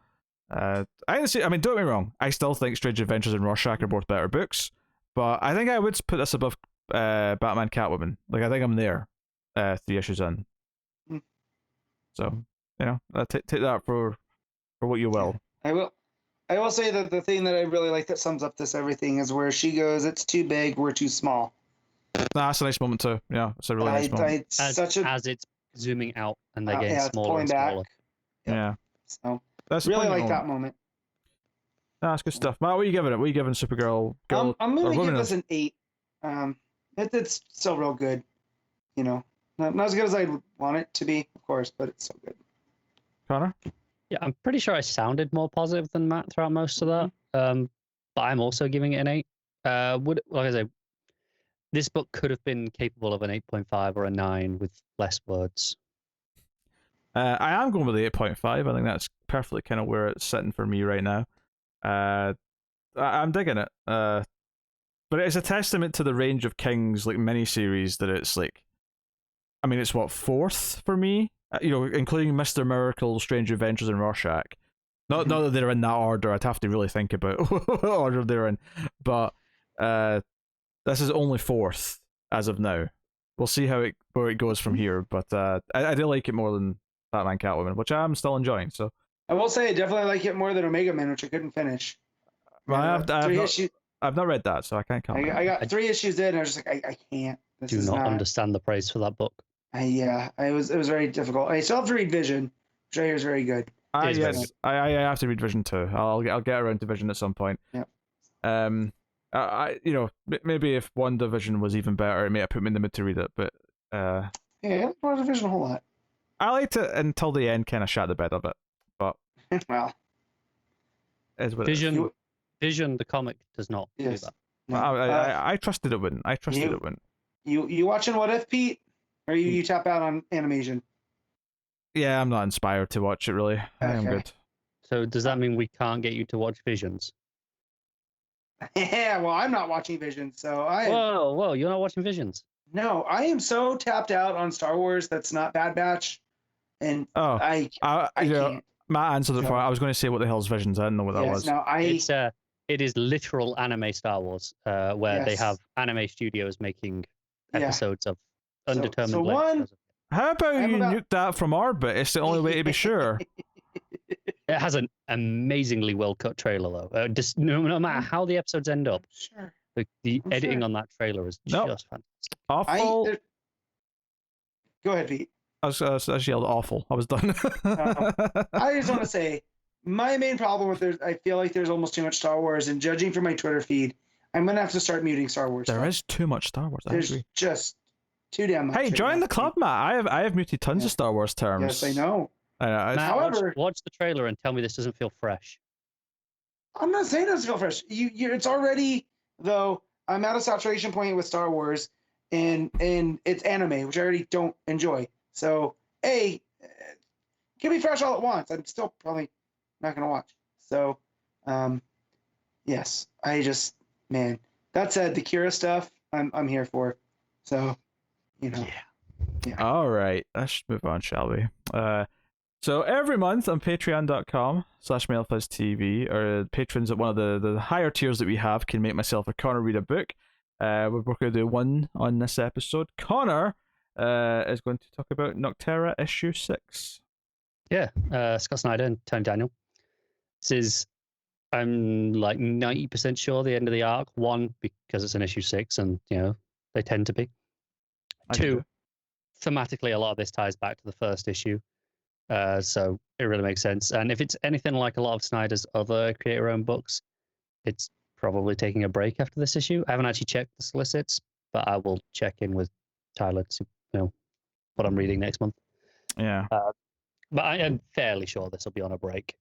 I mean, don't get me wrong, I still think Strange Adventures and Rorschach are both better books, but I think I would put this above Batman Catwoman. I think I'm there 3 issues in. So, take that for what you will. I will say that the thing that I really like that sums up this everything is where she goes, it's too big, we're too small. That's a nice moment too. Yeah, it's a really nice moment. As it's zooming out and they're getting smaller and smaller. Yeah. So that's really like that moment. No, that's good stuff. Matt, what are you giving it? What are you giving Supergirl? I'm going to give this an 8. It's still real good. Not as good as I want it to be, of course, but it's so good. Connor? Yeah, I'm pretty sure I sounded more positive than Matt throughout most of that. But I'm also giving it an 8. Like I say, this book could have been capable of an 8.5 or a 9 with less words. I am going with the 8.5. I think that's perfectly kind of where it's sitting for me right now. I'm digging it. But it's a testament to the range of King's miniseries that it's it's what, 4th for me? Including Mr. Miracle, Strange Adventures, and Rorschach. Not that they're in that order. I'd have to really think about what order they're in. But this is only 4th as of now. We'll see where it goes from here. But I do like it more than Batman Catwoman, which I'm still enjoying. So I will say I definitely like it more than Omega Man, which I couldn't finish. Well, I've not read that, so I can't comment. I got 3 issues in, and I was just like, I can't. This do not understand the praise for that book. It was very difficult. I still have to read Vision, which I hear is very good. I have to read Vision too. I'll get around to Vision at some point. Yeah. Maybe if WandaVision was even better, it may have put me in the mood to read it. But I like WandaVision a whole lot. I liked it until the end, kind of shat the bed a bit. But well, Vision, the comic does not do that. No. I trusted it wouldn't. It wouldn't. You watching What If, Pete? Or you tap out on animation? Yeah, I'm not inspired to watch it really. I am good. So does that mean we can't get you to watch Visions? Yeah, well, I'm not watching Visions, so Whoa, you're not watching Visions? No, I am so tapped out on Star Wars that's not Bad Batch, and I can't. Matt answered it for. I was going to say what the hell's Visions. I didn't know what that was. No, it is literal anime Star Wars, where they have anime studios making episodes of undetermined length. How about you nuke that from orbit? It's the only way to be sure. It has an amazingly well cut trailer, though. Just no matter how the episodes end up, the editing on that trailer is just fantastic. Awful. Go ahead, Pete. I just yelled awful. I was done. I just want to say, my main problem with I feel like there's almost too much Star Wars, and judging from my Twitter feed, I'm gonna have to start muting Star Wars. There is too much Star Wars. I There's agree. just too damn much. Hey, join the club, Matt. I have muted tons of Star Wars terms. Yes, I know. Matt, However, watch the trailer and tell me this doesn't feel fresh. I'm not saying it doesn't feel fresh. It's already though. I'm at a saturation point with Star Wars, and it's anime, which I already don't enjoy. So, it can be fresh all at once. I'm still probably not gonna watch. So, yes, man. That said, the Kira stuff, I'm here for. So, Yeah. All right, let's move on, shall we? So every month on patreon.com/MailFuzzTV, or patrons at one of the higher tiers that we have can make myself or Connor read a book. We're going to do one on this episode. Connor is going to talk about Noctera issue 6. Yeah, Scott Snyder and Tony Daniel. This is, I'm like 90% sure, the end of the arc. One, because it's an issue 6, and they tend to be. Two, thematically, a lot of this ties back to the first issue. So it really makes sense. And if it's anything like a lot of Snyder's other creator-owned books, it's probably taking a break after this issue. I haven't actually checked the solicits, but I will check in with Tyler to see what I'm reading next month. Yeah. But I am fairly sure this will be on a break.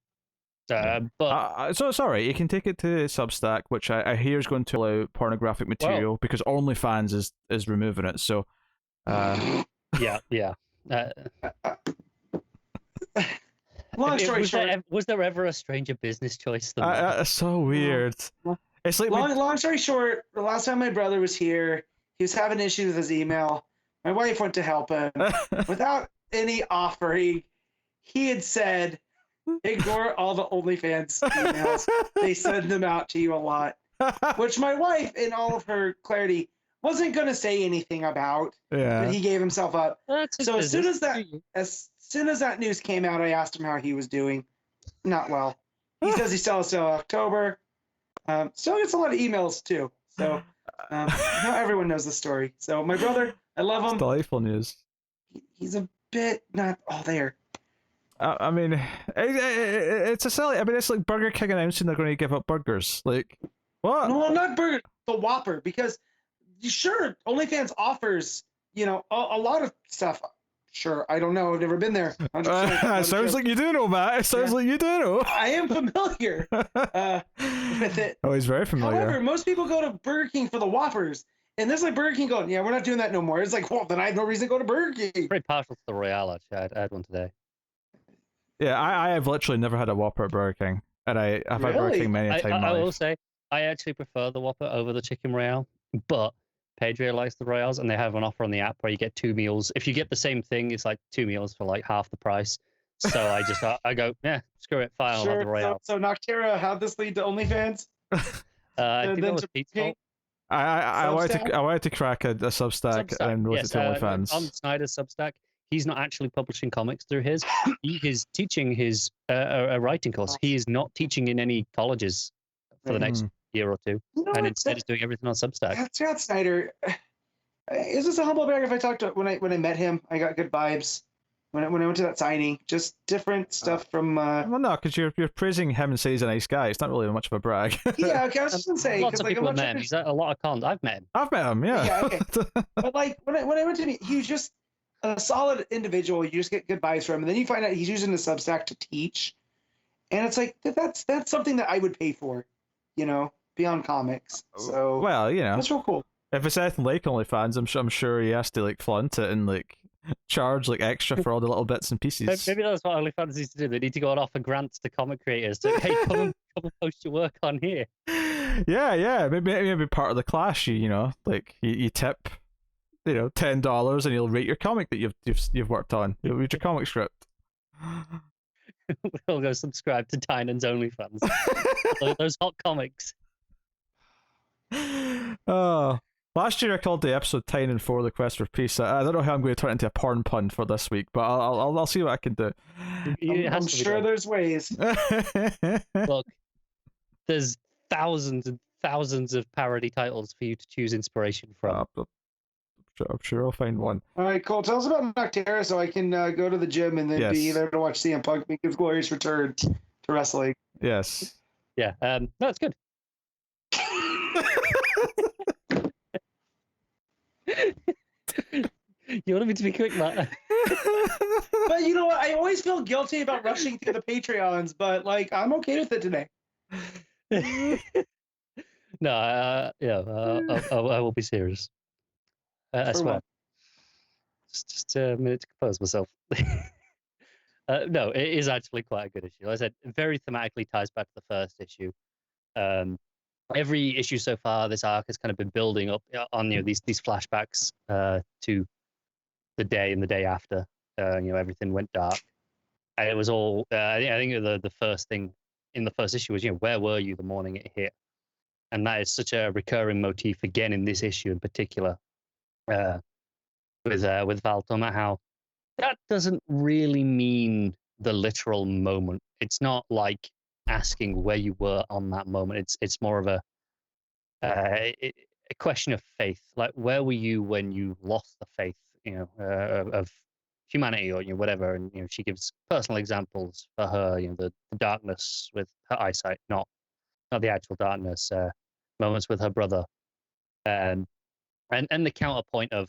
But so sorry, you can take it to Substack, which I hear is going to allow pornographic material because OnlyFans is removing it. So yeah. Long story short, was there ever a stranger business choice than that? It's so weird. It's like long story short, the last time my brother was here, he was having issues with his email. My wife went to help him without any offering. He had said, "Ignore all the OnlyFans emails. They send them out to you a lot." Which my wife, in all of her clarity, wasn't going to say anything about. Yeah. But he gave himself up. So as soon as that news came out, I asked him how he was doing. Not well. He says he still has till October. Still gets a lot of emails too. So not everyone knows the story. So my brother, I love him. It's delightful news. He's a bit not all there. I mean, it's a silly. I mean, it's like Burger King announcing they're going to give up burgers. Like, what? No, not burger. The Whopper, because sure, OnlyFans offers a lot of stuff. Sure, I don't know. I've never been there. Sounds like you do know, Matt. It sounds like you do know. I am familiar with it. Oh, he's very familiar. However, most people go to Burger King for the Whoppers. And there's like Burger King going, yeah, we're not doing that no more. It's like, well, then I have no reason to go to Burger King. Pretty partial to the Royale, actually. I had one today. Yeah, I have literally never had a Whopper at Burger King. And I've had Burger King many a time. I will say, I actually prefer the Whopper over the Chicken Royale. But Pedro likes the Royales, and they have an offer on the app where you get 2 meals. If you get the same thing, it's like 2 meals for like half the price. So I go, yeah, screw it, fine, I'll have the Royale. So Noctera, how'd this lead to OnlyFans? I think that was Pizza. I wanted to crack a Substack and wrote it to OnlyFans. On Snyder's Substack, he's not actually publishing comics through his. He is teaching his a writing course. He is not teaching in any colleges for the next year or two, and instead is doing everything on Substack. Scott Snyder, is this a humble brag? If I talked to when I met him, I got good vibes. When I went to that signing, just different stuff from. Well, no, because you're praising him and say he's a nice guy. It's not really much of a brag. Yeah, okay, I was just gonna say. Lots of people have met him. He's at a lot of cons. I've met him. I've met him, yeah. Yeah, okay. But like when I went to meet, he was just a solid individual. You just get good vibes from him, and then you find out he's using the Substack to teach, and it's like that's something that I would pay for, beyond comics. So well, that's real cool. If it's anything like OnlyFans, I'm sure he has to like flaunt it and like charge like extra for all the little bits and pieces. Maybe that's what OnlyFans needs to do. They need to go and offer grants to comic creators. To, hey, come and post your work on here. Yeah. Maybe part of the class, you tip, $10 and you'll rate your comic that you've worked on. You'll read your comic script. We'll go subscribe to Tynan's OnlyFans. Those hot comics. Oh. Last year I called the episode Tynan 4 The Quest for Peace. I don't know how I'm going to turn it into a porn pun for this week, but I'll see what I can do. I'm sure there's ways. Look, there's thousands and thousands of parody titles for you to choose inspiration from. I'm sure I'll find one. All right, cool. Tell us about Noctera so I can go to the gym and then be there to watch CM Punk make his glorious return to wrestling. Yes. Yeah, no, it's good. You wanted me to be quick, Matt? But you know what? I always feel guilty about rushing through the Patreons, but like I'm okay with it today. No, I will be serious. I For swear. what? Just a minute to compose myself. No, it is actually quite a good issue. Like I said, very thematically ties back to the first issue. Every issue so far, this arc has kind of been building up on these flashbacks to the day and the day after. Everything went dark, and it was all. I think the first thing in the first issue was where were you the morning it hit, and that is such a recurring motif again in this issue in particular. With Val talking about how that doesn't really mean the literal moment. It's not like asking where you were on that moment. It's more of a question of faith. Like, where were you when you lost the faith, of humanity or whatever? And she gives personal examples for her. The darkness with her eyesight, not the actual darkness. Moments with her brother, and the counterpoint of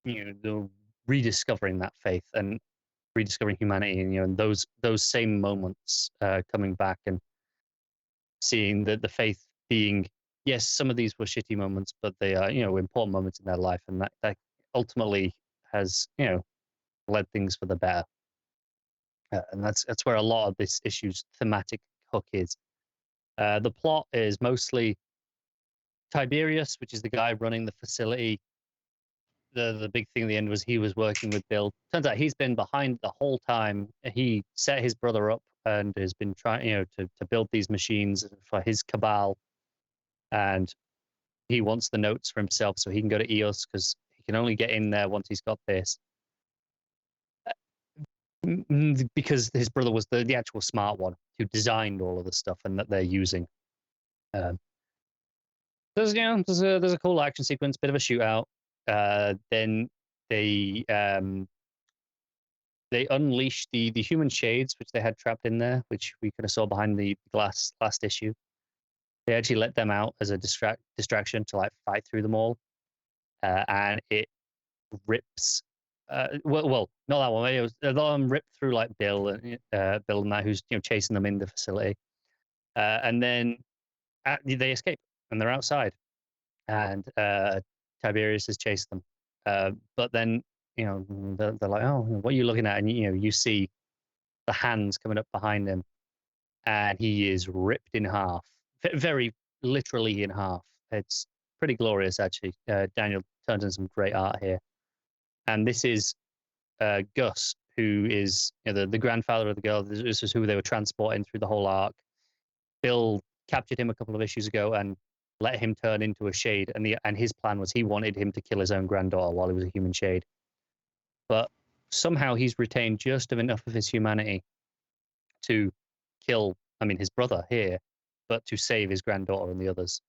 the rediscovering that faith and rediscovering humanity, and those same moments coming back and seeing the faith being, yes, some of these were shitty moments, but they are important moments in their life, and that ultimately has led things for the better. And that's where a lot of this issue's thematic hook is. The plot is mostly Tiberius, which is the guy running the facility. The big thing in the end was he was working with Bill. Turns out he's been behind the whole time. He set his brother up and has been trying, to build these machines for his cabal. And he wants the notes for himself so he can go to EOS because he can only get in there once he's got this. Because his brother was the actual smart one who designed all of the stuff and that they're using. There's a cool action sequence, bit of a shootout. Then they unleash the human shades which they had trapped in there, which we kind of saw behind the glass last issue. They actually let them out as a distraction to like fight through them all, and it rips. Well, not that one. It was a lot of them ripped through like Bill and that who's chasing them in the facility, and then they escape and they're outside, and Tiberius has chased them. But then they're like, oh, what are you looking at? And you see the hands coming up behind him, and he is ripped in half, very literally in half. It's pretty glorious, actually. Daniel turns in some great art here, and this is Gus, who is the grandfather of the girl. This is who they were transporting through the whole arc. Bill captured him a couple of issues ago and let him turn into a shade, and his plan was he wanted him to kill his own granddaughter while he was a human shade. But somehow he's retained just enough of his humanity to kill, his brother here, but to save his granddaughter and the others,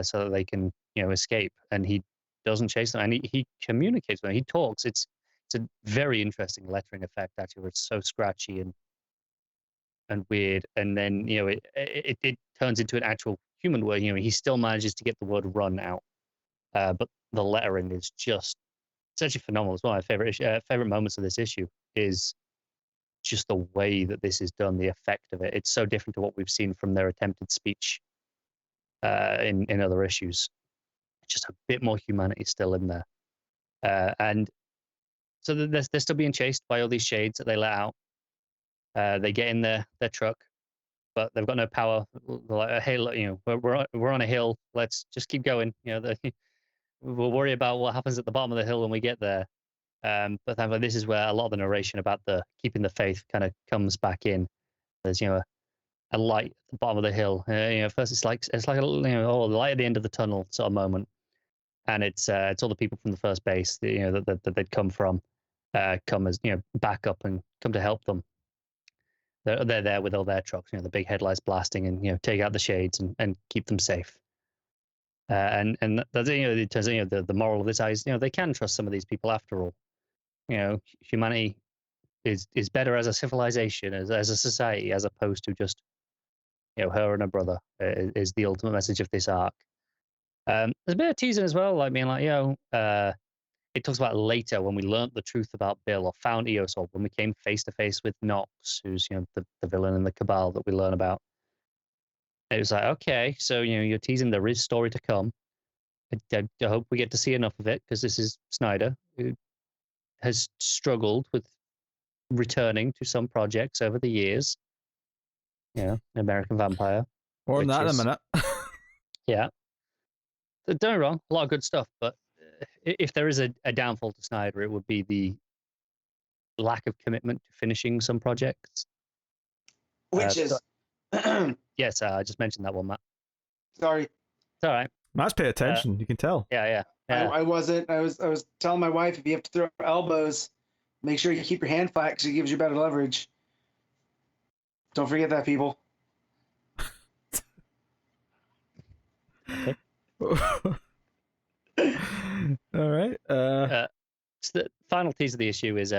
so that they can, escape. And he doesn't chase them, and he communicates with them. He talks. It's a very interesting lettering effect, actually, where it's so scratchy and weird. And then, it turns into an actual human word. He still manages to get the word "run" out, but the lettering is just, it's actually phenomenal. It's one of my favorite moments of this issue is just the way that this is done, the effect of it. It's so different to what we've seen from their attempted speech in other issues. Just a bit more humanity still in there. And so they're still being chased by all these shades that they let out. They get in their truck, but they've got no power. They're like, hey, look, we're on a hill. Let's just keep going. We'll worry about what happens at the bottom of the hill when we get there. But this is where a lot of the narration about the keeping the faith kind of comes back in. There's a light at the bottom of the hill. First it's like a the light at the end of the tunnel sort of moment, and it's all the people from the first base that they'd come from, come as back up and come to help them. They're there with all their trucks, the big headlights blasting, and take out the shades and keep them safe. And that's it turns out the moral of this is they can trust some of these people after all. Humanity is better as a civilization, as a society, as opposed to just her and her brother is the ultimate message of this arc. There's a bit of teasing as well, like being like, it talks about later when we learned the truth about Bill or found Eos, or when we came face to face with Nox, who's the villain in the Cabal that we learn about. It was like, okay, so you're teasing there is story to come. I hope we get to see enough of it, because this is Snyder, who has struggled with returning to some projects over the years. American Vampire. More than that in a minute. Yeah. Don't get me wrong, a lot of good stuff, but if there is a downfall to Snyder, it would be the lack of commitment to finishing some projects. Which is... Yes, I just mentioned that one, Matt. Sorry. It's all right. Matt's pay attention, you can tell. Yeah. I wasn't. I was telling my wife, if you have to throw elbows, make sure you keep your hand flat because it gives you better leverage. Don't forget that, people. All right. So the final tease of the issue is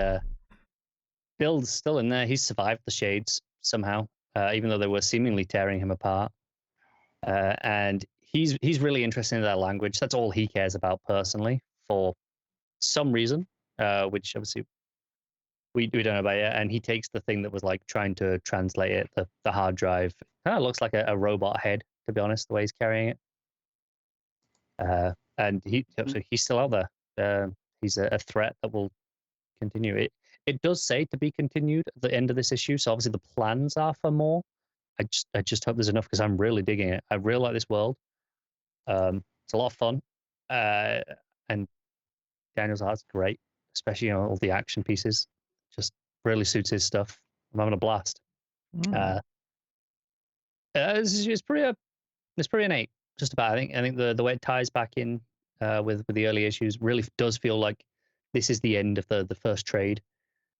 Bill's still in there. He's survived the Shades somehow, even though they were seemingly tearing him apart. And he's really interested in their language. That's all he cares about personally, for some reason, which obviously we don't know about yet. And he takes the thing that was like trying to translate it, the hard drive. Kind of looks like a robot head, to be honest, the way he's carrying it. And he's still out there. He's a threat that will continue. It does say to be continued at the end of this issue, so obviously the plans are for more. I just hope there's enough, because I'm really digging it. I really like this world. It's a lot of fun, and Daniel's art's great, especially all the action pieces. Just really suits his stuff. I'm having a blast. It's pretty innate. Just about. I think the way it ties back in with the early issues really does feel like this is the end of the first trade.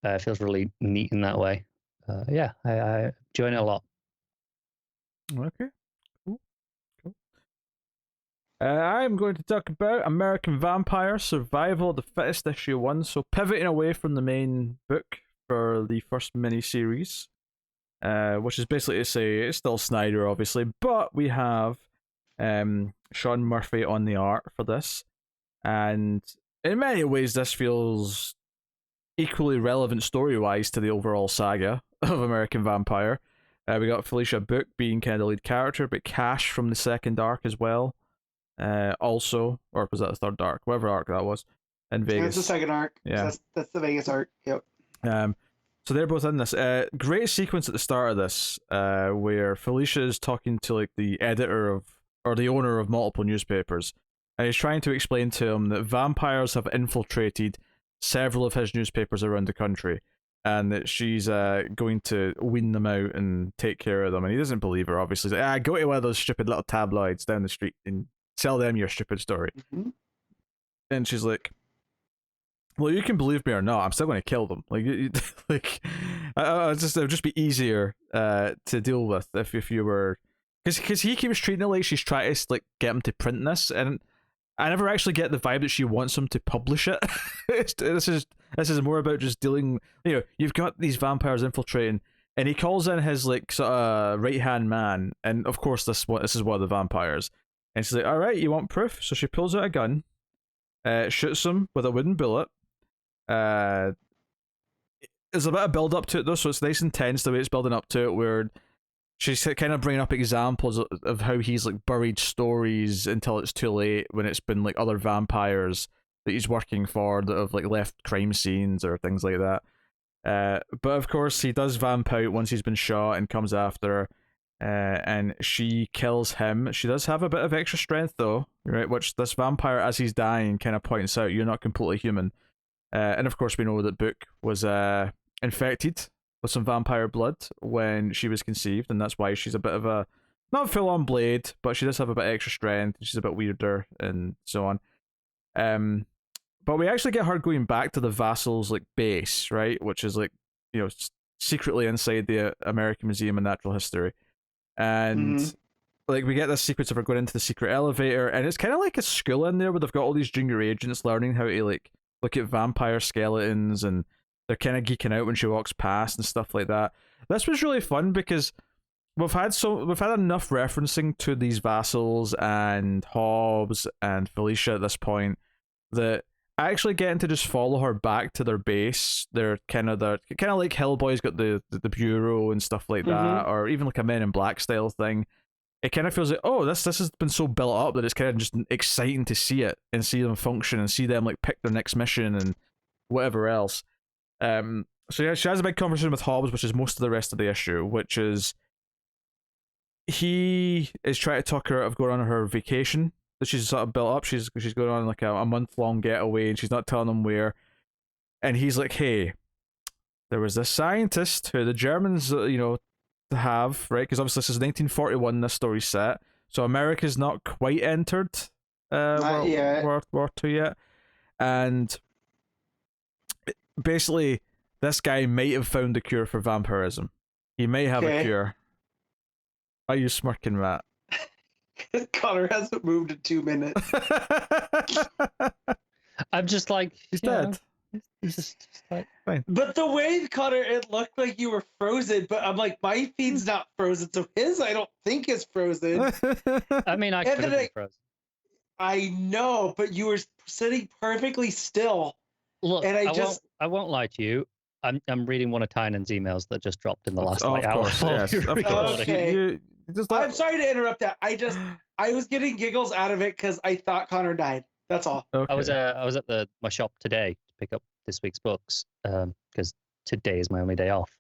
It feels really neat in that way. I enjoy it a lot. Okay, cool. I'm going to talk about American Vampire Survival of the Fittest issue 1. So pivoting away from the main book for the first mini-series, which is basically to say it's still Snyder, obviously, but we have Sean Murphy on the art for this, and in many ways this feels equally relevant story-wise to the overall saga of American Vampire. We got Felicia Book being kind of the lead character, but Cash from the second arc as well. Also, or was that the third arc? Whatever arc that was, in Vegas. It's the second arc. Yeah, that's the Vegas arc. Yep. So they're both in this. Great sequence at the start of this, where Felicia is talking to like the editor of, or the owner of multiple newspapers, and he's trying to explain to him that vampires have infiltrated several of his newspapers around the country, and that she's going to wean them out and take care of them. And he doesn't believe her, obviously. He's like, go to one of those stupid little tabloids down the street and sell them your stupid story. Mm-hmm. And she's like, well, you can believe me or not, I'm still going to kill them. Like, it would just be easier to deal with if you were, because he keeps treating it like she's trying to like get him to print this, and I never actually get the vibe that she wants him to publish it. This is more about just dealing. You've got these vampires infiltrating, and he calls in his like sort of right hand man, and of course this is one of the vampires, and she's like, "All right, you want proof?" So she pulls out a gun, shoots him with a wooden bullet. There's a bit of build up to it though, so it's nice and tense the way it's building up to it, where she's kind of bringing up examples of how he's like buried stories until it's too late, when it's been like other vampires that he's working for that have like left crime scenes or things like that. But of course he does vamp out once he's been shot and comes after her, and she kills him. She does have a bit of extra strength though, right? Which this vampire, as he's dying, kind of points out, you're not completely human. And of course we know that Book was infected with some vampire blood when she was conceived, and that's why she's a bit of a, not full-on blade, but she does have a bit extra strength, she's a bit weirder, and so on. But we actually get her going back to the Vassal's like base, right, which is like, secretly inside the American Museum of Natural History, and like we get this sequence of her going into the secret elevator, and it's kind of like a school in there where they've got all these junior agents learning how to like look at vampire skeletons, and they're kind of geeking out when she walks past and stuff like that. This was really fun because we've had enough referencing to these vassals and Hobbs and Felicia at this point that actually getting to just follow her back to their base, they're kind of like Hellboy's got the bureau and stuff like that, or even like a Men in Black style thing. It kind of feels like, oh, this has been so built up that it's kind of just exciting to see it and see them function and see them like pick their next mission and whatever else. So yeah, she has a big conversation with Hobbs, which is most of the rest of the issue, which is he is trying to talk her out of going on her vacation that she's sort of built up. She's going on like a month-long getaway and she's not telling him where. And he's like, hey, there was this scientist who the Germans, have, right? Because obviously this is 1941, this story's set. So America's not quite entered World War II yet. And basically, this guy might have found a cure for vampirism. He may have a cure. Why are you smirking, Matt? Connor hasn't moved in 2 minutes. I'm just like, he's dead. He's just like, fine. But the way, Connor, it looked like you were frozen. But I'm like, my feed's not frozen, so his I don't think is frozen. I mean, I could have been frozen. I know, but you were sitting perfectly still. Look, and I won't lie to you. I'm reading one of Tynan's emails that just dropped in the last hour. Yes, of course. Okay. I'm sorry to interrupt that. I was getting giggles out of it because I thought Connor died. That's all. Okay. I was at my shop today to pick up this week's books because today is my only day off,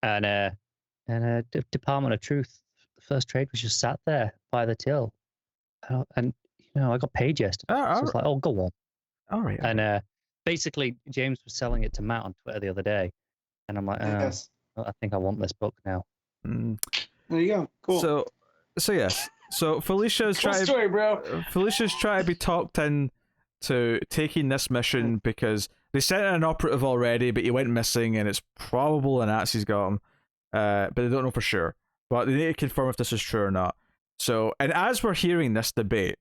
and Department of Truth, the first trade was just sat there by the till, and I got paid yesterday. So I was like, oh, go on. All right. And basically, James was selling it to Matt on Twitter the other day, and I'm like, yes. I think I want this book now. There you go. Cool. So yes. So Felicia's trying to be talked in to taking this mission because they sent in an operative already, but he went missing, and it's probable the Nazis got him, but they don't know for sure. But they need to confirm if this is true or not. So, and as we're hearing this debate,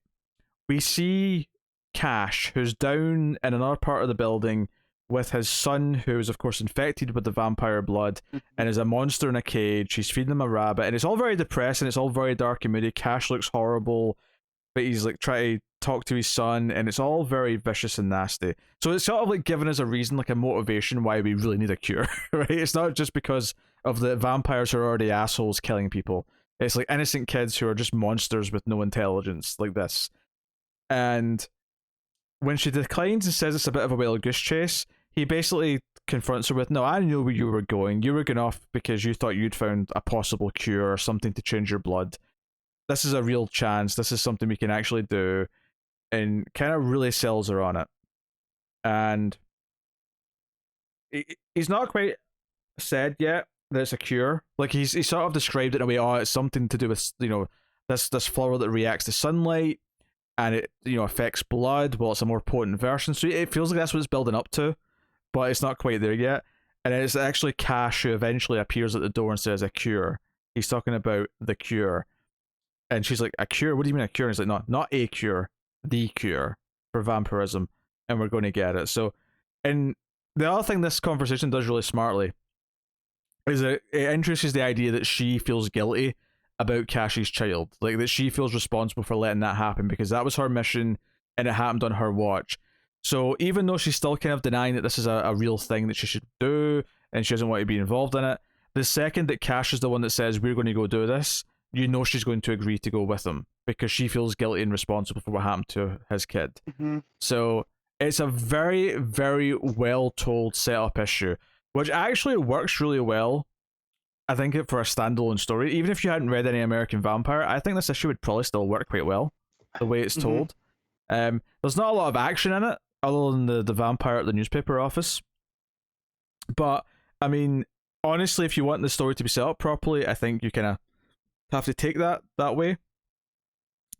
we see Cash, who's down in another part of the building with his son, who is of course infected with the vampire blood and is a monster in a cage. He's feeding him a rabbit, and it's all very depressing. It's all very dark and moody. Cash looks horrible, but he's like trying to talk to his son, and it's all very vicious and nasty. So it's sort of like giving us a reason, like a motivation why we really need a cure, right? It's not just because of the vampires who are already assholes killing people. It's like innocent kids who are just monsters with no intelligence, like this. And when she declines and says it's a bit of a wild goose chase, he basically confronts her with, no, I knew where you were going. You were going off because you thought you'd found a possible cure or something to change your blood. This is a real chance. This is something we can actually do. And kind of really sells her on it. And he's not quite said yet that it's a cure. Like, he's sort of described it in a way, it's something to do with, this flower that reacts to sunlight and it, affects blood. Well, it's a more potent version. So it feels like that's what it's building up to, but it's not quite there yet. And it's actually Cash who eventually appears at the door and says, a cure. He's talking about the cure. And she's like, a cure? What do you mean a cure? And he's like, no, not a cure, the cure for vampirism. And we're going to get it. So, and the other thing this conversation does really smartly is that it introduces the idea that she feels guilty about Cash's child. Like, that she feels responsible for letting that happen because that was her mission and it happened on her watch. So even though she's still kind of denying that this is a real thing that she should do and she doesn't want to be involved in it, the second that Cash is the one that says, we're going to go do this, she's going to agree to go with him because she feels guilty and responsible for what happened to his kid. So it's a very, very well told setup issue, which actually works really well. I think for a standalone story, even if you hadn't read any American Vampire, I think this issue would probably still work quite well the way it's told. There's not a lot of action in it other than the vampire at the newspaper office, but I mean, honestly, if you want the story to be set up properly, I think you kind of have to take that way.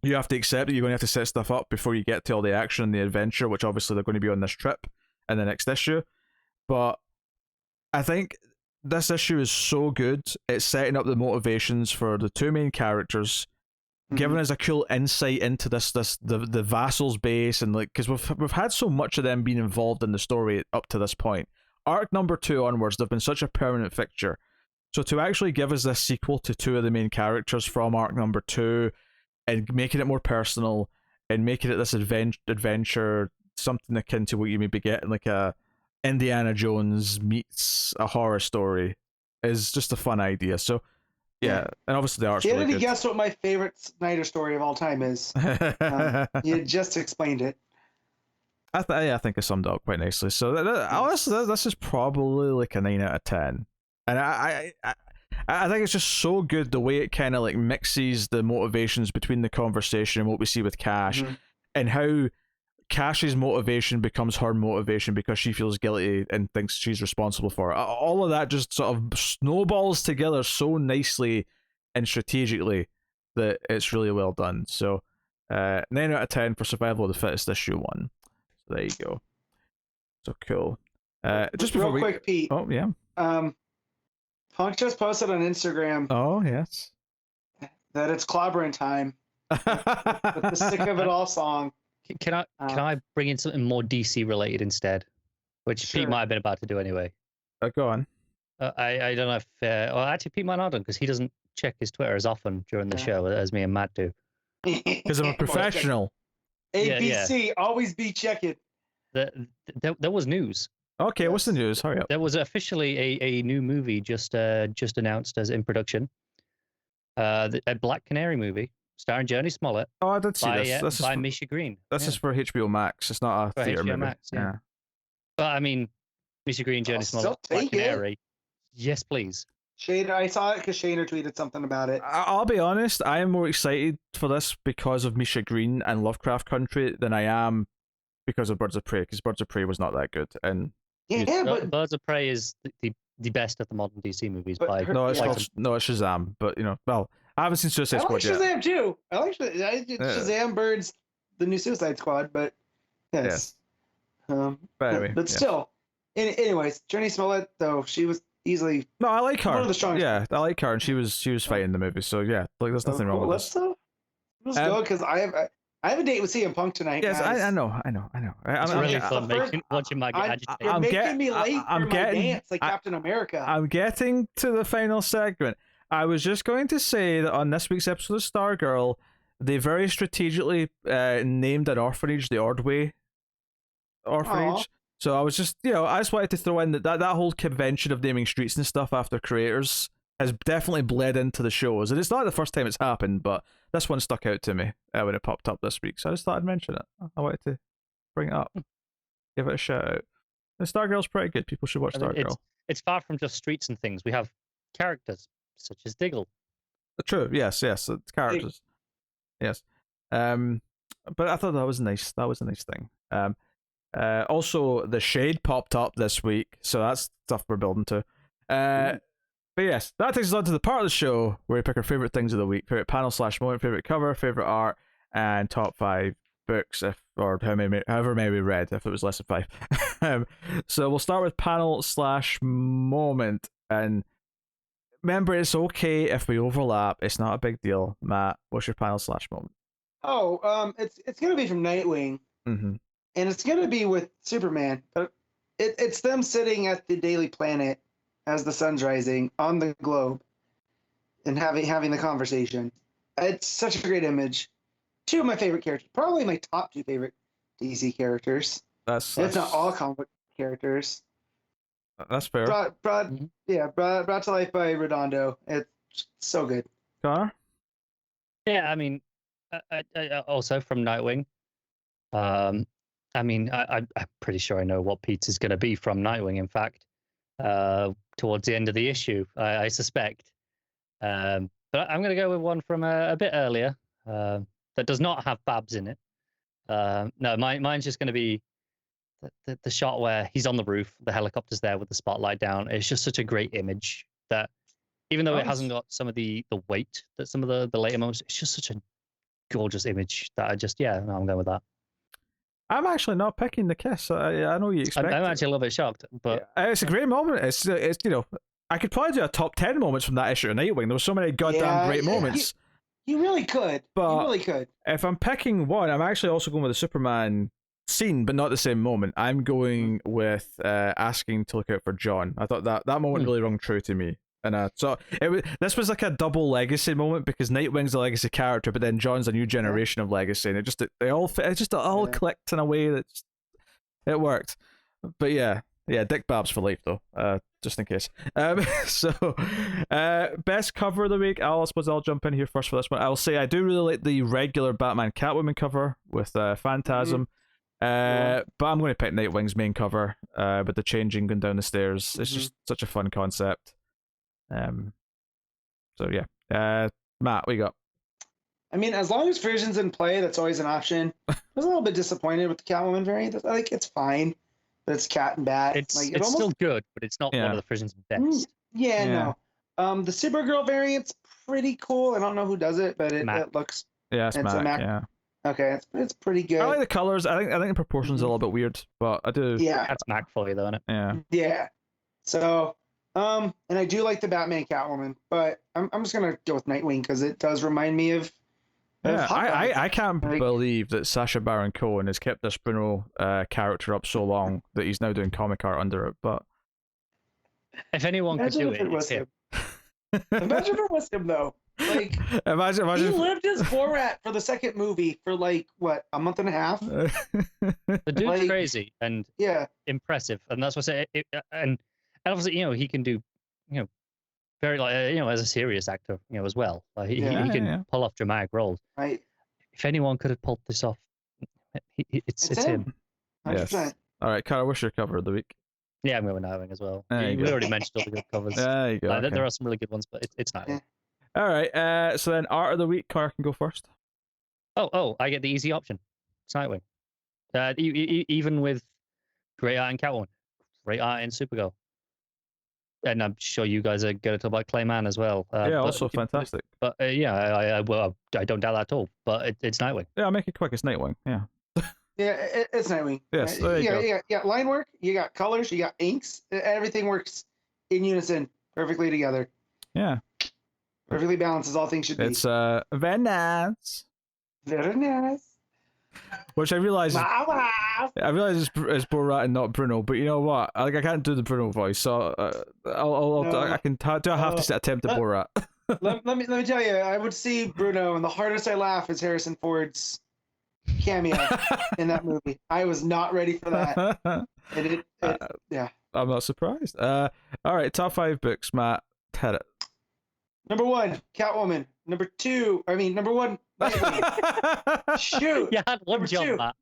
You have to accept that you're going to have to set stuff up before you get to all the action and the adventure, which obviously they're going to be on this trip in the next issue. But I think this issue is so good. It's setting up the motivations for the two main characters, giving us a cool insight into the vassals base, and like, because we've had so much of them being involved in the story up to this point. Arc number 2 onwards, they've been such a permanent fixture. So to actually give us this sequel to two of the main characters from arc number 2 and making it more personal and making it this adventure, something akin to what you maybe get in like a Indiana Jones meets a horror story, is just a fun idea. So yeah, and obviously the art's You really had to good. guess what my favorite Snyder story of all time is. You just explained it. I think I summed it up quite nicely. So honestly, this is probably like a 9 out of 10, and I think it's just so good the way it kind of like mixes the motivations between the conversation and what we see with Cash, and how Cash's motivation becomes her motivation because she feels guilty and thinks she's responsible for it. All of that just sort of snowballs together so nicely and strategically that it's really well done. So 9 out of 10 for Survival of the Fittest issue 1. So there you go. So cool. Just before real quick, Pete. Oh yeah. Punk just posted on Instagram. Oh yes. That it's clobbering time. With the Sick of It All song. Can I bring in something more DC related instead, which Sure. Pete might have been about to do anyway. Go on. I don't know if well, actually Pete might not have, because he doesn't check his Twitter as often during the show as me and Matt do. Because I'm a professional. ABC, always be checking. There was news. Okay, what's the news? Hurry up. There was officially a new movie just announced as in production. A Black Canary movie starring Journey Smollett. Oh, I did see this. This is by Misha Green. This is for HBO Max. It's not a For theater HBO movie. Max, yeah. But I mean, Misha Green, Journey Smollett, Black Canary. Yes, please. Shane, I saw it because Shane tweeted something about it. I'll be honest, I am more excited for this because of Misha Green and Lovecraft Country than I am because of Birds of Prey, because Birds of Prey was not that good. And but Birds of Prey is the best of the modern DC movies. No, it's Shazam. But well, I haven't seen Suicide Squad yet. Shazam too. I like Shazam, Birds, the new Suicide Squad, but yes. But anyway, but still, anyways, Journey Smollett though, she was easily. No, I like her. One of the strongest. Yeah, I like her, and she was fine in the movie. So yeah, like there's nothing wrong with this. Let's go, because I have a date with CM Punk tonight. Yes, guys. I know. It's really fun watching Mike get agitated. You're making me late for my dance like Captain America. I'm getting to the final segment. I was just going to say that on this week's episode of Stargirl, they very strategically named an orphanage the Ordway Orphanage. Aww. So I was just, I just wanted to throw in that whole convention of naming streets and stuff after creators has definitely bled into the shows. And it's not the first time it's happened, but this one stuck out to me when it popped up this week. So I just thought I'd mention it. I wanted to bring it up, give it a shout out. And Stargirl's pretty good. People should watch Stargirl. It's far from just streets and things. We have characters such as Diggle. True. Yes. It's characters. Yes. But I thought that was nice. That was a nice thing. Also, the Shade popped up this week, so that's stuff we're building to. But yes, that takes us on to the part of the show where we pick our favorite things of the week, favorite panel / moment, favorite cover, favorite art, and top 5 books, however many we read, if it was less than 5. So we'll start with panel / moment, and remember, it's okay if we overlap. It's not a big deal. Matt, what's your panel / moment? Oh, it's gonna be from Nightwing. Mm-hmm. And it's going to be with Superman, but it's them sitting at the Daily Planet as the sun's rising on the globe and having the conversation. It's such a great image. 2 of my favorite characters, probably my top 2 favorite DC characters. That's if not all comic characters. That's fair. Brought to life by Redondo. It's so good. Connor? Yeah, I mean, I also from Nightwing. I mean, I'm pretty sure I know what Peter's going to be from Nightwing, in fact, towards the end of the issue, I suspect. But I'm going to go with one from a bit earlier that does not have Babs in it. No, mine's just going to be the shot where he's on the roof, the helicopter's there with the spotlight down. It's just such a great image that even though it hasn't got some of the weight that some of the later moments, it's just such a gorgeous image that I'm going with that. I'm actually not picking the kiss. I know you expect. I'm actually a little bit shocked, but it's a great moment. It's I could probably do a top 10 moments from that issue of Nightwing. There were so many goddamn great moments. You really could. But you really could. If I'm picking one, I'm actually also going with the Superman scene, but not the same moment. I'm going with asking to look out for John. I thought that moment really rung true to me. And so this was like a double legacy moment because Nightwing's a legacy character, but then John's a new generation of legacy, and they all fit. It just all clicked in a way that it worked. But yeah, Dick Babs for life though. Just in case. So best cover of the week. I suppose I'll jump in here first for this one. I'll say I do really like the regular Batman Catwoman cover with Phantasm. But I'm going to pick Nightwing's main cover with the changing going down the stairs. It's just such a fun concept. So yeah, Matt, what you got? I mean, as long as Vision's in play, that's always an option. I was a little bit disappointed with the Catwoman variant. Like, it's fine, but it's cat and bat. It's almost... still good, but it's not one of the Vision's best. No. The Supergirl variant's pretty cool. I don't know who does it, but it looks. Yeah, it's Mac. Yeah. Okay, it's pretty good. I like the colors. I think the proportions are a little bit weird, but I do. Yeah, that's Mac for you, though, isn't it? Yeah. Yeah. So, and I do like the Batman Catwoman, but I'm just gonna go with Nightwing because it does remind me of. I can't believe that Sacha Baron Cohen has kept this Bruno character up so long that he's now doing comic art under it. But if anyone could do it, it's him. Imagine if it was him though. Like, imagine he lived as Borat for the second movie for like what, a month and a half. The dude's crazy and impressive, and that's what I say. And obviously, he can do, very as a serious actor, as well. Like, he can pull off dramatic roles. Right. If anyone could have pulled this off, it's him. 100%. Yes. All right, Cara, what's your cover of the week? Yeah, I'm going Nightwing as well. We already mentioned all the good covers. There you go. Like, there are some really good ones, but it's Nightwing. Yeah. All right. So then, art of the week, Cara can go first. Oh, I get the easy option. It's Nightwing. Even with great art in Catwoman, great art in Supergirl. And I'm sure you guys are going to talk about Clay Mann as well. Also fantastic. But I don't doubt that at all. But it's Nightwing. Yeah, I'll make it quick. It's Nightwing. Yeah. Yeah, it's Nightwing. Yes. There you go. You got line work. You got colors. You got inks. Everything works in unison perfectly together. Yeah. Perfectly balanced as all things should be. It's very nice. Very nice. Which I realize is Borat and not Bruno, but you know what? I can't do the Bruno voice, so I can do I have to attempt at Borat? let me tell you, I would see Bruno, and the hardest I laugh is Harrison Ford's cameo in that movie. I was not ready for that. Yeah. I'm not surprised. All right, top 5 books, Matt. Hit it. Number 1, Catwoman. Number 1, Nightwing. Shoot. Yeah, one jump, Matt.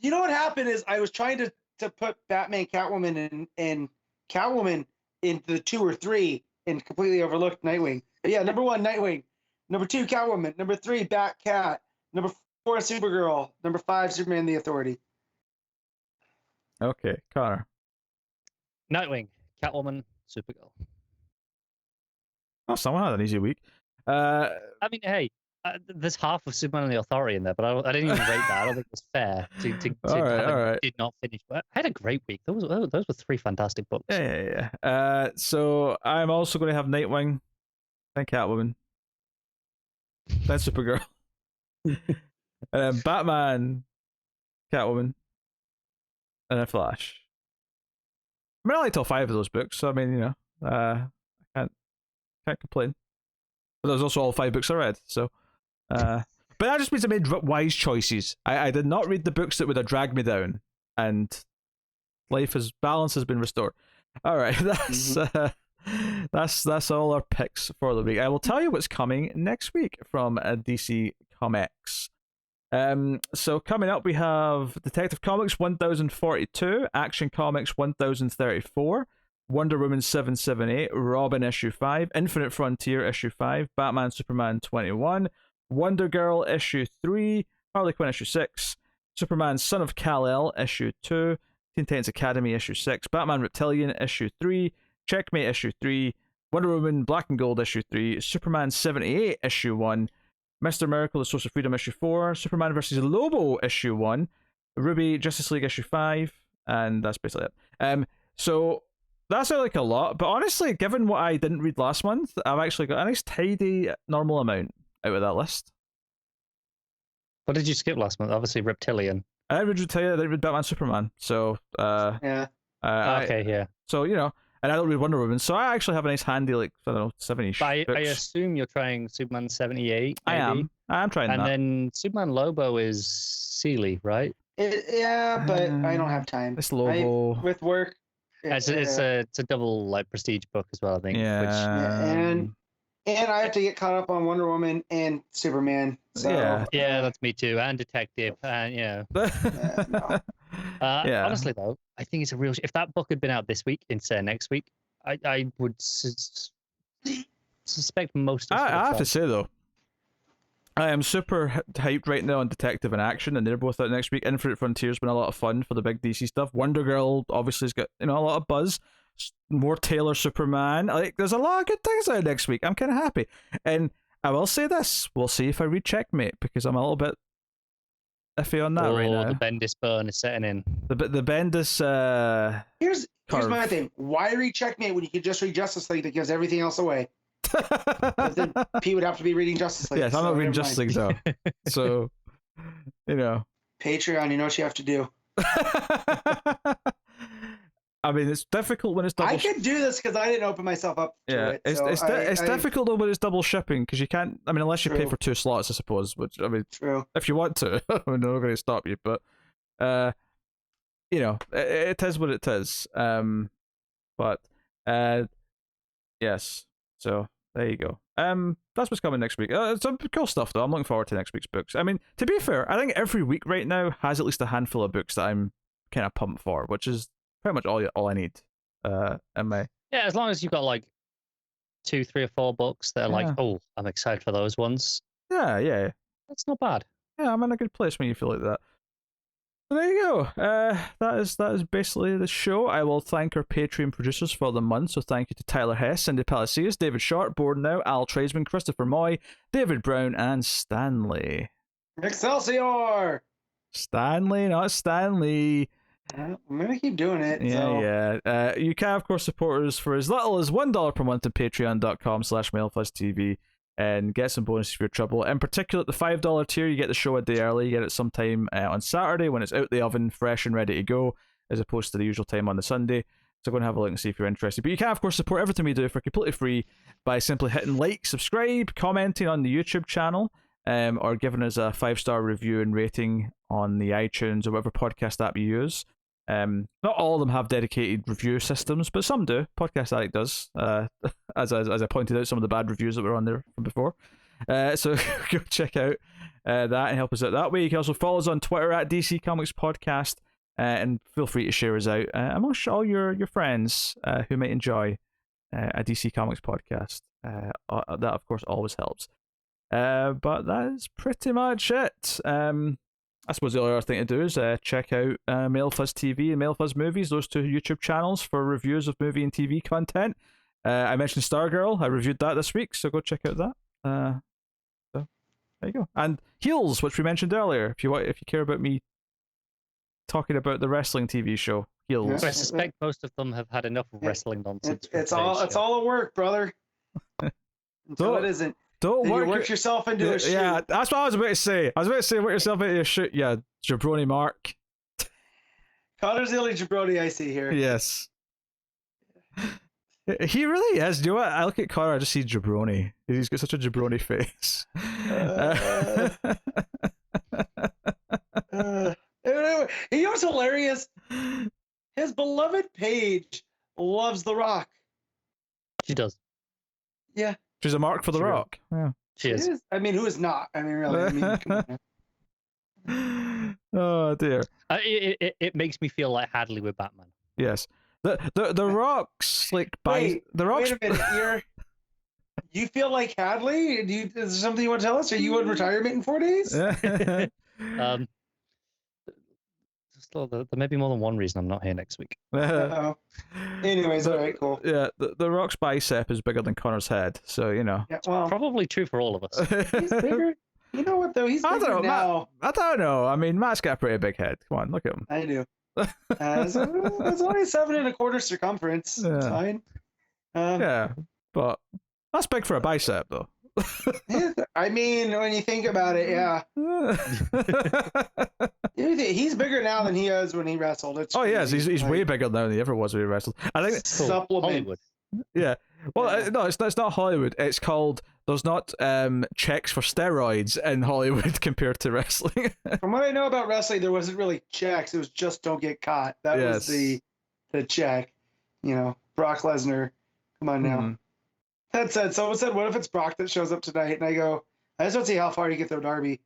You know what happened is I was trying to put Batman, Catwoman, and Catwoman into the 2 or 3 and completely overlooked Nightwing. But yeah, number 1, Nightwing. Number 2, Catwoman. Number 3, Batcat. Number 4, Supergirl. Number 5, Superman the Authority. Okay, Connor. Nightwing, Catwoman, Supergirl. Oh, someone had an easy week. I mean, hey, there's half of Superman and the Authority in there, but I didn't even rate that. I don't think it was fair to did not finish. But I had a great week. Those were 3 fantastic books. Yeah. So I'm also going to have Nightwing, then Catwoman, then Supergirl, and then Batman, Catwoman, and then Flash. I mean, I liked all 5 of those books, so I mean, I can't complain. But there's also all 5 books I read, so. But that just means I made wise choices. I did not read the books that would have dragged me down, and balance has been restored. All right, that's all our picks for the week. I will tell you what's coming next week from DC Comics. So coming up we have Detective Comics 1042, Action Comics 1034. Wonder Woman 778, Robin issue 5, Infinite Frontier issue 5, Batman Superman 21, Wonder Girl issue 3, Harley Quinn issue 6, Superman Son of Kal-El issue 2, Teen Titans Academy issue 6, Batman Reptilian issue 3, Checkmate issue 3, Wonder Woman Black and Gold issue 3, Superman 78 issue 1, Mr. Miracle The Source of Freedom issue 4, Superman vs. Lobo issue 1, Ruby Justice League issue 5, and that's basically it. So that's like a lot, but honestly, given what I didn't read last month, I've actually got a nice tidy normal amount out of that list. What did you skip last month? Obviously, Reptilian. I didn't read Reptilian, I didn't read Batman Superman, so... Okay, yeah. So, And I don't read Wonder Woman, so I actually have a nice handy, like, I don't know, 70 I books. assume you're trying Superman 78, maybe? I am trying and that. then Superman Lobo is Seeley, right? Yeah, but I don't have time. It's Lobo. With work. It's a double like prestige book as well, I think. Yeah. And I have to get caught up on Wonder Woman and Superman. So, yeah, that's me too. And Detective, and no. Honestly, though, I think it's a real. If that book had been out this week instead of next week, I would suspect most of. I have to say though, I am super hyped right now on Detective and Action, and they're both out next week. Infinite Frontier's been a lot of fun for the big DC stuff. Wonder Girl obviously has got a lot of buzz. More Taylor Superman. Like, there's a lot of good things out next week. I'm kind of happy, and I will say this: we'll see if I read Checkmate, because I'm a little bit iffy on that right now. The Bendis burn is setting in. The Bendis. Here's my thing: why read Checkmate when you could just read Justice League that gives everything else away? Then P would have to be reading Justice League. Yes, I'm not reading Justice League though. So, Patreon, you know what you have to do. I mean, it's difficult when it's double. I could do this because I didn't open myself up to it. It's difficult though when it's double shipping, because you can't. I mean, unless you pay for 2 slots, I suppose. Which, I mean, true. If you want to, I'm not going to stop you. But, it is what it is. Yes. So there you go. That's what's coming next week. It's some cool stuff though. I'm looking forward to next week's books. I mean, to be fair, I think every week right now has at least a handful of books that I'm kind of pumped for, which is pretty much all I need. As long as you've got like 2, 3, or 4 books that are like, oh, I'm excited for those ones. Yeah. That's not bad. Yeah, I'm in a good place when you feel like that. So there you go. That is basically the show. I will thank our Patreon producers for the month. So thank you to Tyler Hess, Cindy Palacios, David Sharp, Board Now, Al Tradesman, Christopher Moy, David Brown, and Stanley. Excelsior! Stanley, not Stanley. I'm gonna keep doing it. Yeah. You can, of course, support us for as little as $1 per month at patreon.com/MailFuzzTV and get some bonuses for your trouble. In particular, at the $5 tier, you get the show a day early. You get it sometime on Saturday when it's out the oven, fresh and ready to go, as opposed to the usual time on the Sunday. So go and have a look and see if you're interested. But you can, of course, support everything we do for completely free by simply hitting like, subscribe, commenting on the YouTube channel, or giving us a 5-star review and rating on the iTunes or whatever podcast app you use. Not all of them have dedicated review systems, but some do. Podcast Addict does, as I pointed out some of the bad reviews that were on there from before. So go check out that and help us out that way. You can also follow us on Twitter at DC Comics Podcast, and feel free to share us out amongst all your friends who might enjoy a DC Comics podcast. That, of course, always helps. But that is pretty much it. I suppose the other thing to do is check out MailFuzz TV and MailFuzz Movies, those 2 YouTube channels for reviews of movie and TV content. I mentioned Stargirl. I reviewed that this week, so go check out that. So there you go. And Heels, which we mentioned earlier. If you care about me talking about the wrestling TV show, Heels. I suspect most of them have had enough wrestling nonsense. It's all a work, brother. Until it isn't. Don't work yourself into a shoot. Yeah, that's what I was about to say. Work yourself into a shoot. Yeah, Jabroni Mark. Connor's the only jabroni I see here. Yes. He really is. Do you know what? I look at Connor, I just see jabroni. He's got such a jabroni face. You know what's hilarious? His beloved Paige loves The Rock. She does. Yeah. She's a mark for The Rock. Yeah. She is. I mean, who is not? I mean, really. come on. Oh dear. It makes me feel like Hadley with Batman. Yes. The Rock's like the Rock's. Wait a minute. You feel like Hadley? Is there something you want to tell us? Are you in retirement in 4 days? There may be more than one reason I'm not here next week. Anyways, all right, cool. Yeah, the Rock's bicep is bigger than Connor's head, so Yeah, well, probably true for all of us. He's bigger. You know what though? He's bigger now. I don't know. I mean, Matt's got a pretty big head. Come on, look at him. I do. It's only 7.25 circumference. Yeah. It's fine. Yeah, but that's big for a bicep, though. I mean, when you think about it, yeah. He's bigger now than he was when he wrestled. It's yes, crazy. he's way bigger now than he ever was when he wrestled. I think supplement. Hollywood. Yeah. Well, Yeah. no, it's not Hollywood. It's called. There's not checks for steroids in Hollywood compared to wrestling. From what I know about wrestling, there wasn't really checks. It was just don't get caught. That was the check. You know, Brock Lesnar. Come on now. That said, someone said, "What if it's Brock that shows up tonight?" And I go, "I just want to see how far you get there, Darby."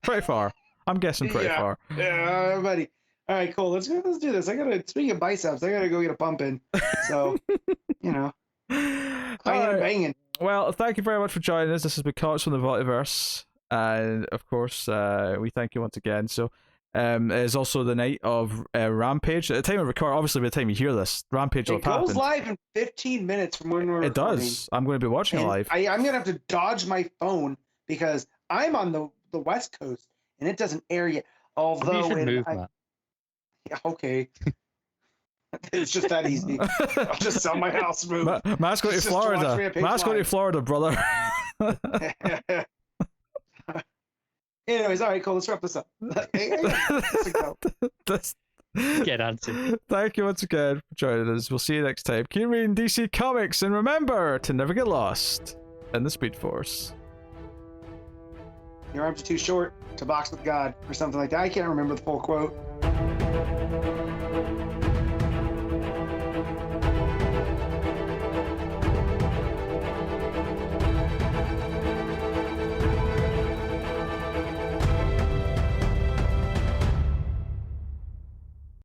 Pretty far. I'm guessing pretty far. Yeah, buddy. All right, cool. Let's do this. Speaking of biceps, I gotta go get a pump in. So, you know, banging. Well, thank you very much for joining us. This has been Comics from the Multiverse, and of course, we thank you once again. So, it is also the night of Rampage. At the time of record, obviously, by the time you hear this, Rampage will have happened. It goes live in 15 minutes from when we're recording. It does. I'm going to be watching it live. I'm going to have to dodge my phone because I'm on the West Coast and it doesn't air yet. Although you should move, Matt. Yeah, okay. It's just that easy. I'll just sell my house, move. Matt's going to Florida. Matt's going to Florida, brother. Anyways, all right, cool. Let's wrap this up. Get answered. Thank you once again for joining us. We'll see you next time. Keep reading DC Comics, and remember to never get lost in the Speed Force. Your arms are too short to box with God, or something like that. I can't remember the full quote.